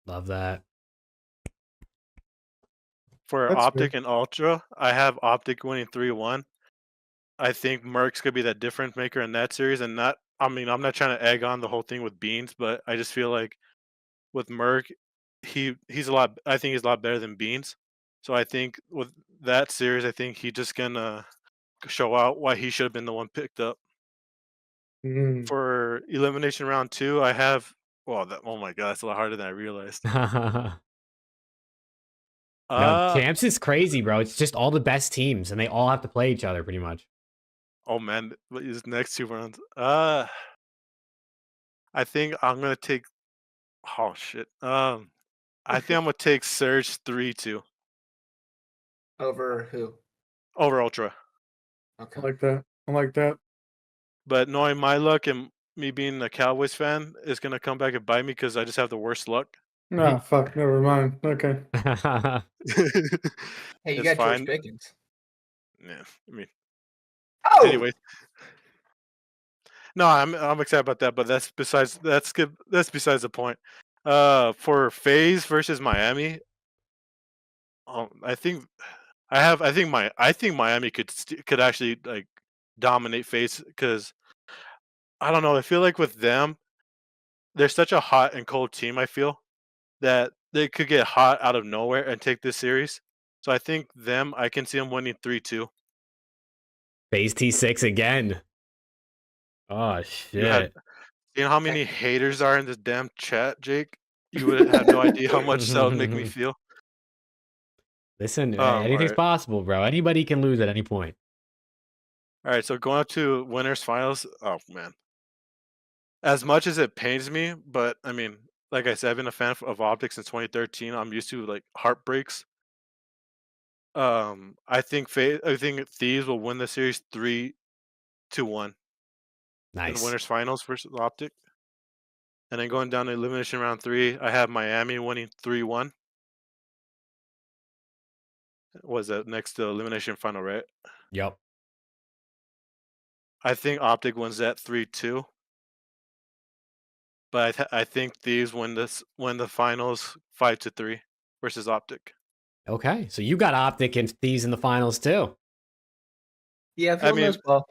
[SPEAKER 1] Love that.
[SPEAKER 7] For
[SPEAKER 2] That's
[SPEAKER 7] Optic
[SPEAKER 2] fair.
[SPEAKER 7] and Ultra, I have Optic winning 3-1. I think Merck's gonna be that difference maker in that series, and not. I mean, I'm not trying to egg on the whole thing with Beans, but I just feel like with Merck, he's a lot. I think he's a lot better than Beans. So I think with that series, I think he's just gonna show out why he should have been the one picked up.
[SPEAKER 2] Mm.
[SPEAKER 7] For elimination round 2, I have. Well, oh my god, that's a lot harder than I realized.
[SPEAKER 1] No, Champs is crazy, bro. It's just all the best teams, and they all have to play each other pretty much.
[SPEAKER 7] Oh man, these next 2 rounds. I think I'm gonna take. Oh shit. I think I'm gonna take Surge 3-2
[SPEAKER 3] Over who?
[SPEAKER 7] over Ultra.
[SPEAKER 2] I
[SPEAKER 3] Okay.
[SPEAKER 2] like that. I like that.
[SPEAKER 7] But knowing my luck and me being a Cowboys fan is gonna come back and bite me because I just have the worst luck.
[SPEAKER 2] Ah, fuck. Never mind. Okay.
[SPEAKER 3] Hey, you
[SPEAKER 7] It's
[SPEAKER 3] got George
[SPEAKER 7] fine.
[SPEAKER 3] Pickens.
[SPEAKER 7] Yeah, I mean,
[SPEAKER 3] Oh,
[SPEAKER 7] anyway. No, I'm excited about that, but that's besides the point. For FaZe versus Miami, I think Miami could actually like dominate FaZe because I don't know. I feel like with them, they're such a hot and cold team. I feel that they could get hot out of nowhere and take this series. So I think I can see them winning 3-2.
[SPEAKER 1] FaZe T6 again. Oh shit.
[SPEAKER 7] You know how many haters are in this damn chat, Jake? You would have no idea how much that would make me feel.
[SPEAKER 1] Listen,
[SPEAKER 7] All
[SPEAKER 1] anything's
[SPEAKER 7] right.
[SPEAKER 1] possible, bro. Anybody can lose at any point.
[SPEAKER 7] All right, so going up to winners finals. Oh man, as much as it pains me, but I mean, like I said, I've been a fan of Optics since 2013. I'm used to like heartbreaks. I think Thieves will win the series 3-1 in
[SPEAKER 1] Nice.
[SPEAKER 7] winners finals versus Optic. And then going down to elimination round 3, I have Miami winning 3-1. Was that next to elimination final, right?
[SPEAKER 1] Yep.
[SPEAKER 7] I think Optic wins that 3-2. But I think Thieves win the finals 5-3 versus Optic.
[SPEAKER 1] Okay, so you got Optic and Thieves in the finals too.
[SPEAKER 3] yeah,
[SPEAKER 7] I
[SPEAKER 3] Phil knows ball.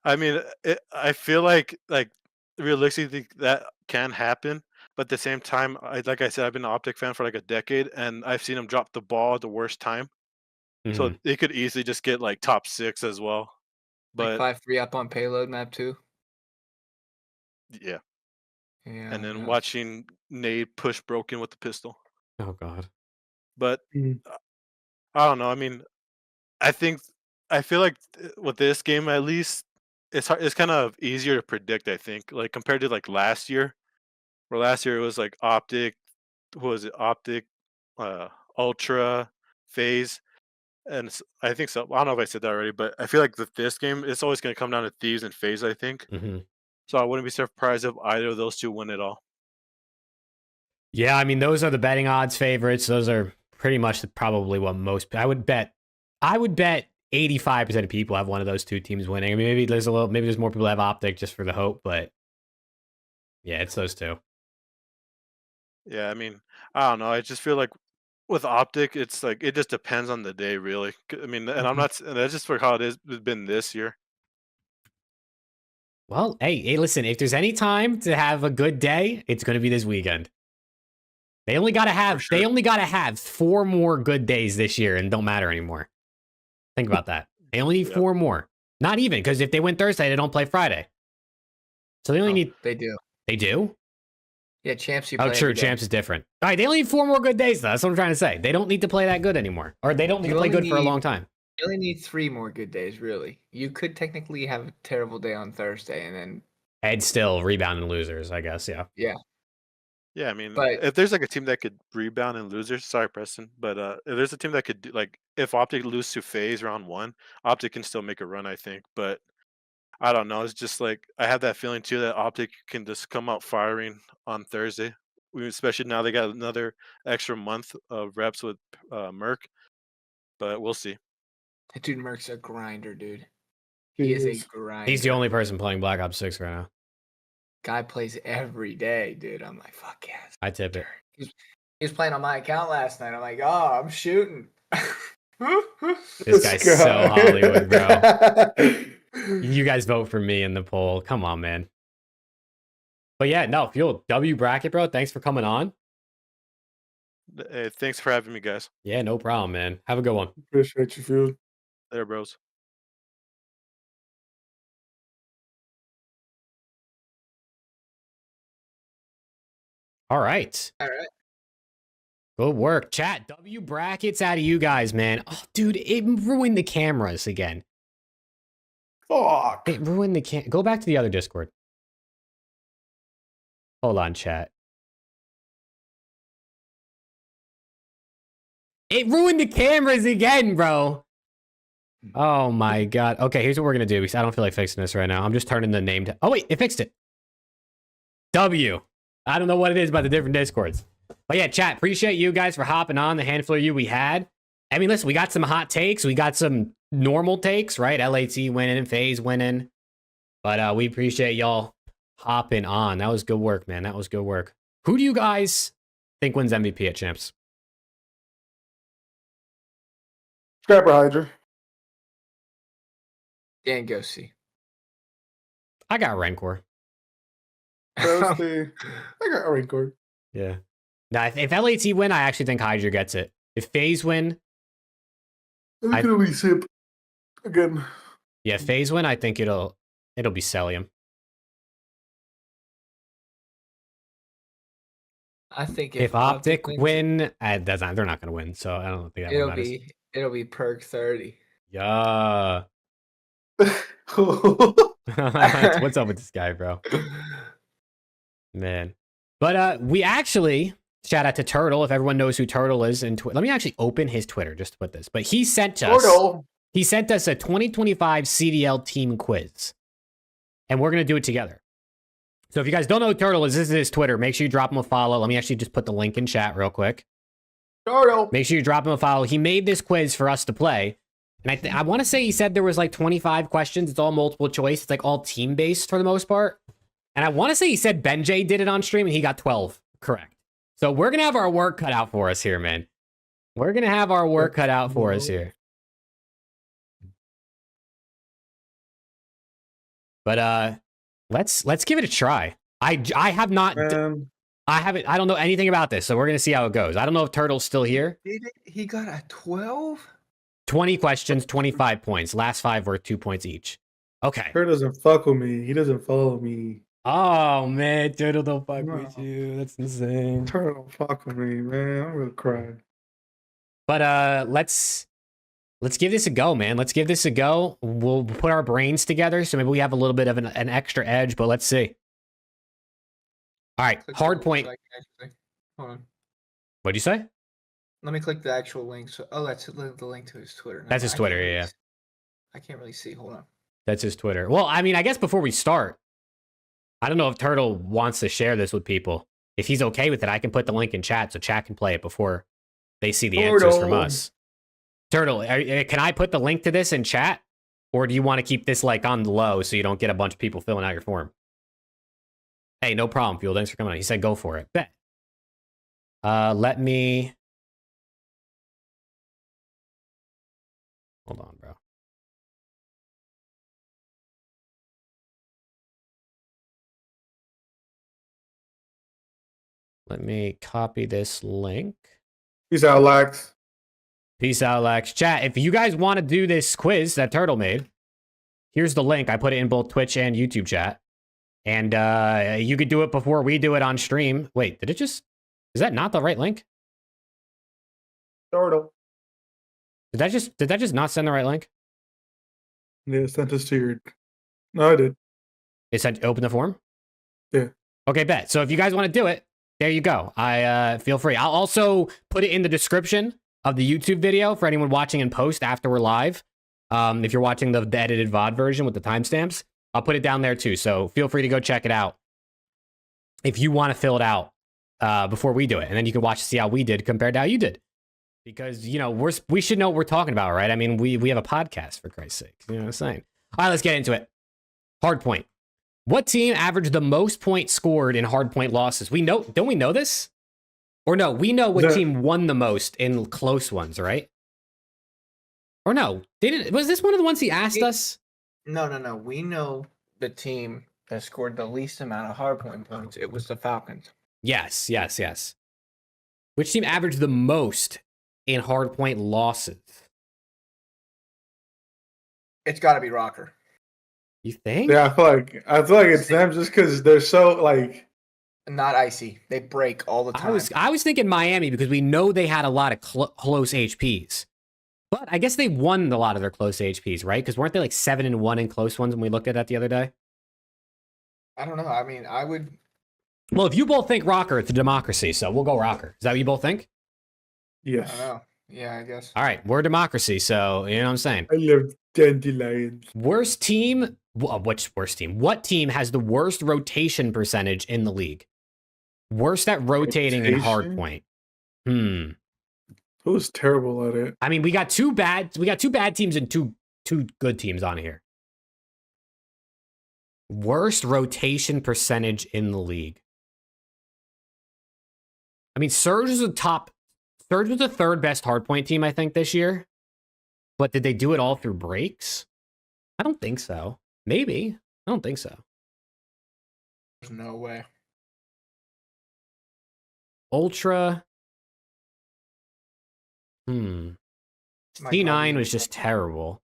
[SPEAKER 7] I feel like realistically that can happen, but at the same time, like I said, I've been an Optic fan for like a decade, and I've seen them drop the ball at the worst time. So
[SPEAKER 1] Mhm.
[SPEAKER 7] they could easily just get like top 6 as well.
[SPEAKER 3] Like
[SPEAKER 7] But
[SPEAKER 3] 5-3 up on payload map too.
[SPEAKER 7] yeah,
[SPEAKER 3] Yeah.
[SPEAKER 7] and then
[SPEAKER 3] no.
[SPEAKER 7] watching Nade push Broken with the pistol.
[SPEAKER 1] Oh god.
[SPEAKER 7] But
[SPEAKER 2] Mm.
[SPEAKER 7] I don't know. I mean, I feel like with this game at least, it's kind of easier to predict. I think like compared to like last year, where last year it was like Optic, who was it? Optic, Ultra, FaZe, and I think so. I don't know if I said that already, but I feel like with this game, it's always going to come down to Thieves and FaZe. I think
[SPEAKER 1] Mhm.
[SPEAKER 7] so. I wouldn't be surprised if either of those 2 win it all.
[SPEAKER 1] Yeah, I mean those are the betting odds favorites. Those are pretty much probably what most I would bet 85% of people have one of those 2 teams winning. I mean maybe there's more people that have Optic just for the hope, but Yeah, it's those two.
[SPEAKER 7] Yeah, I mean, I don't know. I just feel like with Optic, it's like it just depends on the day, really. I mean, and I'm not. And that's just for how it's been this year.
[SPEAKER 1] Well, hey, listen, if there's any time to have a good day, it's going to be this weekend. They only got to have
[SPEAKER 7] sure.
[SPEAKER 1] they only got to have 4 more good days this year and don't matter anymore. Think about that. They only need
[SPEAKER 7] Yep.
[SPEAKER 1] 4 more. Not even, because if they win Thursday, they don't play Friday. So they only need
[SPEAKER 3] They do.
[SPEAKER 1] They do?
[SPEAKER 3] Yeah, champs. You
[SPEAKER 1] Oh,
[SPEAKER 3] play
[SPEAKER 1] true.
[SPEAKER 3] every day.
[SPEAKER 1] Champs is different. All right, they only need 4 more good days, though. That's what I'm trying to say. They don't need to play that good anymore. Or they don't need
[SPEAKER 3] You
[SPEAKER 1] to play
[SPEAKER 3] only
[SPEAKER 1] good for a
[SPEAKER 3] need-
[SPEAKER 1] long time.
[SPEAKER 3] You only need 3 more good days, really. You could technically have a terrible day on Thursday, and then
[SPEAKER 1] And still rebounding losers, I guess, yeah.
[SPEAKER 7] Yeah, I mean,
[SPEAKER 3] But-
[SPEAKER 7] if there's like a team that could rebound and losers, sorry, Preston, but if there's a team that could do, like, if Optic lose to FaZe round 1, Optic can still make a run, I think. But I don't know. It's just like I have that feeling too that Optic can just come out firing on Thursday, especially now they got another extra month of reps with Merc. But we'll see.
[SPEAKER 3] dude, Merc's a grinder, dude.
[SPEAKER 2] He
[SPEAKER 3] He is
[SPEAKER 2] is.
[SPEAKER 3] a grinder.
[SPEAKER 1] He's the only person playing Black Ops 6 right now.
[SPEAKER 3] Guy plays every day, dude. I'm like, fuck yes.
[SPEAKER 1] I tip it.
[SPEAKER 3] He was playing on my account last night. I'm like, oh, I'm shooting.
[SPEAKER 1] This guy's so Hollywood, bro. You guys vote for me in the poll. Come on, man. But yeah, no, Fuel, W bracket, bro. Thanks for coming on.
[SPEAKER 7] Hey, thanks for having me, guys.
[SPEAKER 1] Yeah, no problem, man. Have a good one.
[SPEAKER 2] Appreciate you, Fuel.
[SPEAKER 7] There, bros.
[SPEAKER 1] All right.
[SPEAKER 3] All right.
[SPEAKER 1] Good work. Chat, W brackets out of you guys, man. Oh, dude, it ruined the cameras again.
[SPEAKER 2] Fuck.
[SPEAKER 1] It ruined the Go back to the other Discord. Hold on, chat. It ruined the cameras again, bro. Oh my god. Okay, here's what we're gonna do because I don't feel like fixing this right now. I'm just turning the name to. Oh wait, it fixed it. W. I don't know what it is about the different Discords. But yeah, chat, appreciate you guys for hopping on, the handful of you we had. I mean, listen, we got some hot takes. We got some normal takes, right? LAT winning and FaZe winning. But we appreciate y'all hopping on. That was good work, man. That was good work. Who do you guys think wins MVP at Champs?
[SPEAKER 2] Scrapper Hydra.
[SPEAKER 3] Dan, go see.
[SPEAKER 1] I got Rancor.
[SPEAKER 2] Toasty. I got a record.
[SPEAKER 1] Yeah. Now, if LAT win, I actually think Hydra gets it. If FaZe win,
[SPEAKER 2] I can only sip again.
[SPEAKER 1] yeah, FaZe win, I think it'll be Celium.
[SPEAKER 3] I think
[SPEAKER 1] If Optic
[SPEAKER 3] wins,
[SPEAKER 1] win, they're not going to win, so I don't think that
[SPEAKER 3] it'll
[SPEAKER 1] matters.
[SPEAKER 3] it'll be perk 30.
[SPEAKER 1] Yeah. What's up with this guy, bro? Man. But we actually, shout out to Turtle, if everyone knows who Turtle is. Let me actually open his Twitter just to put this. But he sent us a 2025 CDL team quiz. And we're going to do it together. So if you guys don't know who Turtle is, this is his Twitter. Make sure you drop him a follow. Let me actually just put the link in chat real quick.
[SPEAKER 2] Turtle.
[SPEAKER 1] Make sure you drop him a follow. He made this quiz for us to play. And I want to say he said there was like 25 questions. It's all multiple choice. It's like all team-based for the most part. And I want to say he said Benjay did it on stream and he got 12 correct. So we're going to have our work cut out for us here, man. We're going to have our work cut out for us here. But let's give it a try. I have not I don't know anything about this, so we're going to see how it goes. I don't know if Turtle's still here.
[SPEAKER 3] He got a 12?
[SPEAKER 1] 20 questions, 25 points. Last 5 were 2 points each. Okay.
[SPEAKER 2] Turtle doesn't fuck with me. He doesn't follow me.
[SPEAKER 1] Oh man, Turtle don't fuck
[SPEAKER 2] No.
[SPEAKER 1] with you. That's insane.
[SPEAKER 2] Turtle don't fuck with me, man. I'm gonna cry.
[SPEAKER 1] But let's give this a go, man. Let's give this a go. We'll put our brains together, so maybe we have a little bit of an extra edge, but let's see. All right,
[SPEAKER 3] Click
[SPEAKER 1] hard
[SPEAKER 3] the
[SPEAKER 1] point.
[SPEAKER 3] link, actually. Hold on.
[SPEAKER 1] What'd you say?
[SPEAKER 3] Let me click the actual link. So, that's the link to his Twitter.
[SPEAKER 1] That's his
[SPEAKER 3] I can't
[SPEAKER 1] Twitter,
[SPEAKER 3] really
[SPEAKER 1] yeah.
[SPEAKER 3] see- I can't really see. Hold on.
[SPEAKER 1] That's his Twitter. Well, I mean, I guess before we start, I don't know if Turtle wants to share this with people. If he's okay with it, I can put the link in chat so chat can play it before they see the answers from us. Turtle, can I put the link to this in chat? Or do you want to keep this like on the low so you don't get a bunch of people filling out your form? Hey, no problem, Fuel. Thanks for coming on. He said go for it. Bet. Let me... Hold on, bro. Let me copy this link.
[SPEAKER 2] Peace out, Lax.
[SPEAKER 1] Peace out, Lex. Chat, if you guys want to do this quiz that Turtle made, here's the link. I put it in both Twitch and YouTube chat. And you could do it before we do it on stream. Wait, did it just... Is that not the right link?
[SPEAKER 2] Turtle.
[SPEAKER 1] Did that just not send the right link?
[SPEAKER 2] Yeah, sent us to your... No, I did.
[SPEAKER 1] It said open the form?
[SPEAKER 2] Yeah.
[SPEAKER 1] Okay, bet. So if you guys want to do it, there you go. I feel free. I'll also put it in the description of the YouTube video for anyone watching in post after we're live. If you're watching the edited VOD version with the timestamps, I'll put it down there too. So feel free to go check it out if you want to fill it out before we do it. And then you can watch to see how we did compared to how you did. Because, you know, we should know what we're talking about, right? I mean, we have a podcast, for Christ's sake. You know what I'm saying? All right, let's get into it. Hard point. What team averaged the most points scored in hard point losses? We know, don't we know this? Or no, we know what team won the most in close ones, right? Or no, was this one of the ones he asked us?
[SPEAKER 3] No. We know the team that scored the least amount of hardpoint points. It was the Falcons.
[SPEAKER 1] Yes. Which team averaged the most in hardpoint losses?
[SPEAKER 3] It's got to be ROKKR.
[SPEAKER 1] You think?
[SPEAKER 2] Yeah, I feel like it's them just because they're so like...
[SPEAKER 3] Not icy. They break all the time.
[SPEAKER 1] I was thinking Miami because we know they had a lot of close HPs. But I guess they won a lot of their close HPs, right? Because weren't they like 7-1 in close ones when we looked at that the other day?
[SPEAKER 3] I don't know. I mean, I would...
[SPEAKER 1] Well, if you both think ROKKR, it's a democracy, so we'll go ROKKR. Is that what you both think?
[SPEAKER 2] Yes.
[SPEAKER 3] I don't know. Yeah, I guess.
[SPEAKER 1] All right, we're a democracy, so you know what I'm saying.
[SPEAKER 2] I love dandelions.
[SPEAKER 1] Worst team? Which worst team? What team has the worst rotation percentage in the league? Worst at rotating in hardpoint.
[SPEAKER 2] Who's terrible at it?
[SPEAKER 1] I mean, we got two bad teams and two good teams on here. Worst rotation percentage in the league. I mean, Surge was the third best hardpoint team, I think, this year. But did they do it all through breaks? I don't think so. Maybe. I don't think so.
[SPEAKER 3] There's no way.
[SPEAKER 1] Ultra. C9 was just terrible.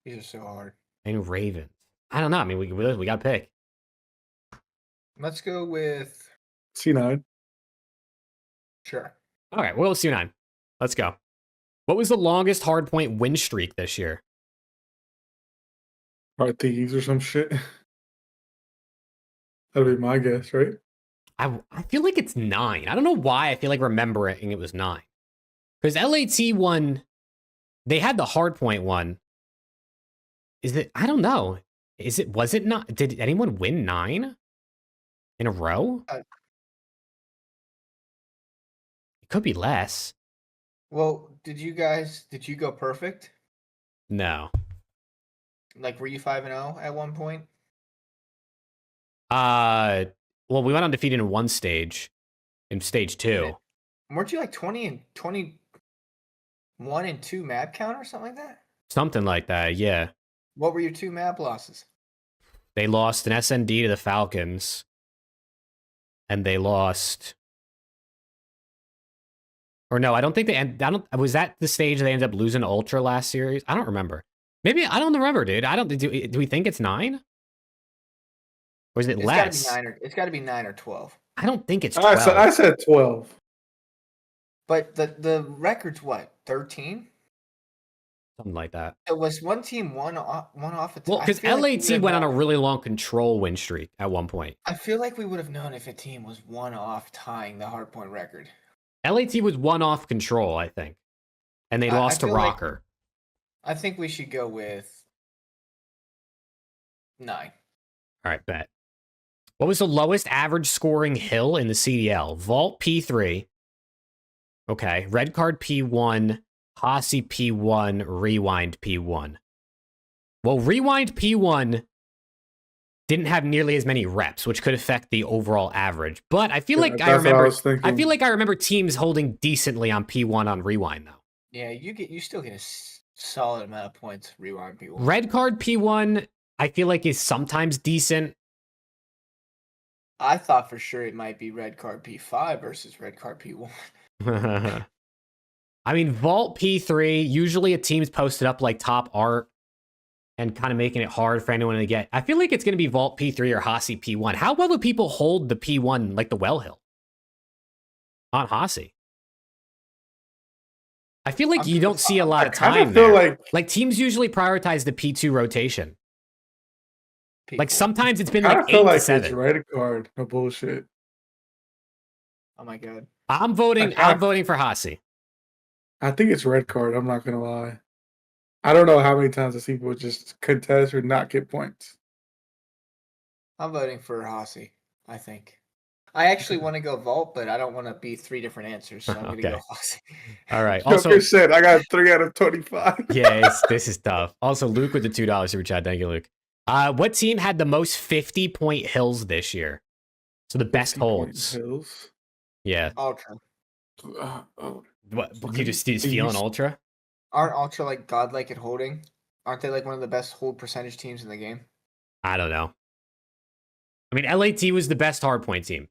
[SPEAKER 3] These are so hard.
[SPEAKER 1] And Ravens. I don't know. I mean, we got to pick.
[SPEAKER 3] Let's go with
[SPEAKER 2] C9.
[SPEAKER 3] Sure.
[SPEAKER 1] All right, we'll go C9. Let's go. What was the longest hardpoint win streak this year?
[SPEAKER 2] Probably Thieves or some shit. That'd be my guess, right?
[SPEAKER 1] I feel like it's 9. I don't know why I feel like remembering it was 9. Because LAT won, they had the hardpoint one. Is it? I don't know. Was it not? Did anyone win 9 in a row? It could be less.
[SPEAKER 3] Well, did you go perfect?
[SPEAKER 1] No.
[SPEAKER 3] Like, were you 5-0 at one point?
[SPEAKER 1] Well, we went undefeated in one stage, in stage 2.
[SPEAKER 3] Weren't you like 21 and 2 map count or something like that?
[SPEAKER 1] Something like that, yeah.
[SPEAKER 3] What were your 2 map losses?
[SPEAKER 1] They lost an SND to the Falcons, and they lost. Or no, I don't think was that the stage they ended up losing to Ultra last series? I don't remember. Maybe I don't remember, dude. Do we think it's 9? Or is it less?
[SPEAKER 3] It's got to be 9 or 12.
[SPEAKER 1] I don't think it's 12.
[SPEAKER 2] I said 12.
[SPEAKER 3] But the record's what? 13?
[SPEAKER 1] Something like that.
[SPEAKER 3] It was one team one off.
[SPEAKER 1] Well, because LAT went on a really long control win streak at one point.
[SPEAKER 3] I feel like we would have known if a team was one off tying the hardpoint record.
[SPEAKER 1] LAT was one off control, I think. And they lost to ROKKR.
[SPEAKER 3] I think we should go with 9.
[SPEAKER 1] All right, bet. What was the lowest average scoring hill in the CDL? Vault P3. Okay. Red Card P1. Posse P1. Rewind P1. Well, Rewind P1 didn't have nearly as many reps, which could affect the overall average. But I feel like I
[SPEAKER 2] That's what I
[SPEAKER 1] remember.
[SPEAKER 2] was thinking.
[SPEAKER 1] I feel like I remember teams holding decently on P1 on rewind though.
[SPEAKER 3] Yeah, you still get a solid amount of points rewind P1.
[SPEAKER 1] Red card P1, I feel like is sometimes decent.
[SPEAKER 3] I thought for sure it might be red card P5 versus red card P1.
[SPEAKER 1] I mean, Vault P3, usually a team's posted up like top art and kind of making it hard for anyone to get. I feel like it's going to be Vault P3 or Hossie P1. How well do people hold the P1 like the Well Hill on Hossie? I feel like you don't see a lot of time there. Like teams usually prioritize the P2 rotation. Like sometimes it's been like 8 to 7.
[SPEAKER 2] It's red card. No bullshit.
[SPEAKER 3] Oh my god.
[SPEAKER 1] I'm voting for Hossie.
[SPEAKER 2] I think it's red card. I'm not gonna lie. I don't know how many times I see people just contest or not get points.
[SPEAKER 3] I'm voting for Hossie, I think. I actually want to go Vault, but I don't want to be 3 different answers, so I'm going to go Hossie.
[SPEAKER 1] All right.
[SPEAKER 2] Also, Joker said I got 3 out of 25.
[SPEAKER 1] Yeah, this is tough. Also, Luke with the $2 super chat. Thank you, Luke. What team had the most 50-point hills this year? So the best holds.
[SPEAKER 2] Hills?
[SPEAKER 1] Yeah.
[SPEAKER 3] Ultra.
[SPEAKER 1] What? You just feeling Ultra?
[SPEAKER 3] Aren't Ultra like godlike at holding? Aren't they like one of the best hold percentage teams in the game?
[SPEAKER 1] I don't know. I mean, LAT was the best hardpoint team.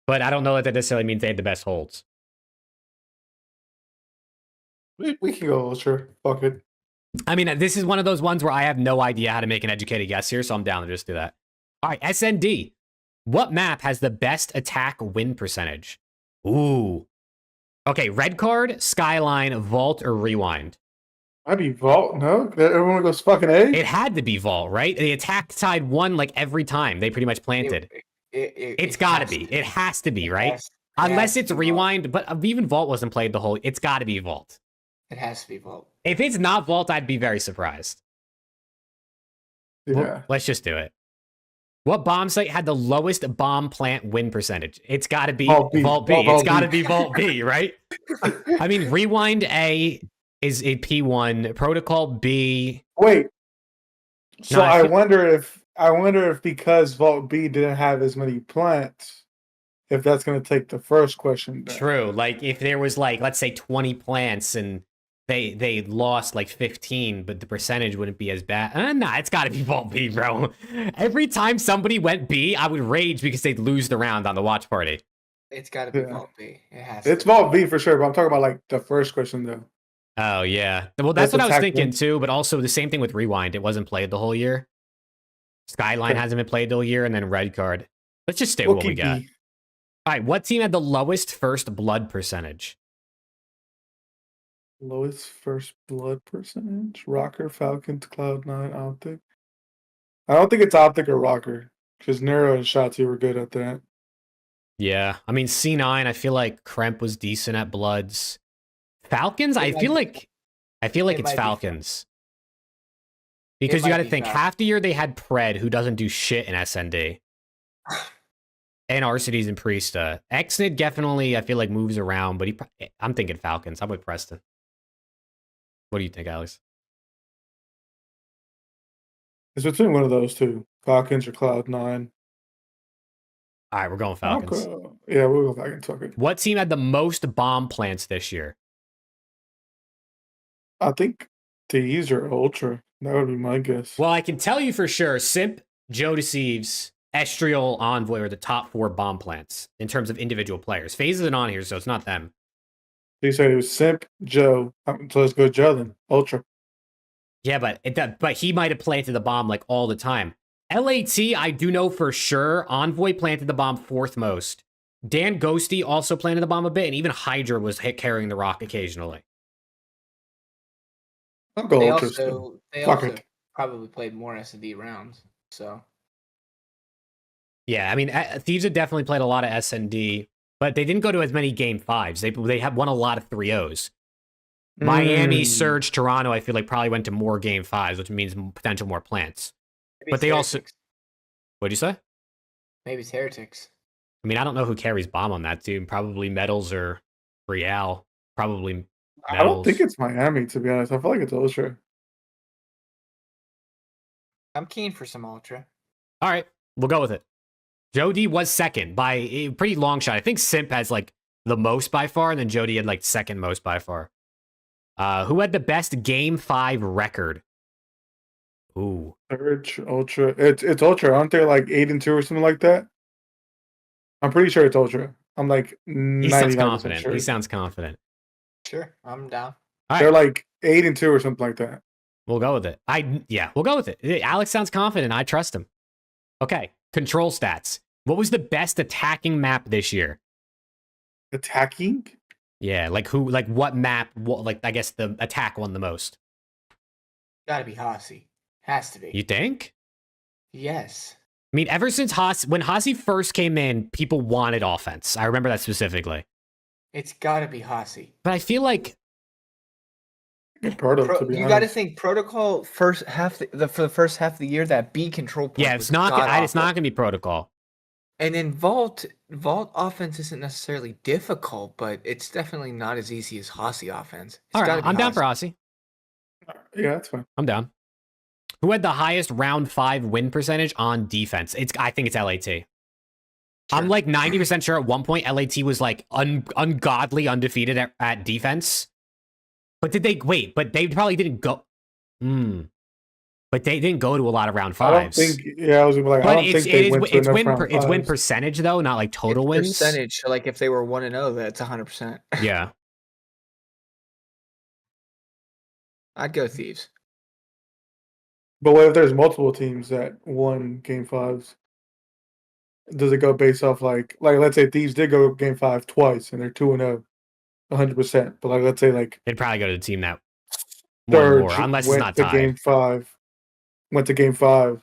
[SPEAKER 1] But I don't know that necessarily means they had the best holds.
[SPEAKER 2] We can go Ultra. Fuck it.
[SPEAKER 1] I mean, this is one of those ones where I have no idea how to make an educated guess here, so I'm down to just do that. All right, SND. What map has the best attack win percentage? Ooh. Okay, red card, Skyline, Vault, or Rewind?
[SPEAKER 2] I'd be Vault, no? Everyone goes fucking A?
[SPEAKER 1] It had to be Vault, right? The attack side won like every time. They pretty much planted. It's got to be. It has to be, right? Unless it's Rewind, but even Vault wasn't played the whole... It's got to be Vault.
[SPEAKER 3] It has to be Vault.
[SPEAKER 1] If it's not Vault, I'd be very surprised.
[SPEAKER 2] Yeah.
[SPEAKER 1] Well, let's just do it. What bomb site had the lowest bomb plant win percentage? It's got to be Vault B. It's got to be Vault B, right? I mean, Rewind A is a P1. Protocol B.
[SPEAKER 2] Wait. So I wonder if because Vault B didn't have as many plants, if that's going to take the first question down.
[SPEAKER 1] True. Like if there was like, let's say 20 plants and they lost like 15, but the percentage wouldn't be as bad. Nah, it's got to be Vault B, bro. Every time somebody went B, I would rage because they'd lose the round on the watch party.
[SPEAKER 3] It's got to be Vault B. It has.
[SPEAKER 2] It's Vault B for sure, but I'm talking about like the first question though.
[SPEAKER 1] Oh yeah. Well, that's what I was thinking too. But also the same thing with Rewind. It wasn't played the whole year. Skyline hasn't been played the whole year, and then red card. Let's just stay with what we got. All right. What team had the lowest first blood percentage?
[SPEAKER 2] Lowest first blood percentage? ROKKR, Falcons, Cloud9, Optic. I don't think it's Optic or ROKKR because Nero and Shotzi were good at that.
[SPEAKER 1] Yeah, I mean C9. I feel like Kremp was decent at bloods. Falcons. I feel like it's Falcons because you got to think half the year they had Pred, who doesn't do shit in SND, and Arcides and Priesta. Exnid definitely I feel like moves around, but I'm thinking Falcons. I'm with Preston. What do you think, Alex?
[SPEAKER 2] It's between one of those two, Falcons or Cloud9.
[SPEAKER 1] All right, we're going Falcons.
[SPEAKER 2] Yeah, we'll go Falcons. Okay.
[SPEAKER 1] What team had the most bomb plants this year?
[SPEAKER 2] I think these are Ultra. That would be my guess.
[SPEAKER 1] Well, I can tell you for sure, Simp, Joe Deceives, Estriel, Envoy are the top 4 bomb plants in terms of individual players. FaZe isn't on here, so it's not them.
[SPEAKER 2] You said it was Simp, Joe. So let's go Joe then. Ultra.
[SPEAKER 1] Yeah, but he might have planted the bomb like all the time. LAT, I do know for sure. Envoy planted the bomb 4th most. Dan Ghosty also planted the bomb a bit, and even Hydra was carrying the rock occasionally.
[SPEAKER 2] I'll go Ultra.
[SPEAKER 3] They also probably played more S&D rounds. So.
[SPEAKER 1] Yeah, I mean, Thieves have definitely played a lot of S&D, but they didn't go to as many Game 5s. They have won a lot of 3-0s. Miami, Surge, Toronto, I feel like probably went to more Game 5s, which means potential more plants.
[SPEAKER 3] Maybe
[SPEAKER 1] but they also... What'd you say?
[SPEAKER 3] Maybe it's Heretics.
[SPEAKER 1] I mean, I don't know who carries bomb on that team. Probably Metals or Real. Probably Metals.
[SPEAKER 2] I don't think it's Miami, to be honest. I feel like it's Ultra.
[SPEAKER 3] I'm keen for some Ultra.
[SPEAKER 1] All right, we'll go with it. Joe D was second by a pretty long shot. I think Simp has like the most by far, and then Jody had like second most by far. Who had the best Game 5 record? Ooh.
[SPEAKER 2] Surge, Ultra. It's Ultra. Aren't they like 8-2 or something like that? I'm pretty sure it's Ultra. I'm like 99%
[SPEAKER 1] He sounds confident.
[SPEAKER 2] sure.
[SPEAKER 1] He sounds confident.
[SPEAKER 3] Sure, I'm down.
[SPEAKER 1] All
[SPEAKER 2] They're
[SPEAKER 1] right,
[SPEAKER 2] like 8-2 or something like that.
[SPEAKER 1] we'll go with it. We'll go with it. Alex sounds confident. I trust him. Okay, control stats. What was the best attacking map this year?
[SPEAKER 2] Attacking?
[SPEAKER 1] Yeah, like what map? Like I guess the attack won the most.
[SPEAKER 3] Gotta be Hossie. Has to be.
[SPEAKER 1] You think?
[SPEAKER 3] Yes.
[SPEAKER 1] I mean, ever since when Hossie first came in, people wanted offense. I remember that specifically.
[SPEAKER 3] It's gotta be Hossie.
[SPEAKER 1] But I feel like
[SPEAKER 2] Proto, to be
[SPEAKER 3] You
[SPEAKER 2] honest.
[SPEAKER 3] gotta think Protocol first half for the first half of the year, that B control point.
[SPEAKER 1] it's not gonna be Protocol.
[SPEAKER 3] And then Vault offense isn't necessarily difficult, but it's definitely not as easy as Hossie offense. It's
[SPEAKER 1] All right,
[SPEAKER 3] gotta be
[SPEAKER 1] I'm down for
[SPEAKER 3] Hossie.
[SPEAKER 1] Hossie.
[SPEAKER 2] Yeah, that's fine.
[SPEAKER 1] I'm down. Who had the highest round 5 win percentage on defense? I think it's LAT.
[SPEAKER 3] Sure.
[SPEAKER 1] I'm like 90% sure at one point LAT was like ungodly undefeated at defense. But did they wait? But they probably didn't go. But they didn't go to a lot of round 5s.
[SPEAKER 2] I don't think. Yeah, I was gonna be like,
[SPEAKER 1] But
[SPEAKER 2] I don't think they went to enough round
[SPEAKER 1] it's win
[SPEAKER 2] 5s.
[SPEAKER 1] percentage though, not like total
[SPEAKER 3] It's
[SPEAKER 1] wins.
[SPEAKER 3] percentage. So like if they were 1-0, that's 100%.
[SPEAKER 1] Yeah.
[SPEAKER 3] I'd go Thieves.
[SPEAKER 2] But what if there's multiple teams that won Game 5s? Does it go based off like let's say Thieves did go Game 5 twice and they're 2-0, 100%. But like let's say like
[SPEAKER 1] They'd probably go to the team that won
[SPEAKER 2] Surge
[SPEAKER 1] more, unless it's
[SPEAKER 2] went
[SPEAKER 1] not
[SPEAKER 2] to
[SPEAKER 1] tied.
[SPEAKER 2] Game 5, went to Game 5.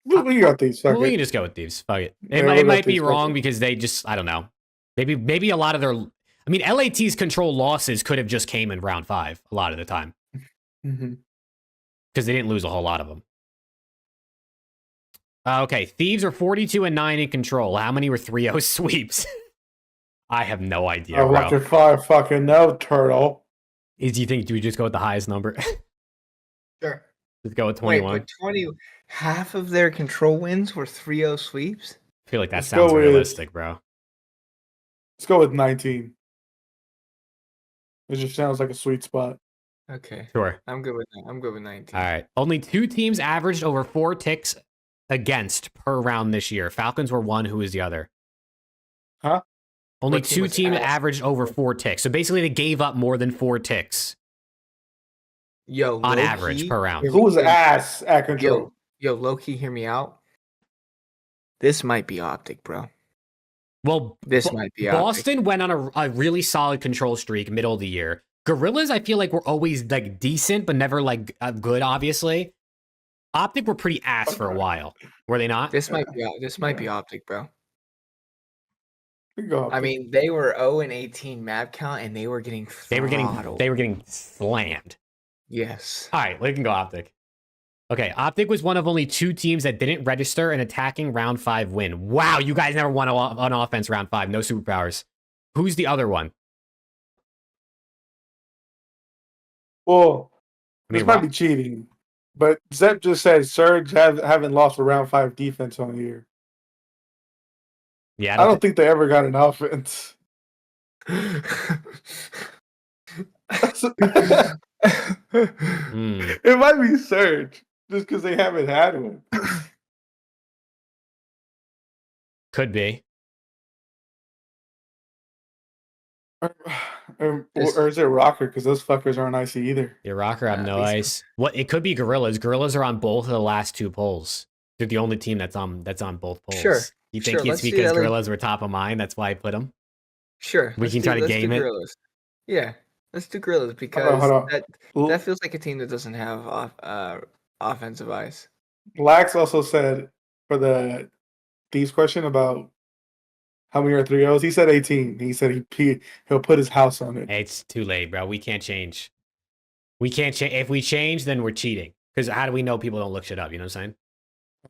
[SPEAKER 2] We got these. Fuck
[SPEAKER 1] Well, we
[SPEAKER 2] it.
[SPEAKER 1] can just go with Thieves. Fuck it.
[SPEAKER 2] Yeah,
[SPEAKER 1] It
[SPEAKER 2] we'll go
[SPEAKER 1] might be
[SPEAKER 2] Thieves, fuck
[SPEAKER 1] wrong
[SPEAKER 2] it.
[SPEAKER 1] because they just, I don't know. Maybe a lot of their, I mean, LAT's control losses could have just came in round 5 a lot of the time
[SPEAKER 2] Mhm.
[SPEAKER 1] because they didn't lose a whole lot of them. Okay, Thieves are 42-9 in control. How many were 3-0 sweeps? I have no idea,
[SPEAKER 2] I want
[SPEAKER 1] bro.
[SPEAKER 2] your fire fucking no, turtle.
[SPEAKER 1] Do you think, do we just go with the highest number?
[SPEAKER 3] Sure.
[SPEAKER 1] Just go with
[SPEAKER 3] Wait,
[SPEAKER 1] 21.
[SPEAKER 3] but 20, half of their control wins were 3-0 sweeps?
[SPEAKER 1] I feel like that
[SPEAKER 2] Let's
[SPEAKER 1] sounds
[SPEAKER 2] go with-
[SPEAKER 1] realistic, bro.
[SPEAKER 2] Let's go with 19. It just sounds like a sweet spot.
[SPEAKER 3] Okay.
[SPEAKER 1] Sure.
[SPEAKER 3] I'm good with that. I'm good with 19.
[SPEAKER 1] All right. Only 2 teams averaged over 4 ticks against per round this year. Falcons were 1. Who was the other?
[SPEAKER 2] Huh?
[SPEAKER 1] Only
[SPEAKER 3] What team
[SPEAKER 1] 2
[SPEAKER 3] was
[SPEAKER 1] teams
[SPEAKER 3] ass?
[SPEAKER 1] averaged over 4 ticks. So basically, they gave up more than 4 ticks
[SPEAKER 3] Yo,
[SPEAKER 1] on
[SPEAKER 3] low
[SPEAKER 1] average
[SPEAKER 3] key,
[SPEAKER 1] per round.
[SPEAKER 2] Who was ass at control?
[SPEAKER 3] Yo, low key, hear me out. This might be Optic, bro.
[SPEAKER 1] Well,
[SPEAKER 3] This might be Optic.
[SPEAKER 1] Boston went on a really solid control streak middle of the year. Gorillas, I feel like were always like decent, but never like good. Obviously, Optic were pretty ass for a while. Were they not?
[SPEAKER 3] This might be Optic, bro.
[SPEAKER 2] We go
[SPEAKER 3] I
[SPEAKER 2] up.
[SPEAKER 3] mean, they were 0-18 map count, and they were getting
[SPEAKER 1] They were
[SPEAKER 3] throttled.
[SPEAKER 1] getting slammed.
[SPEAKER 3] Yes.
[SPEAKER 1] All right, we can go Optic. Okay, Optic was one of only 2 teams that didn't register an attacking round 5 win. Wow, you guys never won on offense round 5. No superpowers. Who's the other one?
[SPEAKER 2] Well,
[SPEAKER 1] I mean,
[SPEAKER 2] this might be cheating, but Zep just said Surge haven't lost a round 5 defense on the year.
[SPEAKER 1] Yeah,
[SPEAKER 2] I don't think they ever got an offense.
[SPEAKER 1] Hmm.
[SPEAKER 2] It might be Surge just because they haven't had one.
[SPEAKER 1] Could be.
[SPEAKER 2] Or is it Rocker? Because those fuckers aren't icy either.
[SPEAKER 1] Yeah, Rocker have no
[SPEAKER 3] these-
[SPEAKER 1] ice. What? It could be Gorillas. Gorillas are on both of the last 2 polls. They're the only team that's on both polls.
[SPEAKER 3] Sure.
[SPEAKER 1] You think
[SPEAKER 3] Sure,
[SPEAKER 1] it's
[SPEAKER 3] let's do
[SPEAKER 1] because
[SPEAKER 3] LA
[SPEAKER 1] Gorillas were top of mind? That's why I put them.
[SPEAKER 3] Sure.
[SPEAKER 1] We can try to
[SPEAKER 3] let's
[SPEAKER 1] game
[SPEAKER 3] do
[SPEAKER 1] it.
[SPEAKER 3] Gorillas. Yeah, let's do Gorillas because
[SPEAKER 2] hold on.
[SPEAKER 3] that feels like a team that doesn't have offensive ice.
[SPEAKER 2] Lax also said for the Thieves question about how many are 3-0s, he said 18. He said he'll put his house on it.
[SPEAKER 1] It's too late, bro. We can't change. We can't change. If we change, then we're cheating. Because how do we know people don't look shit up? You know what I'm saying?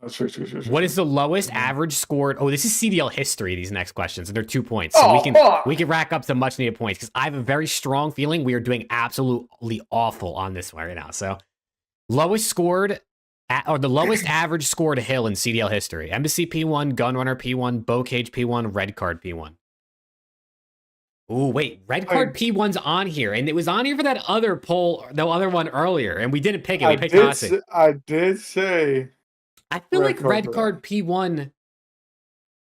[SPEAKER 2] Oh, sure.
[SPEAKER 1] What is the lowest average scored? Oh, this is CDL history, these next questions, and they're 2 points. So we can rack up some much needed points because I have a very strong feeling we are doing absolutely awful on this one right now. So lowest scored or the lowest average scored hill in CDL history. Embassy P1, Gunrunner P1, Bowcage P1, Red Card P1. Ooh, wait, Red Card P1's on here, and it was on here for that other poll, the other one earlier, and we didn't pick it. We picked Toxic.
[SPEAKER 2] I did say.
[SPEAKER 1] I feel like Red Card P1.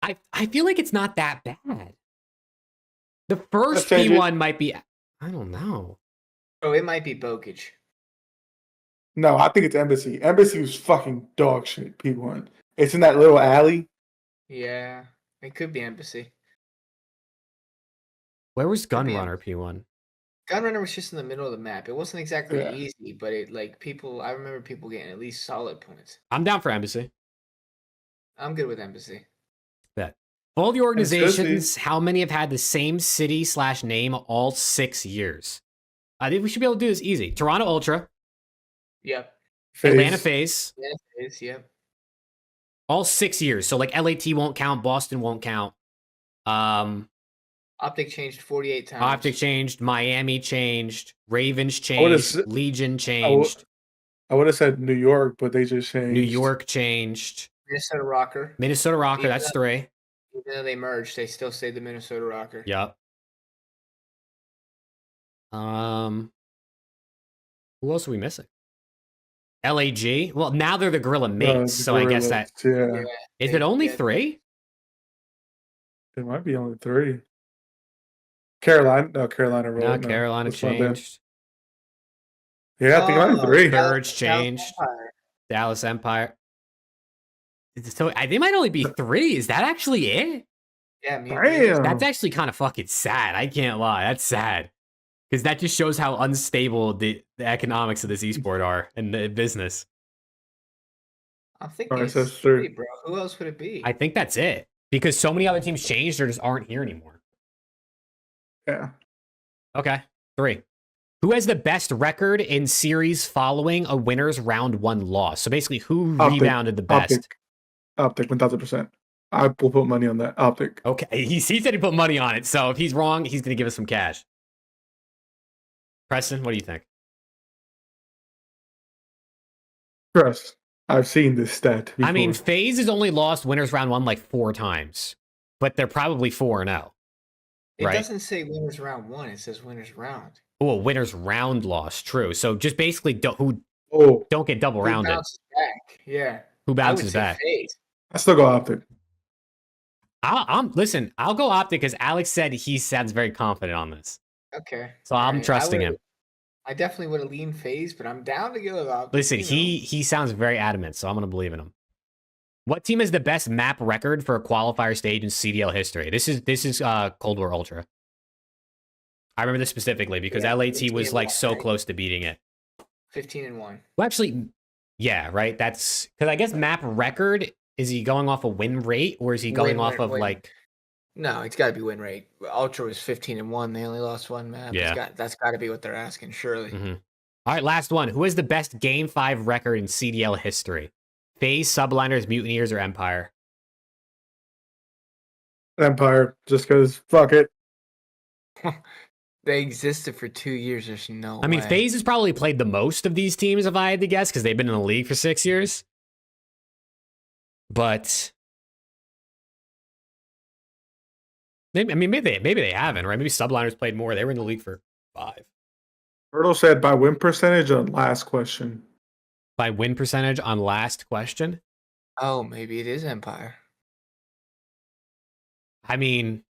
[SPEAKER 1] I feel like it's not that bad. The first P1 might be. I don't know.
[SPEAKER 3] Oh, it might be Bokage.
[SPEAKER 2] No, I think it's Embassy. Embassy was fucking dog shit. P1. It's in that little alley.
[SPEAKER 3] Yeah, it could be Embassy.
[SPEAKER 1] Where was Gunrunner P1?
[SPEAKER 3] Gunrunner was just in the middle of the map. It wasn't exactly easy, but it I remember people getting at least solid points.
[SPEAKER 1] I'm down for Embassy.
[SPEAKER 3] I'm good with Embassy.
[SPEAKER 1] Bet. Of all the organizations, how many have had the same city/name all 6 years? I think we should be able to do this easy. Toronto Ultra.
[SPEAKER 3] Yep.
[SPEAKER 1] Atlanta FaZe.
[SPEAKER 3] Atlanta FaZe, yep.
[SPEAKER 1] All 6 years. So like LAT won't count, Boston won't count.
[SPEAKER 3] Optic changed 48 times.
[SPEAKER 1] Optic changed, Miami changed, Ravens changed, Legion changed.
[SPEAKER 2] I would have said New York, but they just changed.
[SPEAKER 1] New York changed.
[SPEAKER 3] Minnesota ROKKR.
[SPEAKER 1] Minnesota ROKKR, that's 3.
[SPEAKER 3] Even though they merged, they still say the Minnesota ROKKR.
[SPEAKER 1] Yep. Who else are we missing? LAG? Well, now they're the Gorilla Mates, so I guess that...
[SPEAKER 2] Yeah.
[SPEAKER 1] Is it only 3?
[SPEAKER 2] It might be only 3. Carolina
[SPEAKER 1] No, Carolina changed.
[SPEAKER 2] Yeah, I think it might be 3.
[SPEAKER 1] Thirds changed. Dallas Empire. So they might only be 3. Is that actually it?
[SPEAKER 3] Yeah,
[SPEAKER 2] damn.
[SPEAKER 1] That's actually kind of fucking sad. I can't lie. That's sad. Because that just shows how unstable the economics of this esport are and the business.
[SPEAKER 3] I'm thinking
[SPEAKER 2] Alright,
[SPEAKER 3] it's
[SPEAKER 2] so
[SPEAKER 3] 3, bro. Who else would it be?
[SPEAKER 1] I think that's it. Because so many other teams changed or just aren't here anymore.
[SPEAKER 2] Yeah.
[SPEAKER 1] Okay. 3. Who has the best record in series following a winner's round 1 loss? So basically, who rebounded the best?
[SPEAKER 2] Optic 1000%. I will put money on that. Optic.
[SPEAKER 1] Okay. He said he put money on it. So if he's wrong, he's going to give us some cash. Preston, what do you think?
[SPEAKER 2] Trust. I've seen this stat before.
[SPEAKER 1] I mean, FaZe has only lost winners round 1 like 4 times, but they're probably 4-0.
[SPEAKER 3] It
[SPEAKER 1] right?
[SPEAKER 3] doesn't say winners round 1. It says winners round.
[SPEAKER 1] Oh, winners round loss. True. So just basically don't get double rounded.
[SPEAKER 3] Who bounces back? Yeah.
[SPEAKER 1] Who bounces back?
[SPEAKER 3] FaZe.
[SPEAKER 2] I still go Optic.
[SPEAKER 1] Listen, I'll go Optic because Alex said he sounds very confident on this.
[SPEAKER 3] Okay.
[SPEAKER 1] So I'm trusting him.
[SPEAKER 3] I definitely would have leaned FaZe, but I'm down to go with Optic.
[SPEAKER 1] Listen, he sounds very adamant, so I'm going to believe in him. What team has the best map record for a qualifier stage in CDL history? This is Cold War Ultra. I remember this specifically because LAT was like so close to beating it.
[SPEAKER 3] 15-1.
[SPEAKER 1] Well, actually, yeah, right. That's because I guess map record, is he going off a win rate or is he going off of like?
[SPEAKER 3] No, it's got to be win rate. Ultra was 15-1. They only lost 1 map.
[SPEAKER 1] Yeah,
[SPEAKER 3] that's got to be what they're asking, surely.
[SPEAKER 1] Mm-hmm. All right, last one. Who has the best Game 5 record in CDL history? FaZe, Subliners, Mutineers, or Empire?
[SPEAKER 2] Empire, just because fuck it.
[SPEAKER 3] They existed for 2 years. There's no
[SPEAKER 1] I mean,
[SPEAKER 3] way.
[SPEAKER 1] FaZe has probably played the most of these teams, if I had to guess, because they've been in the league for 6 years. But maybe they haven't, right? Maybe Subliners played more. They were in the league for 5.
[SPEAKER 2] Bertle said by win percentage on last question.
[SPEAKER 1] By win percentage on last question?
[SPEAKER 3] Oh, maybe it is Empire.
[SPEAKER 1] I mean,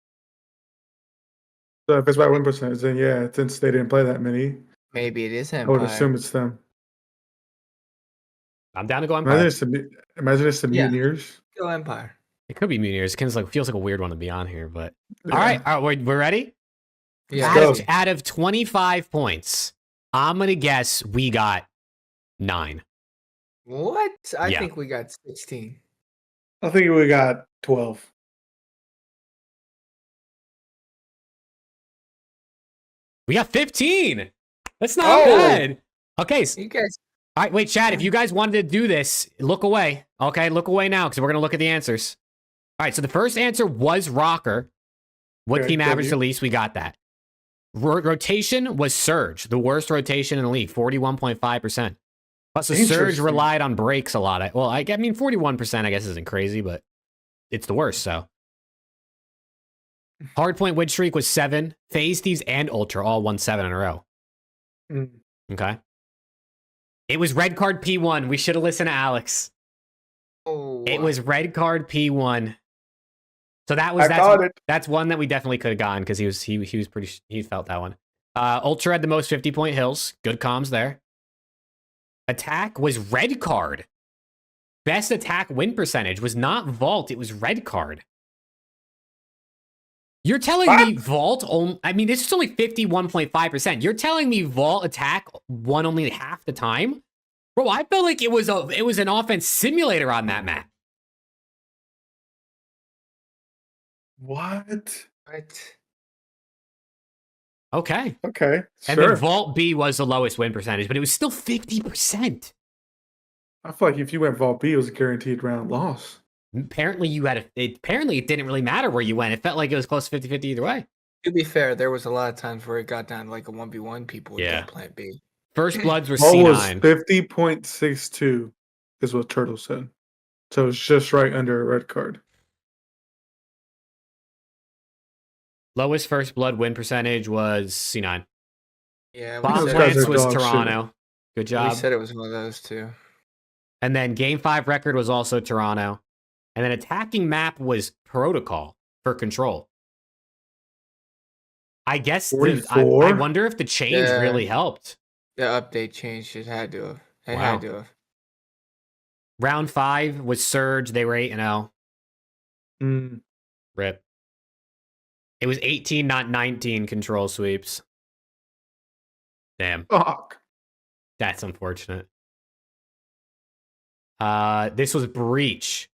[SPEAKER 2] so if it's by win percentage, then yeah, since they didn't play that many,
[SPEAKER 3] maybe it is Empire.
[SPEAKER 2] I would assume it's them.
[SPEAKER 1] I'm down to go Empire.
[SPEAKER 2] Imagine it's the Mutineers.
[SPEAKER 3] Go Empire.
[SPEAKER 1] It could be Mutineers. It feels like a weird one to be on here, but all right, we're ready.
[SPEAKER 3] Yeah.
[SPEAKER 1] Out of 25 points, I'm gonna guess we got 9.
[SPEAKER 3] What? I think we got 16.
[SPEAKER 2] I think we got 12.
[SPEAKER 1] We got 15. That's not bad. Okay.
[SPEAKER 3] You guys
[SPEAKER 1] All right, wait, Chad, if you guys wanted to do this, look away. Okay, look away now because we're going to look at the answers. All right, so the first answer was ROKKR. What
[SPEAKER 2] Okay,
[SPEAKER 1] team averaged the
[SPEAKER 2] W.
[SPEAKER 1] least? We got that. Rotation was Surge, the worst rotation in the league, 41.5%. Plus, the Surge
[SPEAKER 2] Interesting.
[SPEAKER 1] relied on breaks a lot. Well, I mean, 41%, I guess, isn't crazy, but it's the worst, so. Hardpoint win streak was 7. FaZe, Thieves, and Ultra all won 7 in a row.
[SPEAKER 2] Mm.
[SPEAKER 1] Okay. It was red card P1. We should have listened to Alex.
[SPEAKER 3] Oh,
[SPEAKER 1] It was red card P1. So that's one that we definitely could have gotten because he felt that one. Ultra had the most 50-point hills. Good comms there. Attack was red card. Best attack win percentage was not Vault. It was red card. You're telling me Vault I mean, this is only 51.5%. You're telling me Vault attack won only half the time? Bro, I felt like it was an offense simulator on that map.
[SPEAKER 2] What?
[SPEAKER 3] What?
[SPEAKER 1] Okay.
[SPEAKER 2] Okay.
[SPEAKER 1] And
[SPEAKER 2] Sure.
[SPEAKER 1] then Vault B was the lowest win percentage, but it was still 50%.
[SPEAKER 2] I feel like if you went Vault B, it was a guaranteed round loss.
[SPEAKER 1] Apparently apparently it didn't really matter where you went. It felt like it was close to 50-50 either way.
[SPEAKER 3] To be fair, there was a lot of times where it got down to like a 1v1. People would
[SPEAKER 1] Yeah.
[SPEAKER 3] go Plant B.
[SPEAKER 1] First Bloods were
[SPEAKER 2] Vault was
[SPEAKER 1] C9.
[SPEAKER 2] 50.62 is what Turtle said. So it's just right under a red card.
[SPEAKER 1] Lowest First Blood win percentage was C9.
[SPEAKER 3] Yeah, we
[SPEAKER 1] Bomb
[SPEAKER 2] Those
[SPEAKER 3] said,
[SPEAKER 2] guys
[SPEAKER 1] Plants
[SPEAKER 2] are
[SPEAKER 1] was
[SPEAKER 2] dog shit.
[SPEAKER 1] Toronto. Good
[SPEAKER 3] we
[SPEAKER 1] job.
[SPEAKER 3] said it was one of those two.
[SPEAKER 1] And then Game 5 record was also Toronto. And then attacking map was Protocol for Control. I guess I
[SPEAKER 2] 44?
[SPEAKER 1] wonder if the change
[SPEAKER 3] Yeah.
[SPEAKER 1] really helped.
[SPEAKER 3] The update changed. It had to have. It
[SPEAKER 1] Wow.
[SPEAKER 3] had to have.
[SPEAKER 1] Round 5 was Surge. They were 8-0.
[SPEAKER 2] Mm.
[SPEAKER 1] Rip. It was 18, not 19 control sweeps. Damn.
[SPEAKER 2] Fuck.
[SPEAKER 1] That's unfortunate. This was Breach.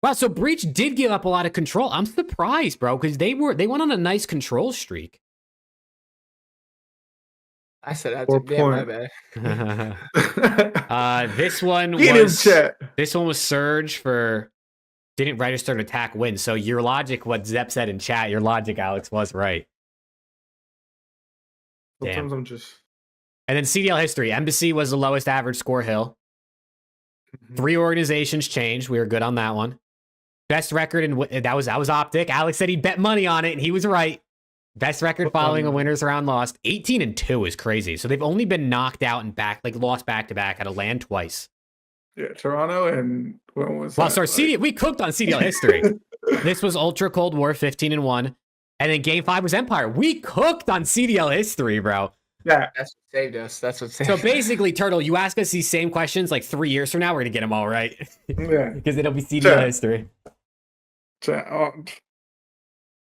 [SPEAKER 1] Wow, so Breach did give up a lot of control. I'm surprised, bro, because they went on a nice control streak.
[SPEAKER 3] I said that.
[SPEAKER 2] 4
[SPEAKER 3] Damn, my
[SPEAKER 2] point.
[SPEAKER 3] bad.
[SPEAKER 1] This one
[SPEAKER 2] Get him,
[SPEAKER 1] was
[SPEAKER 2] chat.
[SPEAKER 1] this one was Surge for didn't register an attack win. So your logic, what Zep said in chat, your logic, Alex, was right. Damn.
[SPEAKER 2] Sometimes I'm just.
[SPEAKER 1] And then CDL history. Embassy was the lowest average score hill.
[SPEAKER 2] Mhm.
[SPEAKER 1] 3 organizations changed. We were good on that one. Best record and that was Optic. Alex said he bet money on it, and he was right. Best record following a winners round lost. 18-2 is crazy. So they've only been knocked out and lost back to back. Had to land twice.
[SPEAKER 2] Yeah, Toronto and when was
[SPEAKER 1] Well,
[SPEAKER 2] that?
[SPEAKER 1] sorry, we cooked on CDL history. This was Ultra Cold War 15-1, and then Game 5 was Empire. We cooked on CDL history, bro.
[SPEAKER 2] Yeah.
[SPEAKER 3] That's what saved us. That's what saved
[SPEAKER 1] So
[SPEAKER 3] us.
[SPEAKER 1] basically, Turtle, you ask us these same questions like 3 years from now, we're gonna get them all right
[SPEAKER 2] Yeah.
[SPEAKER 1] because it'll be CDL
[SPEAKER 2] Sure.
[SPEAKER 1] history.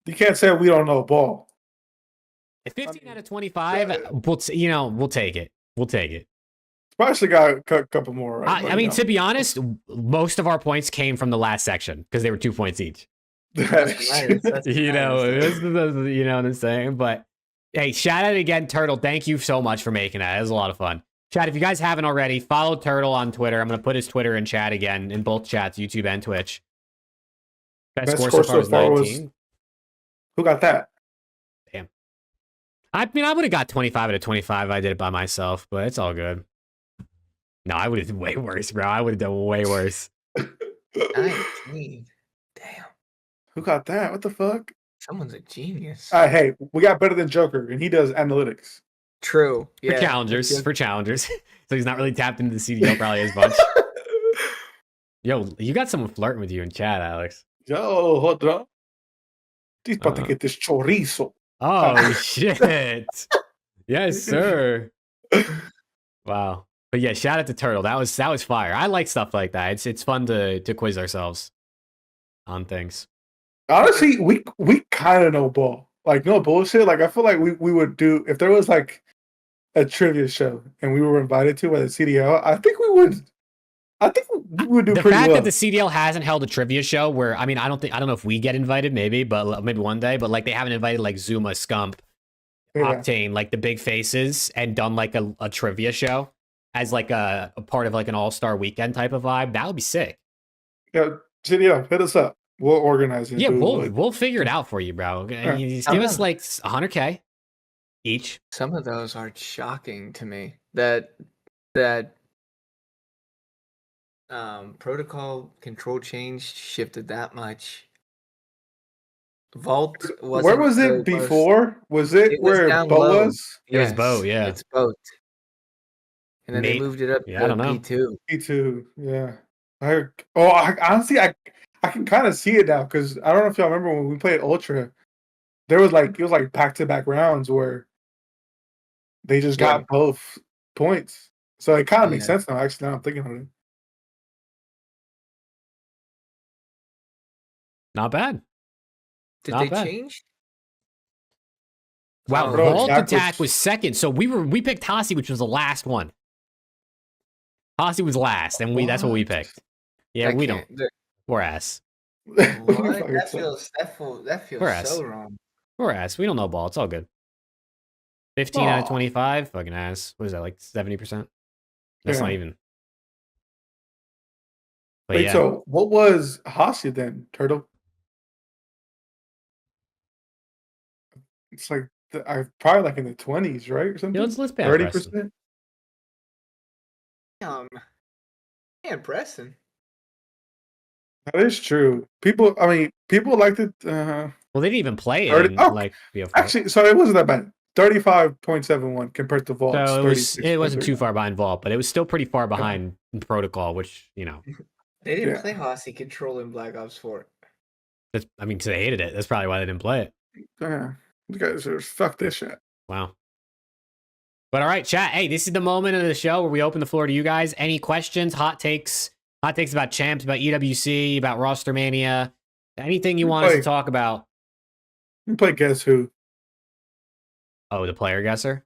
[SPEAKER 2] You can't say we don't know ball.
[SPEAKER 1] At 15 out of 25, we'll take it. We'll take it.
[SPEAKER 2] Probably should got a couple more. Right?
[SPEAKER 1] I mean, to be honest, most of our points came from the last section because they were 2 points each.
[SPEAKER 3] That's nice. That's
[SPEAKER 1] You know,
[SPEAKER 3] nice.
[SPEAKER 1] you know what I'm saying? But hey, shout out again, Turtle. Thank you so much for making that. It was a lot of fun. Chat, if you guys haven't already, follow Turtle on Twitter. I'm going to put his Twitter in chat again, in both chats, YouTube and Twitch. Best score so far was 19.
[SPEAKER 2] Who got that?
[SPEAKER 1] I mean, I would have got 25 out of 25 if I did it by myself, but it's all good. No, I would have done way worse, bro. I would have done way worse.
[SPEAKER 3] 19. Damn.
[SPEAKER 2] Who got that? What the fuck?
[SPEAKER 3] Someone's a genius.
[SPEAKER 2] Hey, we got better than Joker, and he does analytics.
[SPEAKER 3] True. Yeah.
[SPEAKER 1] For challengers. So he's not really tapped into the CDL probably as much. Yo, you got someone flirting with you in chat, Alex.
[SPEAKER 2] Yo, hold on. He's about to get this chorizo.
[SPEAKER 1] Oh, shit. Yes, sir. Wow. But yeah, shout out to Turtle. That was fire. I like stuff like that. It's fun to quiz ourselves on things.
[SPEAKER 2] Honestly, we kind of know ball. Like, no bullshit. Like, I feel like we would do, if there was like a trivia show and we were invited to by the CDL, I think we would do
[SPEAKER 1] The
[SPEAKER 2] pretty
[SPEAKER 1] fact
[SPEAKER 2] well.
[SPEAKER 1] that the CDL hasn't held a trivia show where, I mean, I don't know if we get invited, maybe one day, but like they haven't invited like Zuma, Scump,
[SPEAKER 2] Yeah.
[SPEAKER 1] Octane, like the big faces, and done like a trivia show. as like a part of like an all-star weekend type of vibe, that would be sick.
[SPEAKER 2] Yeah, CDL, hit us up. We'll organize it.
[SPEAKER 1] Yeah,
[SPEAKER 2] do,
[SPEAKER 1] we'll
[SPEAKER 2] like,
[SPEAKER 1] we'll figure it out for you, bro.
[SPEAKER 2] Yeah.
[SPEAKER 1] You just
[SPEAKER 3] Some
[SPEAKER 1] give
[SPEAKER 3] of
[SPEAKER 1] us like 100K each.
[SPEAKER 3] some of those are shocking to me. That protocol control change shifted that much. Vault wasn't
[SPEAKER 2] where was
[SPEAKER 3] the
[SPEAKER 2] it
[SPEAKER 3] most-
[SPEAKER 2] before? Was it,
[SPEAKER 3] It was
[SPEAKER 2] where
[SPEAKER 3] down
[SPEAKER 2] Bo
[SPEAKER 3] low.
[SPEAKER 2] was?
[SPEAKER 1] It was Bo, yeah.
[SPEAKER 3] It's both. And then they
[SPEAKER 1] Mate-
[SPEAKER 3] moved it up
[SPEAKER 1] yeah, I don't
[SPEAKER 3] to
[SPEAKER 1] know.
[SPEAKER 3] P2.
[SPEAKER 2] Me too. Yeah. I honestly I can kind of see it now because I don't know if y'all remember when we played Ultra. There was like it was like back-to-back rounds where they just
[SPEAKER 3] Yeah.
[SPEAKER 2] got both points. So it kind of makes
[SPEAKER 3] Yeah.
[SPEAKER 2] sense now. Actually, now I'm thinking of it.
[SPEAKER 1] Not bad.
[SPEAKER 3] Did
[SPEAKER 1] Not
[SPEAKER 3] they
[SPEAKER 1] bad.
[SPEAKER 3] change?
[SPEAKER 1] Wow,
[SPEAKER 3] Oh,
[SPEAKER 2] Bro,
[SPEAKER 1] Vault
[SPEAKER 2] Jack
[SPEAKER 1] Attack
[SPEAKER 2] was-
[SPEAKER 1] was second. So we picked Hasi, which was the last one. Hasi was last, and that's what we
[SPEAKER 2] What?
[SPEAKER 1] picked. Yeah,
[SPEAKER 3] I
[SPEAKER 1] we
[SPEAKER 3] can't.
[SPEAKER 1] don't. We're ass.
[SPEAKER 3] What?
[SPEAKER 2] Fucking
[SPEAKER 3] That
[SPEAKER 2] suck.
[SPEAKER 3] feels
[SPEAKER 1] We're ass.
[SPEAKER 3] so wrong.
[SPEAKER 1] We're ass. We don't know ball. It's all good. 15 out of
[SPEAKER 2] Aw.
[SPEAKER 1] 25. Fucking ass. What is that, like 70%? That's not
[SPEAKER 2] Yeah.
[SPEAKER 1] even. But
[SPEAKER 2] Wait,
[SPEAKER 1] yeah.
[SPEAKER 2] so what was Hasi then, Turtle? It's like I probably like in the 20s, right, or something.
[SPEAKER 1] Yeah, let's pay out Preston.
[SPEAKER 2] 30%.
[SPEAKER 3] Man, Preston.
[SPEAKER 2] That is true. People like to.
[SPEAKER 1] Well, they didn't even play it
[SPEAKER 2] 30
[SPEAKER 1] in,
[SPEAKER 2] oh,
[SPEAKER 1] like BO4.
[SPEAKER 2] Actually, so it wasn't that bad. 35.71 compared to Vault's.
[SPEAKER 1] So it wasn't too
[SPEAKER 2] 36.3.
[SPEAKER 1] far behind Vault, but it was still pretty far behind Protocol, which,
[SPEAKER 3] They didn't
[SPEAKER 2] Yeah.
[SPEAKER 3] play Hasi Control in Black Ops 4.
[SPEAKER 1] because they hated it. That's probably why they didn't play it.
[SPEAKER 2] Yeah, you guys are fuck this shit.
[SPEAKER 1] Wow. But all right, chat. Hey, this is the moment of the show where we open the floor to you guys. Any questions, hot takes about champs, about EWC, about roster mania, anything you want us to talk about.
[SPEAKER 2] You play Guess Who.
[SPEAKER 1] Oh, the player guesser.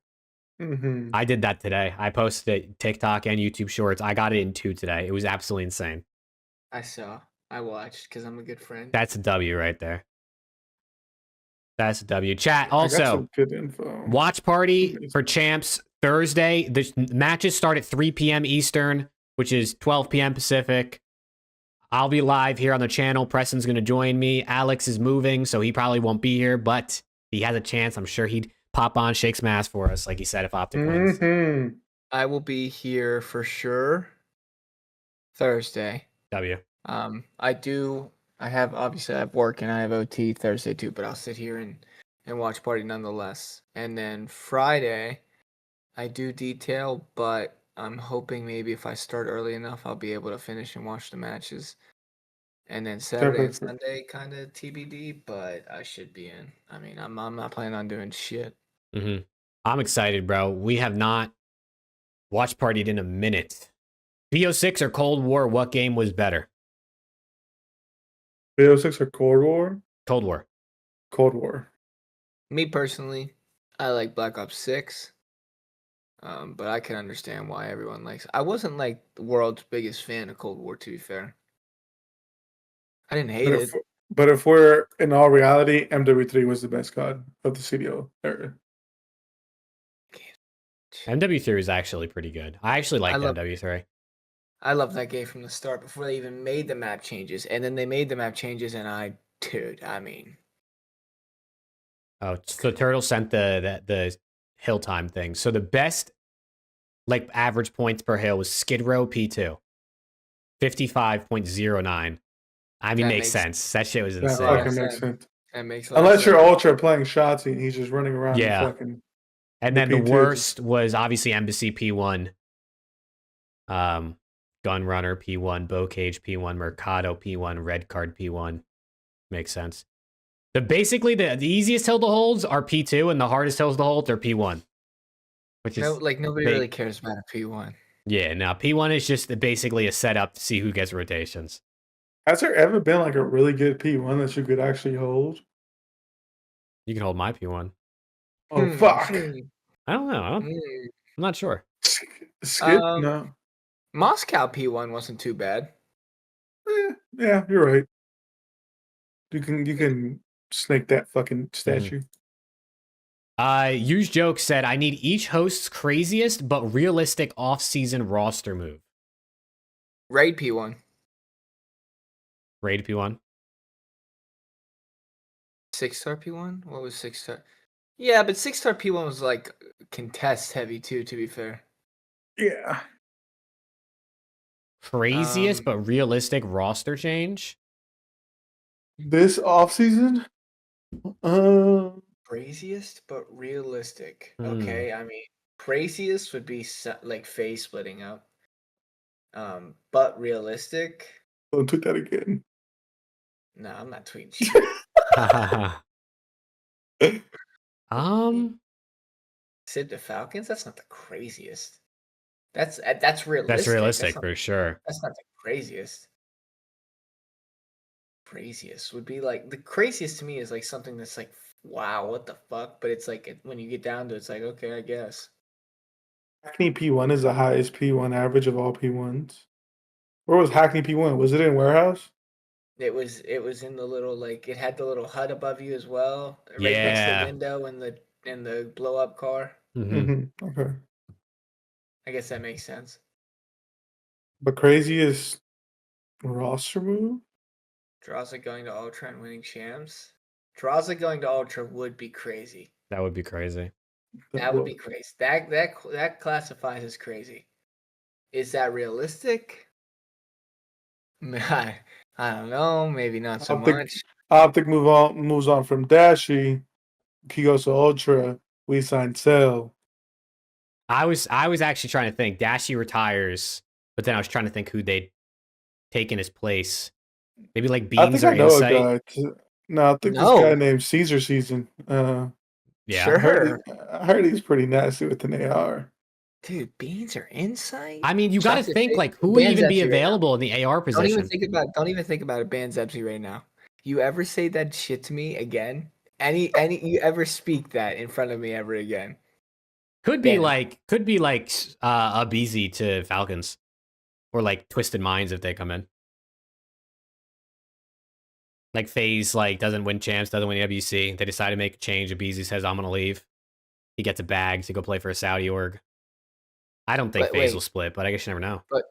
[SPEAKER 2] Mm-hmm.
[SPEAKER 1] I did that today. I posted it TikTok and YouTube Shorts. I got it in 2 today. It was absolutely insane.
[SPEAKER 3] I saw. I watched because I'm a good friend.
[SPEAKER 1] That's a W right there. That's a W. Chat.
[SPEAKER 2] I got
[SPEAKER 1] Also,
[SPEAKER 2] some good info.
[SPEAKER 1] watch party for champs Thursday. The matches start at 3 p.m. Eastern, which is 12 p.m. Pacific. I'll be live here on the channel. Preston's going to join me. Alex is moving, so he probably won't be here, but he has a chance. I'm sure he'd pop on, shake some ass for us, like he said, if Optic wins.
[SPEAKER 2] Mm-hmm.
[SPEAKER 3] I will be here for sure Thursday.
[SPEAKER 1] W.
[SPEAKER 3] I have work and I have OT Thursday too, but I'll sit here and watch party nonetheless. And then Friday, I do detail, but I'm hoping maybe if I start early enough, I'll be able to finish and watch the matches. And then Saturday and Sunday, kind of TBD, but I should be in. I mean, I'm not planning on doing shit.
[SPEAKER 1] Mm-hmm. I'm excited, bro. We have not watch partied in a minute. BO6 or Cold War, what game was better?
[SPEAKER 2] BO6 or Cold War?
[SPEAKER 1] Cold War.
[SPEAKER 2] Cold War.
[SPEAKER 3] Me personally, I like Black Ops 6. But I can understand why everyone likes it. I wasn't like the world's biggest fan of Cold War, to be fair. I didn't hate it.
[SPEAKER 2] But if we're in all reality, MW3 was the best COD of the CDL era.
[SPEAKER 1] MW3 is actually pretty good. I actually like MW3.
[SPEAKER 3] I love that game from the start before they even made the map changes. And then they made the map changes and I mean.
[SPEAKER 1] Oh, so Turtle sent the hill time thing. So the best like average points per hill was Skid Row P2. 55.09. I mean, makes sense. That shit was
[SPEAKER 2] That
[SPEAKER 1] insane.
[SPEAKER 2] fucking makes sense.
[SPEAKER 3] That makes
[SPEAKER 2] Unless you're Ultra playing Shotzi and he's just running around.
[SPEAKER 1] Yeah. And then the worst was obviously Embassy P1. Gunrunner P1, Bowcage P1, Mercado P1, Red Card P1. Makes sense. Basically the easiest hill to holds are P2 and the hardest hills to hold are P1. Which is
[SPEAKER 3] nobody really cares about a P1.
[SPEAKER 1] Yeah, now P1 is just basically a setup to see who gets rotations.
[SPEAKER 2] Has there ever been like a really good P1 that you could actually hold?
[SPEAKER 1] You can hold my P1.
[SPEAKER 2] Oh fuck!
[SPEAKER 1] I don't know. I'm not sure.
[SPEAKER 2] Skip? No.
[SPEAKER 3] Moscow P1 wasn't too bad.
[SPEAKER 2] Yeah, you're right. You can snake that fucking statue.
[SPEAKER 1] Use Joke said, I need each host's craziest but realistic off-season roster move.
[SPEAKER 3] Raid P1.
[SPEAKER 1] Raid P1.
[SPEAKER 3] 6-star P1? What was 6-star? Yeah, but 6-star P1 was like contest heavy too, to be fair.
[SPEAKER 2] Yeah.
[SPEAKER 1] Craziest but realistic roster change?
[SPEAKER 2] This offseason?
[SPEAKER 3] Craziest but realistic.
[SPEAKER 1] Hmm.
[SPEAKER 3] Okay, I mean, craziest would be like phase splitting up. But realistic?
[SPEAKER 2] Don't tweet that again.
[SPEAKER 3] No, I'm not tweeting shit. Sid the Falcons? That's not the craziest. That's realistic.
[SPEAKER 1] That's realistic
[SPEAKER 3] not,
[SPEAKER 1] for sure.
[SPEAKER 3] That's not the craziest. Craziest would be like the craziest to me is like something that's like, wow, what the fuck? But it's like when you get down to it, it's like, okay, I guess.
[SPEAKER 2] Hackney P1 is the highest P1 average of all P1s. Where was Hackney P1? Was it in warehouse?
[SPEAKER 3] It was in the little like it had the little hut above you as well, right next to the window in the blow up car.
[SPEAKER 1] Mm-hmm.
[SPEAKER 2] Okay.
[SPEAKER 3] I guess that makes sense.
[SPEAKER 2] But craziest roster move?
[SPEAKER 3] Draza going to Ultra and winning champs. Draza going to Ultra would be crazy.
[SPEAKER 1] That would be crazy.
[SPEAKER 3] That would be crazy. That classifies as crazy. Is that realistic? I don't know. Maybe not so much.
[SPEAKER 2] Optic moves on from Dashy. He goes to Ultra. We sign Cell.
[SPEAKER 1] I was actually trying to think. Dashy retires, but then I was trying to think who they'd take in his place. Maybe like Beans or Insight.
[SPEAKER 2] A guy. No, I think this guy named Caesar Season.
[SPEAKER 1] Yeah,
[SPEAKER 3] sure.
[SPEAKER 2] I heard he's pretty nasty with an AR.
[SPEAKER 3] Dude, Beans or Insight?
[SPEAKER 1] I mean, you got to think like who would even be available
[SPEAKER 3] right
[SPEAKER 1] in the AR position.
[SPEAKER 3] Don't even think about it. Ban Zepsi right now. You ever say that shit to me again? You ever speak that in front of me ever again?
[SPEAKER 1] Could be like a BZ to Falcons, or like Twisted Minds if they come in. Like FaZe like doesn't win champs, doesn't win WC. They decide to make a change. And BZ says, "I'm gonna leave." He gets a bag to go play for a Saudi org. I don't think FaZe will split, but I guess you never know.
[SPEAKER 3] But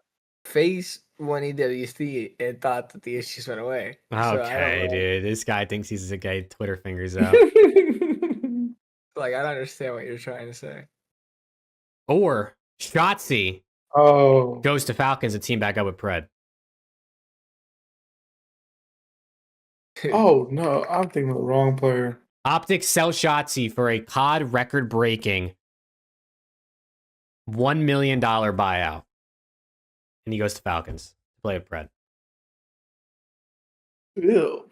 [SPEAKER 3] FaZe won EWC and thought that the issues went away.
[SPEAKER 1] Okay, dude. This guy thinks he's a guy Twitter fingers out.
[SPEAKER 3] Like, I don't understand what you're trying to say.
[SPEAKER 1] Or Shotzi goes to Falcons and team back up with Pred.
[SPEAKER 2] Oh, no. I'm thinking of the wrong player.
[SPEAKER 1] Optic sell Shotzi for a COD record-breaking $1 million buyout. And he goes to Falcons to play with Pred.
[SPEAKER 2] Ew.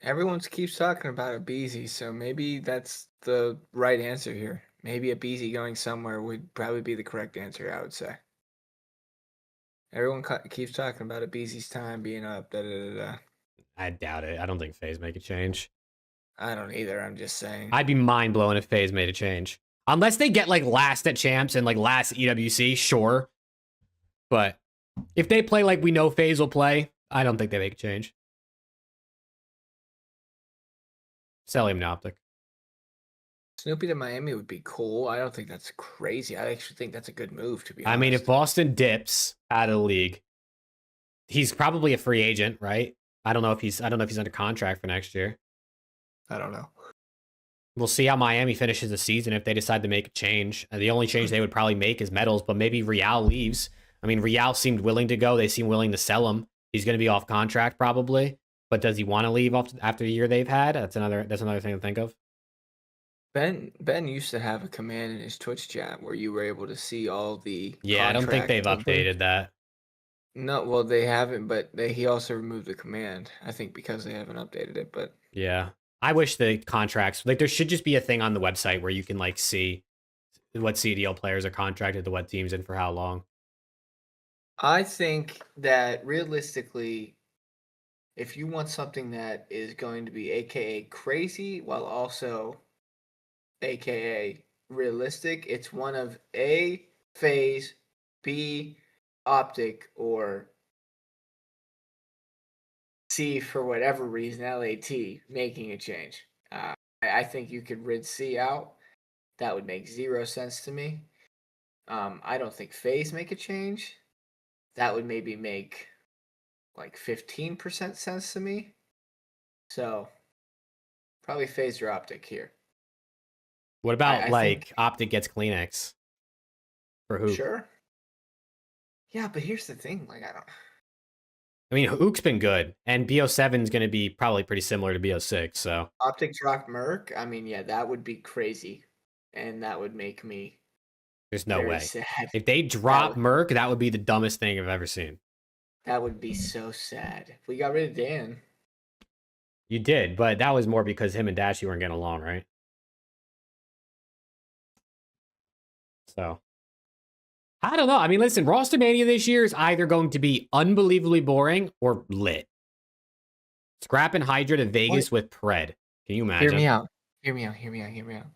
[SPEAKER 3] Everyone keeps talking about a BZ, so maybe that's the right answer here. Maybe a BZ going somewhere would probably be the correct answer, I would say. Everyone keeps talking about a BZ's time being up.
[SPEAKER 1] I doubt it. I don't think FaZe make a change.
[SPEAKER 3] I don't either. I'm just saying.
[SPEAKER 1] I'd be mind-blown if FaZe made a change. Unless they get like last at champs and like last EWC, sure. But if they play like we know FaZe will play, I don't think they make a change. Sell him to Optic.
[SPEAKER 3] Snoopy to Miami would be cool. I don't think that's crazy. I actually think that's a good move, to be honest.
[SPEAKER 1] I mean, if Boston dips out of the league, he's probably a free agent, right? I don't know if he's under contract for next year.
[SPEAKER 3] I don't know.
[SPEAKER 1] We'll see how Miami finishes the season if they decide to make a change. The only change they would probably make is medals, but maybe Real leaves. I mean, Real seemed willing to go. They seem willing to sell him. He's going to be off contract probably, but does he want to leave after the year they've had? That's another thing to think of.
[SPEAKER 3] Ben used to have a command in his Twitch chat where you were able to see all the.
[SPEAKER 1] Yeah, I don't think they've updated that.
[SPEAKER 3] No, well, they haven't, but he also removed the command. I think because they haven't updated it, but
[SPEAKER 1] yeah, I wish the contracts like there should just be a thing on the website where you can like see what CDL players are contracted to what teams and for how long.
[SPEAKER 3] I think that realistically, if you want something that is going to be AKA crazy while also AKA realistic, it's one of A, FaZe, B, Optic, or C, for whatever reason, LAT making a change. I think you could rid C out. That would make 0 sense to me. I don't think FaZe make a change. That would maybe make like 15% sense to me. So probably FaZe or Optic here.
[SPEAKER 1] What about
[SPEAKER 3] I
[SPEAKER 1] like
[SPEAKER 3] think-
[SPEAKER 1] Optic gets Kleenex for Hook?
[SPEAKER 3] Sure. Yeah, but here's the thing. Like,
[SPEAKER 1] I mean, Hook's been good, and BO7 is going to be probably pretty similar to BO6. So
[SPEAKER 3] Optic dropped Merc. I mean, yeah, that would be crazy, and that would make me
[SPEAKER 1] there's no
[SPEAKER 3] very
[SPEAKER 1] way.
[SPEAKER 3] sad.
[SPEAKER 1] If they drop
[SPEAKER 3] would-
[SPEAKER 1] Merc, that would be the dumbest thing I've ever seen.
[SPEAKER 3] That would be so sad. We got rid of Dan.
[SPEAKER 1] You did, but that was more because him and Dashy weren't getting along, right? So I don't know. I mean, listen, Roster Mania this year is either going to be unbelievably boring or lit. Scrapping Hydra to Vegas with Pred. Can you imagine?
[SPEAKER 3] Hear me out. Hear me out. Hear me out. Hear me out.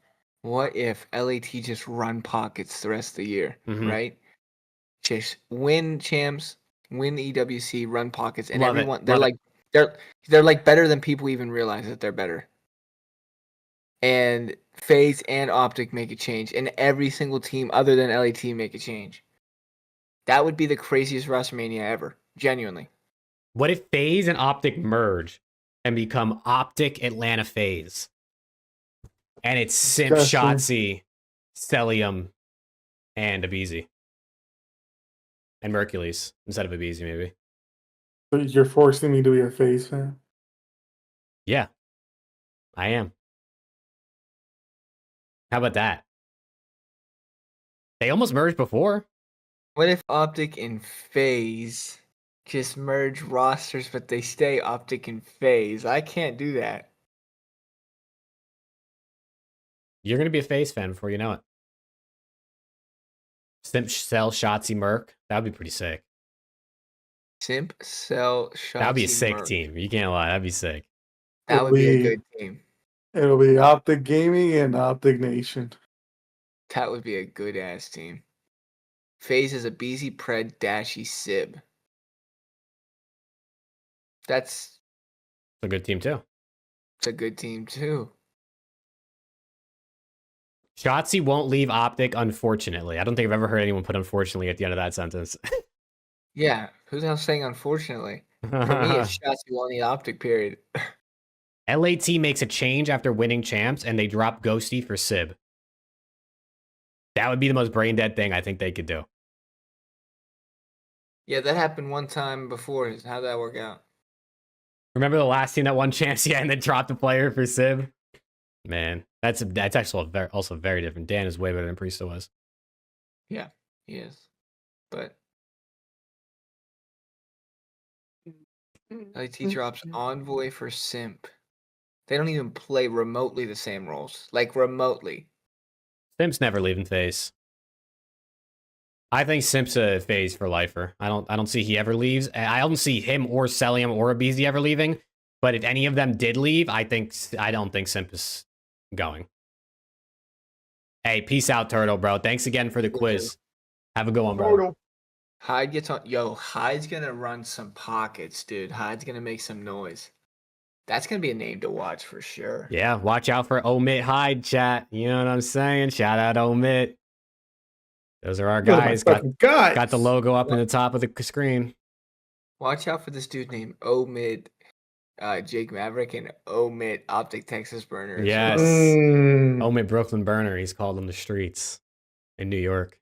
[SPEAKER 3] What if LAT just run pockets the rest of the year,
[SPEAKER 1] Mhm.
[SPEAKER 3] right? Just win champs, win EWC, run pockets, and
[SPEAKER 1] Love it.
[SPEAKER 3] everyone they're
[SPEAKER 1] Love
[SPEAKER 3] like they're like better than people even realize that they're better. And FaZe and Optic make a change, and every single team other than LAT make a change. That would be the craziest WrestleMania ever. Genuinely.
[SPEAKER 1] What if FaZe and Optic merge and become Optic Atlanta FaZe? And it's Simp,
[SPEAKER 2] Disgusting.
[SPEAKER 1] Shotzi, Celium, and Abizi. And Mercules instead of Abizi, maybe.
[SPEAKER 2] But you're forcing me to be a FaZe fan.
[SPEAKER 1] Yeah, I am. How about that? They almost merged before.
[SPEAKER 3] What if Optic and FaZe just merge rosters, but they stay Optic and FaZe? I can't do that.
[SPEAKER 1] You're going to be a FaZe fan before you know it. Simp, Cell, Shotzi, Merc. That would be pretty sick.
[SPEAKER 3] Simp, Cell, Shotzi,
[SPEAKER 1] That would be a sick
[SPEAKER 3] Merc.
[SPEAKER 1] team. You can't lie. That'd be sick.
[SPEAKER 3] That would be a
[SPEAKER 2] We-
[SPEAKER 3] good team.
[SPEAKER 2] It'll be Optic Gaming and Optic Nation.
[SPEAKER 3] That would be a good ass team. FaZe is a BZ, Pred, Dashy, Sib. That's
[SPEAKER 1] It's a good team, too.
[SPEAKER 3] a good team too.
[SPEAKER 1] Shotzi won't leave Optic, unfortunately. I don't think I've ever heard anyone put unfortunately at the end of that sentence.
[SPEAKER 3] Yeah, who's else saying unfortunately? For me, it's Shotzi won the Optic period.
[SPEAKER 1] LAT makes a change after winning champs, and they drop Ghosty for Sib. That would be the most brain dead thing I think they could do.
[SPEAKER 3] Yeah, that happened one time before. How'd that work out?
[SPEAKER 1] Remember the last team that won champs, yeah, and then dropped a player for Sib? Man, that's actually also very different. Dan is way better than Priesta was.
[SPEAKER 3] Yeah, he is. But LAT drops Envoy for Simp. They don't even play remotely the same roles. Like remotely.
[SPEAKER 1] Simp's never leaving FaZe. I think Simp's a FaZe for lifer. I don't see he ever leaves. I don't see him or Celium or Abizi ever leaving. But if any of them did leave, I don't think Simp is going. Hey, peace out, Turtle, bro. Thanks again for the quiz. Have a good one, bro.
[SPEAKER 3] Hyde gets on. Yo, Hyde's gonna run some pockets, dude. Hyde's gonna make some noise. That's gonna be a name to watch for sure.
[SPEAKER 1] Yeah, watch out for Omit Hyde, chat. You know what I'm saying? Shout out Omit. Those are our guys. Got the logo up in the top of the screen.
[SPEAKER 3] Watch out for this dude named Omid, Jake Maverick, and Omid Optic Texas Burner.
[SPEAKER 1] Yes.
[SPEAKER 2] Mm.
[SPEAKER 1] Omit Brooklyn Burner, he's called on the streets in New York.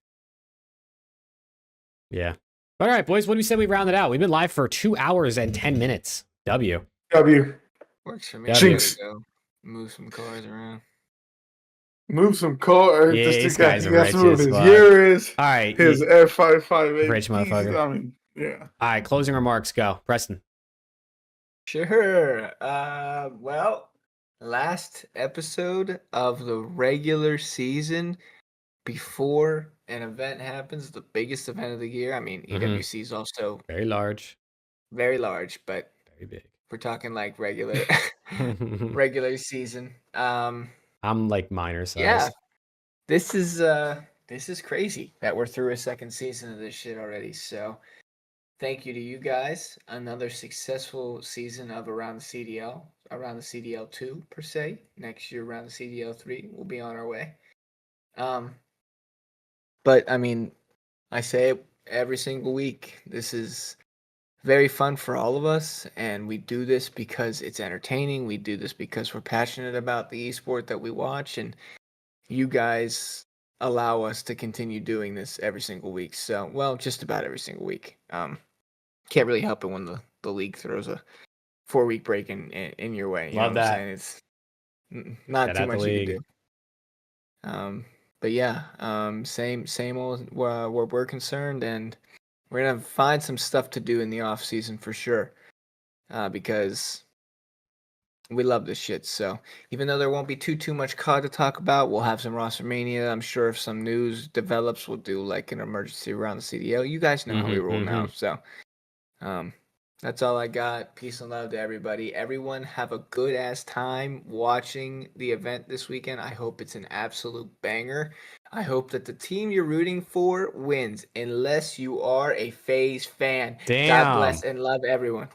[SPEAKER 1] Yeah. All right, boys, what do we say we round it out? We've been live for 2 hours and 10 minutes. W.
[SPEAKER 3] Works for me.
[SPEAKER 1] Yeah,
[SPEAKER 3] I gotta
[SPEAKER 2] Jinx.
[SPEAKER 3] go move some cars around.
[SPEAKER 2] Move some cars.
[SPEAKER 1] Yeah,
[SPEAKER 2] This
[SPEAKER 1] this
[SPEAKER 2] guy,
[SPEAKER 1] guy's
[SPEAKER 2] he
[SPEAKER 1] a
[SPEAKER 2] got
[SPEAKER 1] rich
[SPEAKER 2] to move
[SPEAKER 1] as
[SPEAKER 2] his
[SPEAKER 1] fuck.
[SPEAKER 2] Urus,
[SPEAKER 1] All right.
[SPEAKER 2] his F558.
[SPEAKER 1] Rich motherfucker.
[SPEAKER 2] I mean, yeah.
[SPEAKER 1] All right, closing remarks, go. Preston.
[SPEAKER 3] Sure. Well, last episode of the regular season before an event happens, the biggest event of the year. I mean,
[SPEAKER 1] Mhm.
[SPEAKER 3] EWC is also
[SPEAKER 1] Very large.
[SPEAKER 3] very large, but
[SPEAKER 1] Very big.
[SPEAKER 3] we're talking like regular regular season.
[SPEAKER 1] I'm like minor size.
[SPEAKER 3] Yeah. This is crazy that we're through a second season of this shit already. So thank you to you guys. Another successful season of Around the CDL, around the CDL 2 per se. Next year, around the CDL 3, we'll be on our way. But I mean, I say it every single week. This is very fun for all of us, and we do this because it's entertaining. We do this because we're passionate about the esport that we watch, and you guys allow us to continue doing this every single week. So, well, just about every single week. Can't really help it when the league throws a 4-week break in your way. You
[SPEAKER 1] Love
[SPEAKER 3] know what
[SPEAKER 1] that.
[SPEAKER 3] I'm saying? It's not
[SPEAKER 1] Shout
[SPEAKER 3] too
[SPEAKER 1] out the
[SPEAKER 3] much you can
[SPEAKER 1] league.
[SPEAKER 3] do. But yeah, same old where we're concerned, and we're gonna find some stuff to do in the off season for sure, because we love this shit. So even though there won't be too much COD to talk about, we'll have some roster mania. I'm sure if some news develops, we'll do like an emergency around the CDL. You guys know how we roll now. So that's all I got. Peace and love to everybody. Everyone have a good ass time watching the event this weekend. I hope it's an absolute banger. I hope that the team you're rooting for wins, unless you are a FaZe fan.
[SPEAKER 1] Damn.
[SPEAKER 3] God bless and love everyone.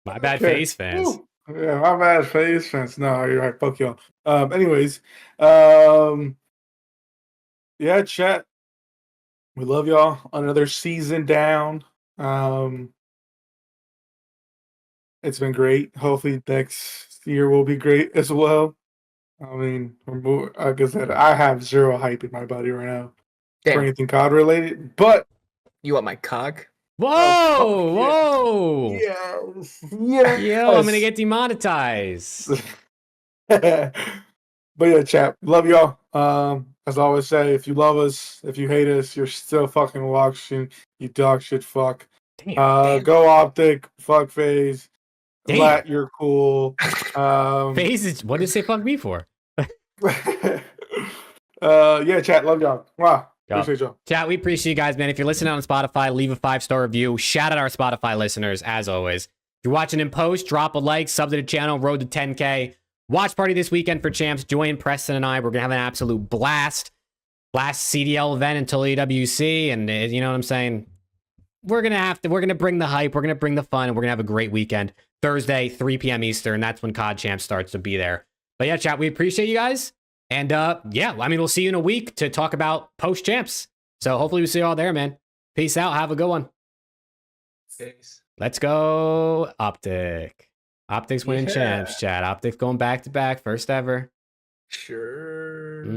[SPEAKER 1] My bad,
[SPEAKER 2] Okay.
[SPEAKER 1] FaZe fans.
[SPEAKER 2] Woo. Yeah, my bad, FaZe fans. No, you're right. Fuck y'all. Anyways, yeah, chat. We love y'all. Another season down. It's been great. Hopefully next year will be great as well. I mean, like I said, I have zero hype in my body right now for
[SPEAKER 3] Damn.
[SPEAKER 2] anything COD related. But
[SPEAKER 3] You want my cog?
[SPEAKER 1] Whoa,
[SPEAKER 2] Oh,
[SPEAKER 1] whoa.
[SPEAKER 2] yes, yes.
[SPEAKER 1] Yo, I'm gonna get demonetized.
[SPEAKER 2] But yeah, chat. Love y'all. As I always say, if you love us, if you hate us, you're still fucking watching. You dog shit fuck.
[SPEAKER 1] Damn.
[SPEAKER 2] Go Optic. Fuck FaZe.
[SPEAKER 1] Damn.
[SPEAKER 2] Lat, you're cool.
[SPEAKER 1] FaZe is, what did it say fuck me for?
[SPEAKER 2] Yeah, chat. Love y'all. Wow.
[SPEAKER 1] Yup.
[SPEAKER 2] Appreciate y'all.
[SPEAKER 1] Chat, we appreciate you guys, man. If you're listening on Spotify, leave a 5-star review. Shout out our Spotify listeners, as always. If you're watching in post, drop a like, sub to the channel, road to 10K. Watch party this weekend for Champs. Join Preston and I. We're going to have an absolute blast. Last CDL event until EWC. And you know what I'm saying? We're going to bring the hype. We're going to bring the fun. And we're going to have a great weekend. Thursday, 3 p.m. Eastern. That's when COD Champs starts to be there. But yeah, chat, we appreciate you guys. And yeah, I mean, we'll see you in a week to talk about post-champs. So hopefully we see you all there, man. Peace out. Have a good one.
[SPEAKER 3] Peace.
[SPEAKER 1] Let's go, Optic. Optic's winning champs, chat. Optic's going back-to-back. First ever.
[SPEAKER 3] Sure.
[SPEAKER 1] Yeah.